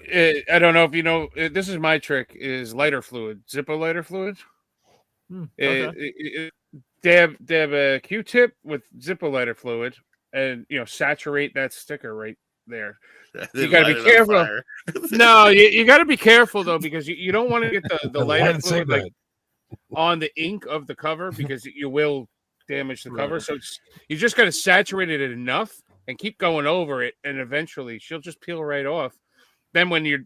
I don't know if you know. This is my trick: is lighter fluid, Zippo lighter fluid. Okay. They have a Q-tip with Zippo lighter fluid, and saturate that sticker right there. You got to be careful. No, you got to be careful though, because you don't want to get the lighter fluid on the ink of the cover because you will damage the cover. So you just got to saturate it enough and keep going over it, and eventually she'll just peel right off. Then when you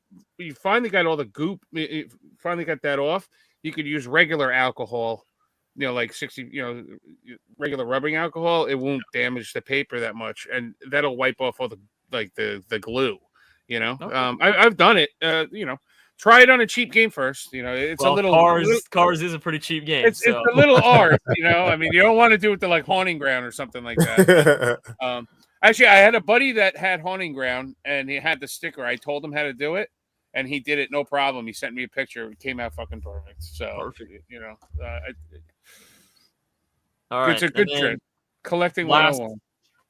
finally got all the goop, you finally got that off, you could use regular alcohol, like 60, regular rubbing alcohol. It won't damage the paper that much, and that'll wipe off all the glue. Okay. I've done it. Try it on a cheap game first. It's a little Cars is a pretty cheap game. It's a little art. I mean, you don't want to do it to like Haunting Ground or something like that. Actually, I had a buddy that had Haunting Ground, and he had the sticker. I told him how to do it, and he did it no problem. He sent me a picture. It came out fucking perfect. So, perfect. All right, it's a good trick. Collecting 101.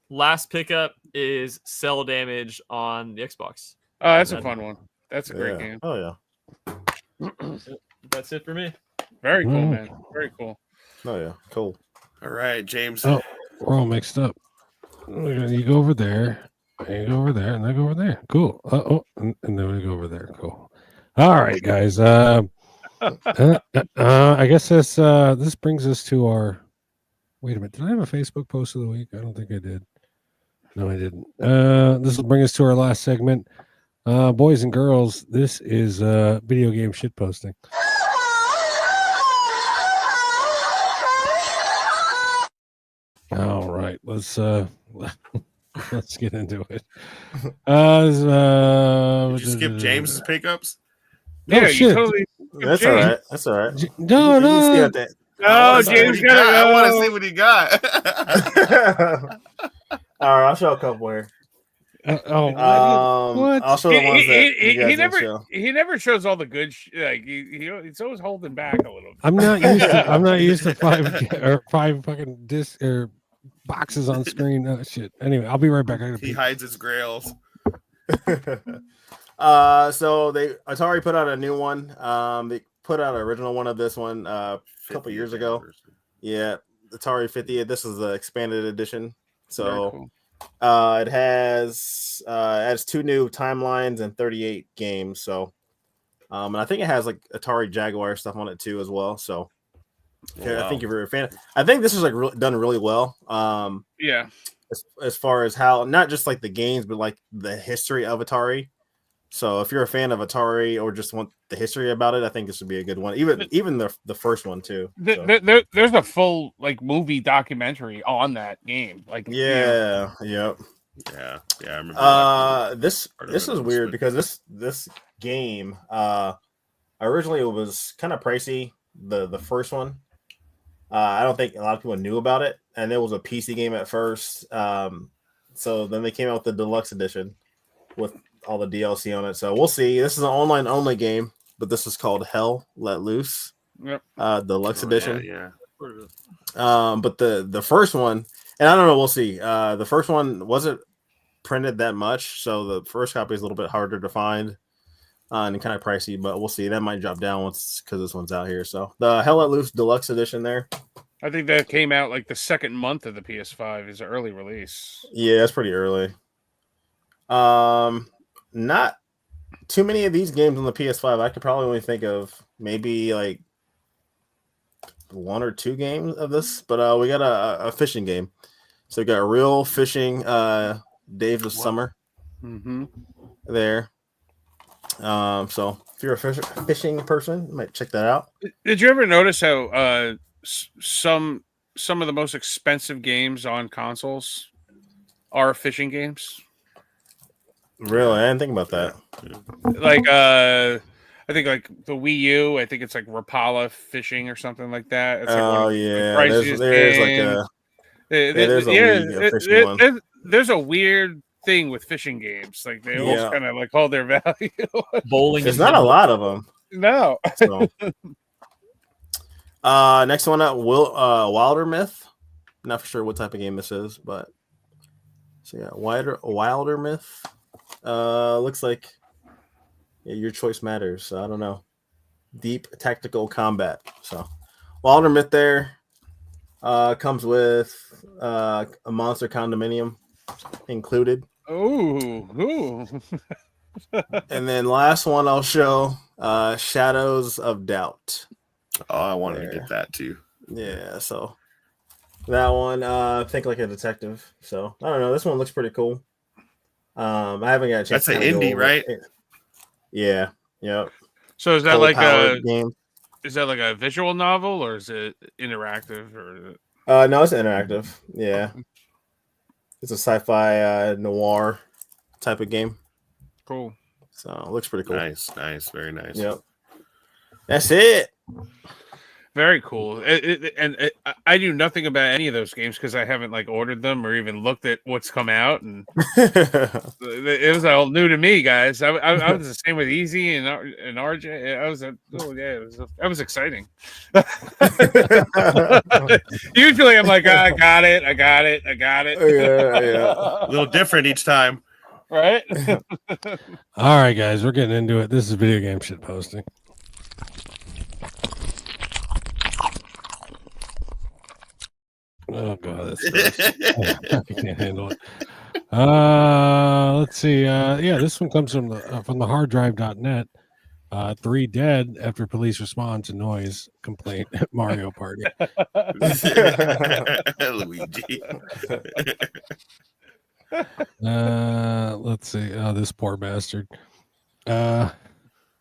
Last pickup is Cell Damage on the Xbox. Oh, that's a fun one. That's a great game. Oh yeah. That's it for me. Very cool, man. Very cool. Oh yeah, cool. All right, James. Oh, we're all mixed up. You go over there, and you go over there, and then go over there. Cool. And then we go over there. Cool. All right, guys. I guess this brings us to our. Wait a minute. Did I have a Facebook post of the week? I don't think I did. No, I didn't. This will bring us to our last segment. Boys and girls, this is video game shit posting. All right, let's get into it. Did you skip James's pickups? Yeah, shit. totally. That's all right. That's all right. No. Oh, James got it. I want to see what he got. All right, I'll show a couple here. What? I'll show the ones that he never shows all the good. He's always holding back a little bit. I'm not used to five fucking discs or boxes on screen. Oh, shit. Anyway, I'll be right back. He hides his grails. So Atari put out a new one. They put out an original one of this one a couple years ago. Yeah, Atari 50. This is the expanded edition So cool. it has 2 new timelines and 38 games. So and I think it has like Atari Jaguar stuff on it too as well. So I think if you're a fan, I think this is like done really well. Yeah. As far as how not just like the games, but like the history of Atari. So if you're a fan of Atari or just want the history about it, I think this would be a good one. Even the first one too. There's a full like movie documentary on that game. Like yep. Yeah, I remember. This is weird because this game originally it was kind of pricey. The first one. I don't think a lot of people knew about it, and it was a PC game at first. So then they came out with the deluxe edition with all the DLC on it. So we'll see. This is an online only game, but this is called Hell Let Loose. Yep. Deluxe edition. Yeah. But the first one, and I don't know, we'll see. The first one wasn't printed that much, so the first copy is a little bit harder to find. And kind of pricey, but we'll see. That might drop down once because this one's out here. So the Hell Let Loose Deluxe Edition there. I think that came out like the second month of the PS5 is an early release. Yeah, that's pretty early. Not too many of these games on the PS5. I could probably only think of maybe like 1 or 2 games of this, but we got a fishing game. So we got Real Fishing Days of Summer there. So if you're a fishing person, you might check that out. Did you ever notice how some of the most expensive games on consoles are fishing games? Really, I didn't think about that. Like I think like the Wii U, I think it's like Rapala Fishing or something like that. It's like there's a weird thing with fishing games. Like they almost kind of like hold their value. Bowling. There's not a lot of them. No. So. Next one up, Wilder Myth. Not for sure what type of game this is, but so yeah, Wilder Myth. Looks like your choice matters. So I don't know. Deep tactical combat. So Wilder Myth there comes with a monster condominium included. Ooh. And then last one I'll show, Shadows of Doubt. Oh, I wanted to get that too. Yeah, so that one, think like a detective. So I don't know. This one looks pretty cool. I haven't got a chance. That's an indie, right? Yeah. Yep. So is that like a game? Is that like a visual novel or is it interactive or? No, it's interactive. Yeah. It's a sci-fi noir type of game. Cool. So it looks pretty cool. Nice, very nice. Yep. That's it. Very cool. I knew nothing about any of those games because I haven't like ordered them or even looked at what's come out, and it was all new to me, guys. I was the same with EZ and RJ. That was exciting. Usually, I'm like, I got it. Yeah. A little different each time, right? All right, guys, we're getting into it. This is video game shit posting. Oh god, that's gross. I can't handle it. Let's see. Yeah, this one comes from the harddrive.net. 3 dead after police respond to noise complaint at Mario Party. Luigi. Let's see. Oh, this poor bastard.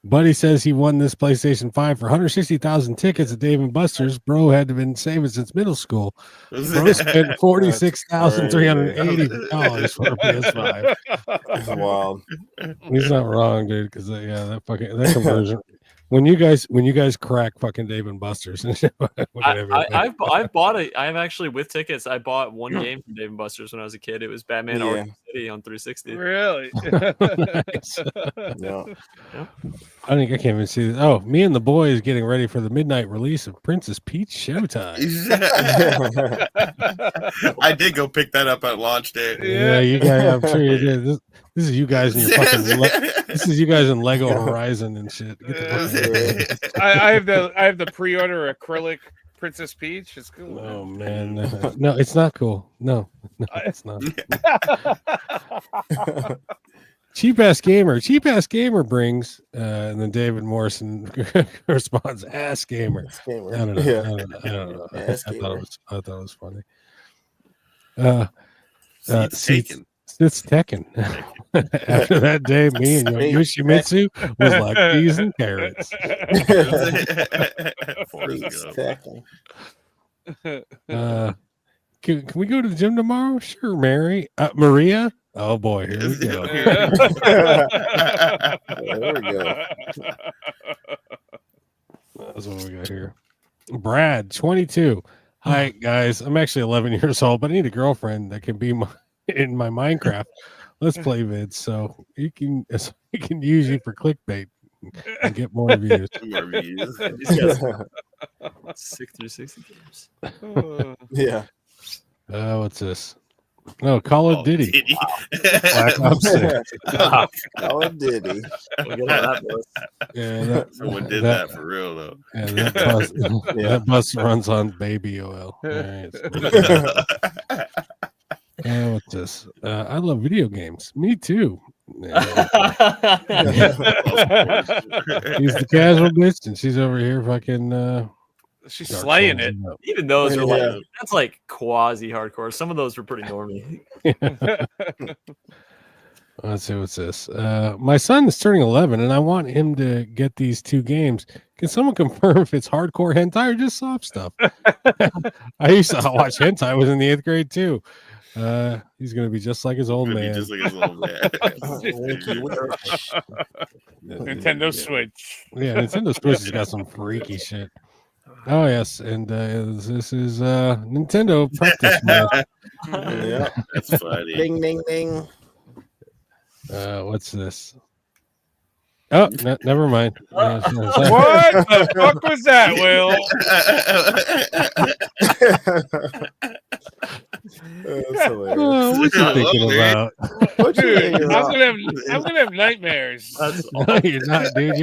Buddy says he won this PlayStation 5 for 160,000 tickets at Dave & Buster's. Bro had to been saving since middle school. Bro spent $46,380 for a PS5. That's wild. He's not wrong, dude. Because that conversion. When you guys crack fucking Dave & Buster's and shit, I've bought it. I'm actually with tickets. I bought one game from Dave & Buster's when I was a kid. It was Batman Arkham City on 360. Really? No. I think I can't even see this. Oh, me and the boys getting ready for the midnight release of Princess Peach Showtime. I did go pick that up at launch day. Yeah, you guys. I'm sure you did. This is you guys in your fucking. This is you guys in Lego Horizon and shit. Get the fuck I have the pre-order acrylic Princess Peach. It's cool. Oh man, no, it's not cool. No, No, it's not. Cheap ass gamer brings, and then David Morrison responds, ass gamer. I don't know. Yeah. I don't know. Ass I gamer. thought it was funny. It's taken. It's Tekken. After that day, me and Yoshimitsu was like peas and carrots. Can we go to the gym tomorrow? Sure, Mary. Maria. Oh boy, here we go. There we go. That's what we got here. Brad, 22. Hi guys, I'm actually 11 years old, but I need a girlfriend that can be in my Minecraft. Let's play vids, so you can use you for clickbait and get more views. 6-60 games. Yeah. What's this? No, Call of Duty. Black Ops 6. Call of Duty. Yeah, someone did that for real though. Yeah, that bus runs on baby oil. All right. What's this? I love video games. Me too. He's the casual bitch, and she's over here fucking. She's slaying it. Even those are like that's like quasi hardcore. Some of those were pretty normy. Let's see what's this. My son is turning 11, and I want him to get these 2 games. Can someone confirm if it's hardcore hentai or just soft stuff? I used to watch hentai. I was in the 8th grade too. He's gonna be just like his old man. Just like his old man. Nintendo Switch. Yeah, Nintendo Switch has got some freaky shit. Oh yes, and this is Nintendo practice mode. Yeah, that's funny. Ding ding ding. What's this? Oh, never mind. What the fuck was that, Will? That's hilarious. Oh, what you thinking about? What you Dude, thinking about? I'm gonna have nightmares. No, you're not, dude.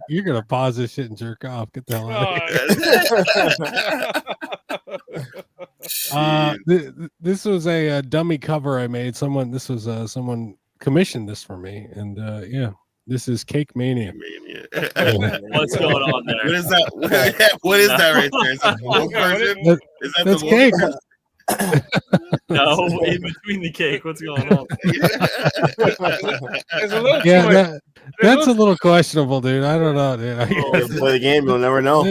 You're gonna pause this shit and jerk off. Get the hell out of here. This was a dummy cover I made. Someone commissioned this for me, and yeah. This is Cake Mania. What's going on there? What is that? What is that right there? Is that the wolf version? Is that That's the cake. No, in between the cake. What's going on? That's a little questionable, dude. I don't know, dude. Play the game, you'll never know.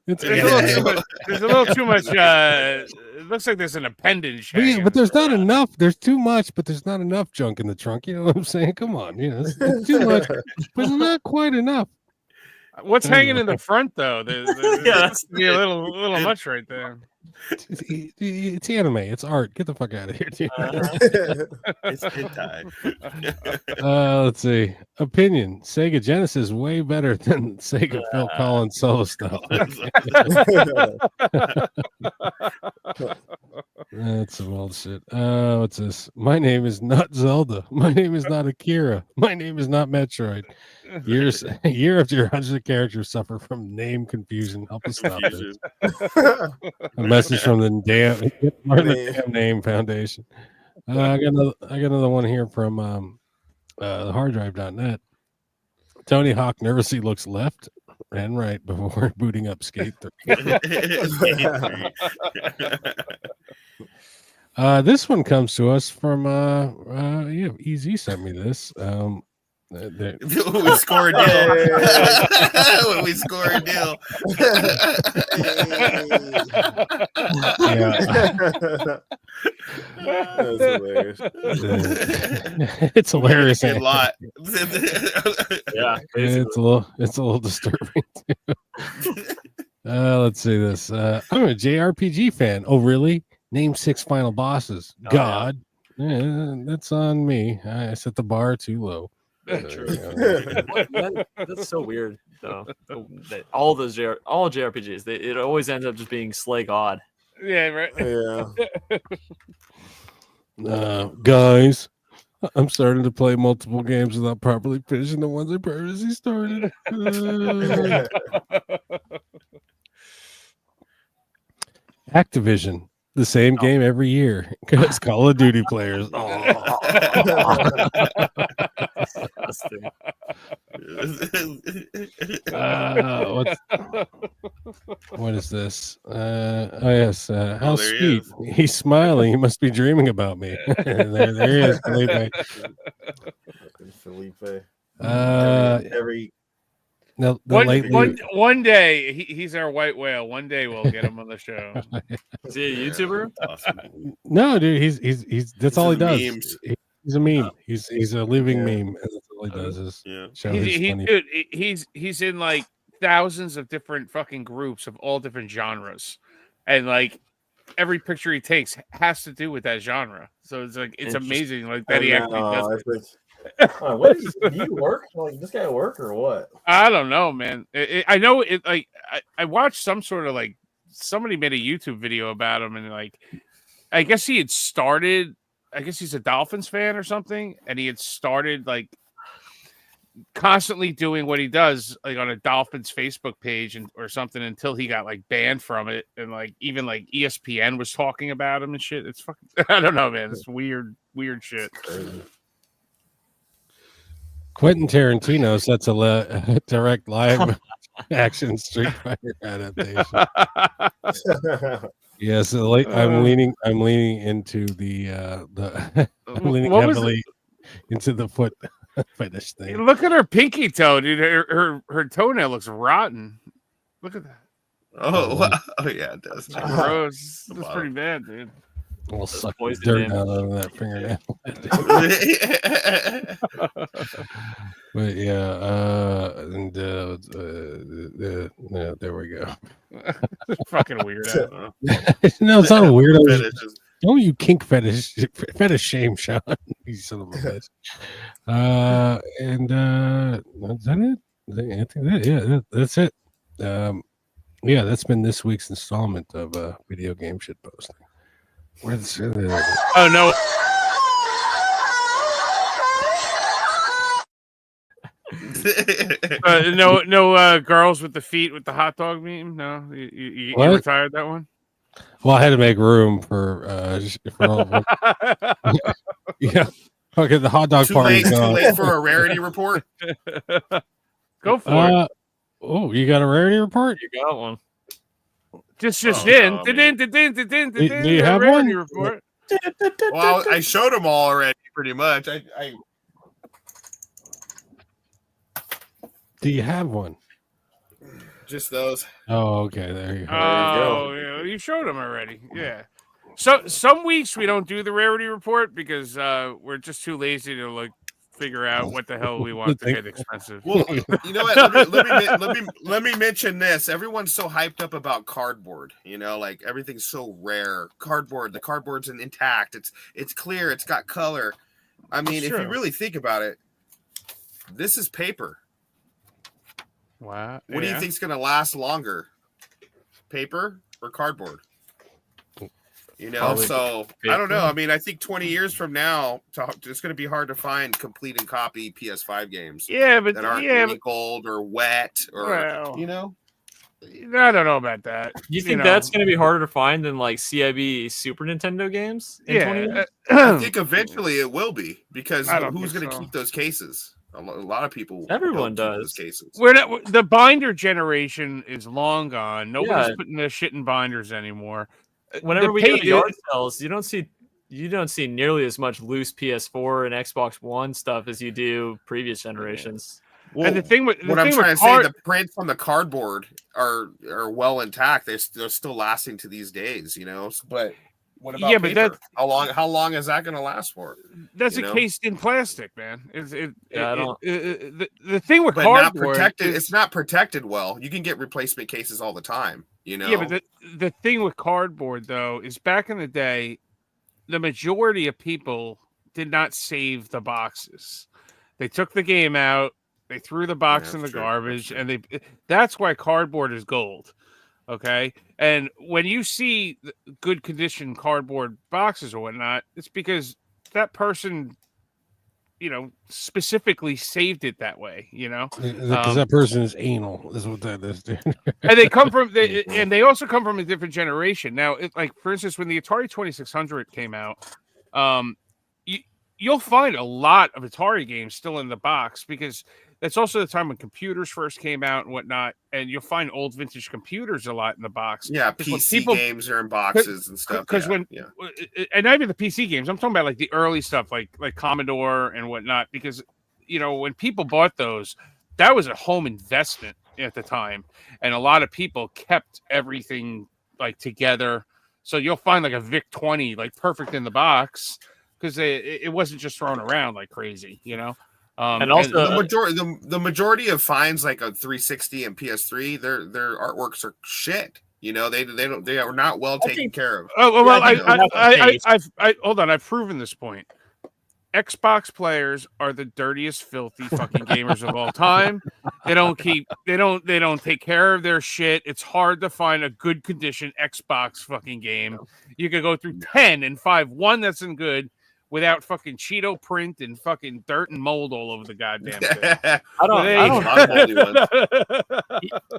There's a little too much. It looks like there's an appendage. Yeah, but there's not enough. There's too much, but there's not enough junk in the trunk. You know what I'm saying? Come on, it's too much, but it's not quite enough. What's hanging in the front though? Yeah, that's a little much right there. It's anime. It's art. Get the fuck out of here, dude. It's hentai. Let's see. Opinion: Sega Genesis way better than Sega Phil Collins solo style. That's some old shit. What's this? My name is not Zelda. My name is not Akira. My name is not Metroid. Year after year, hundreds of characters suffer from name confusion. Help us stop this. A message from the damn Name Foundation. I got another one here from the harddrive.net. Tony Hawk nervously looks left and right before booting up Skate 3. This one comes to us from EZ sent me this. When we score a deal. When we score a deal. That's hilarious. It's hilarious. A lot. Yeah, it's a little disturbing too. Let's see this. I'm a JRPG fan. Oh, really? Name 6 final bosses. God. Yeah, that's on me. I set the bar too low. That's so weird though. All JRPGs, it always ends up just being Slay God. Yeah, right. Yeah. Guys, I'm starting to play multiple games without properly finishing the ones I previously started. Activision. the same game every year because Call of Duty players. What is this? Oh yes, how sweet. He's smiling. He must be dreaming about me. there he is, Felipe. Felipe. Every no, one day he's our white whale. One day we'll get him on the show. Is he a YouTuber? No, dude, he's that's all he does. He's a meme. He's a living meme. That's all he does is show he's in like thousands of different fucking groups of all different genres, and like every picture he takes has to do with that genre. So it's like it's amazing, like that he actually does it. What is do you work? Like this guy work or what? I don't know, man. I know it. Like I watched some sort of like somebody made a YouTube video about him, and like I guess he had started. I guess he's a Dolphins fan or something, and he had started like constantly doing what he does like on a Dolphins Facebook page or something until he got like banned from it, and like even like ESPN was talking about him and shit. It's fucking I don't know, man. It's weird shit. Quentin Tarantino sets a direct live action Street Fighter adaptation. Yes, I'm leaning into the I'm leaning heavily into the foot fetish thing. Look at her pinky toe, dude. Her toenail looks rotten. Look at that. Oh yeah, it does. Gross. That's pretty bad, dude. We'll suck dirt out of that fingernail. But yeah, and there we go. Fucking weirdo. No, it's not a weirdo. Don't you kink fetish shame, Sean? You son of a bitch. And is that it? I think that's it. Yeah, that's been this week's installment of video game shit posting. Oh no. No girls with the feet with the hot dog meme. No, you retired that one. Well, I had to make room for all of them. Yeah. Okay, the hot dog party. Too late for a rarity report. Go for it. Oh, you got a rarity report? You got one. Just in. Do you have one? Report. Well, I showed them all already, pretty much. Do you have one? Just those. Oh, okay. There you go. Oh, yeah, you showed them already. Yeah. So some weeks we don't do the rarity report because we're just too lazy to like figure out what the hell we want to get expensive. Well, you know what? Let me mention this. Everyone's so hyped up about cardboard. You know, like everything's so rare. Cardboard. The cardboard's intact. It's clear. It's got color. I mean, if you really think about it, this is paper. Wow. What do you think's going to last longer, paper or cardboard? You know, probably so paper. I don't know. I mean, I think 20 years from now, it's going to be hard to find complete and copy PS5 games. Yeah, but that aren't wrinkled or wet or you know. I don't know about that. You think that's going to be harder to find than like CIB Super Nintendo games? In 20 years? I think eventually it will be because who's going to keep those cases? A lot of people. Everyone does. Those cases. The binder generation is long gone. Nobody's putting their shit in binders anymore. Whenever we go to yard sales, you don't see nearly as much loose PS4 and Xbox One stuff as you do previous generations. Well, and the thing with what I'm trying to say, the prints on the cardboard are well intact. They're still lasting to these days, you know. But what about paper? How long is that going to last for? That's encased in plastic, man. The thing with cardboard, not protected. It's not protected well. You can get replacement cases all the time. You know? Yeah, but the thing with cardboard though is back in the day, the majority of people did not save the boxes. They took the game out, they threw the box in the garbage, and that's why cardboard is gold. Okay, and when you see good condition cardboard boxes or whatnot, it's because that person specifically saved it that way, because that person is anal, is what that is, dude. And they come from, they also come from a different generation. Now, like for instance, when the Atari 2600 came out, you'll find a lot of Atari games still in the box because that's also the time when computers first came out and whatnot, and you'll find old vintage computers a lot in the box. Yeah, PC games are in boxes and stuff. Because and not even the PC games, I'm talking about like the early stuff, like Commodore and whatnot. Because when people bought those, that was a home investment at the time, and a lot of people kept everything like together. So you'll find like a VIC 20 like perfect in the box because it wasn't just thrown around like crazy, And also, the majority of finds like a 360 and PS3, their artworks are shit. They are not well taken care of. Oh well, I hold on. I've proven this point. Xbox players are the dirtiest, filthy fucking gamers of all time. They don't take care of their shit. It's hard to find a good condition Xbox fucking game. You could go through 10 and 5 that's in good. Without fucking Cheeto print and fucking dirt and mold all over the goddamn thing.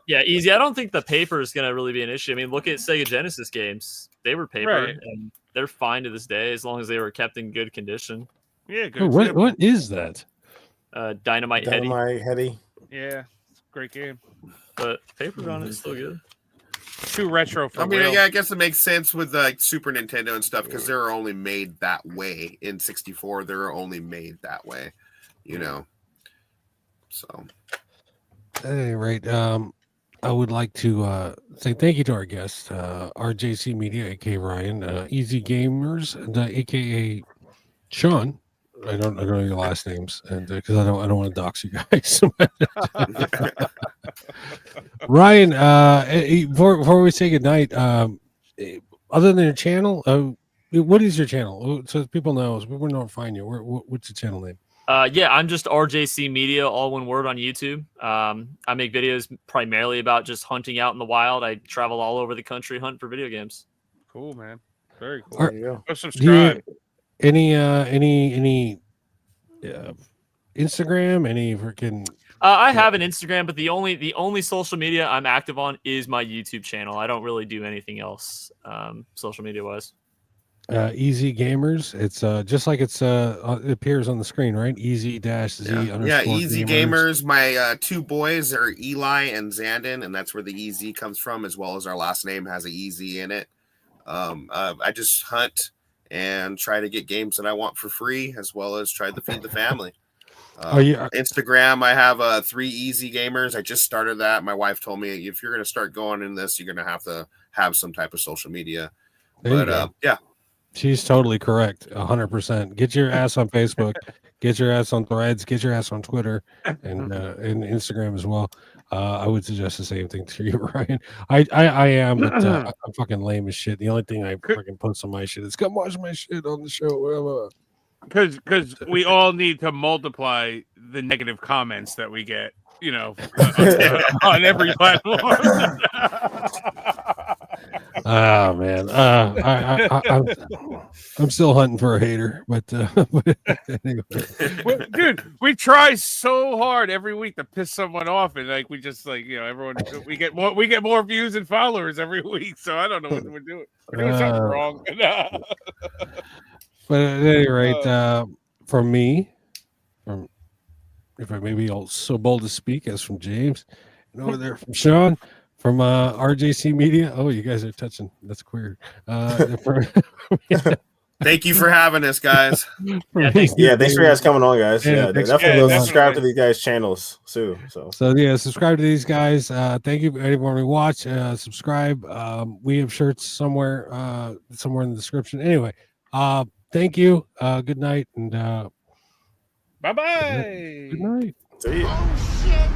Yeah, easy. I don't think the paper is going to really be an issue. I mean, look at Sega Genesis games. They were paper, right, and they're fine to this day as long as they were kept in good condition. Yeah, good. What is that? Dynamite Heady. Yeah, great game. But paper on it is still good. Too retro for real. Yeah, I guess it makes sense with like Super Nintendo and stuff because they're only made that way. In 64, they're only made that way, So, at any rate, I would like to say thank you to our guest, RJC Media, aka Ryan, EZ Gamerz, aka Sean. I don't know your last names, and because I don't want to dox you guys. Ryan, before we say goodnight, other than your channel, what is your channel? So people know, so people know to find you. What's your channel name? I'm just RJC Media, all one word on YouTube. I make videos primarily about just hunting out in the wild. I travel all over the country, hunt for video games. Cool, man. Very cool. There you go. Go subscribe. Any Instagram? Any freaking? I have an Instagram, but the only social media I'm active on is my YouTube channel. I don't really do anything else, social media wise. EZ Gamerz. It's just like it appears on the screen, right? EZ-Z. Yeah, EZ Gamerz. My two boys are Eli and Zandon, and that's where the EZ comes from, as well as our last name has a EZ in it. I just hunt and try to get games that I want for free, as well as try to feed the family. Instagram, I have 3 EZ Gamerz. I just started that. My wife told me if you're going to start going in this, you're going to have some type of social media. Yeah. She's totally correct. 100%. Get your ass on Facebook, get your ass on Threads, get your ass on Twitter and Instagram as well. I would suggest the same thing to you, Ryan. I am, but I'm fucking lame as shit. The only thing I fucking post on my shit is come watch my shit on the show. Because we all need to multiply the negative comments that we get, on every platform. Oh man, I'm still hunting for a hater, but anyway. Well, dude, we try so hard every week to piss someone off, and we just everyone we get more views and followers every week. So I don't know what we're doing. We're doing something wrong. But at any rate, from me, if I may be so bold to speak as from James, and over there from Sean. From RJC Media. Oh, you guys are touching. That's queer. Thank you for having us, guys. Thanks for you guys coming on, guys. Yeah, definitely go subscribe to these guys' channels too. So yeah, subscribe to these guys. Thank you anyone who watch. Subscribe. We have shirts somewhere in the description. Anyway, thank you. Good night and bye-bye. Good night. See you. Oh shit.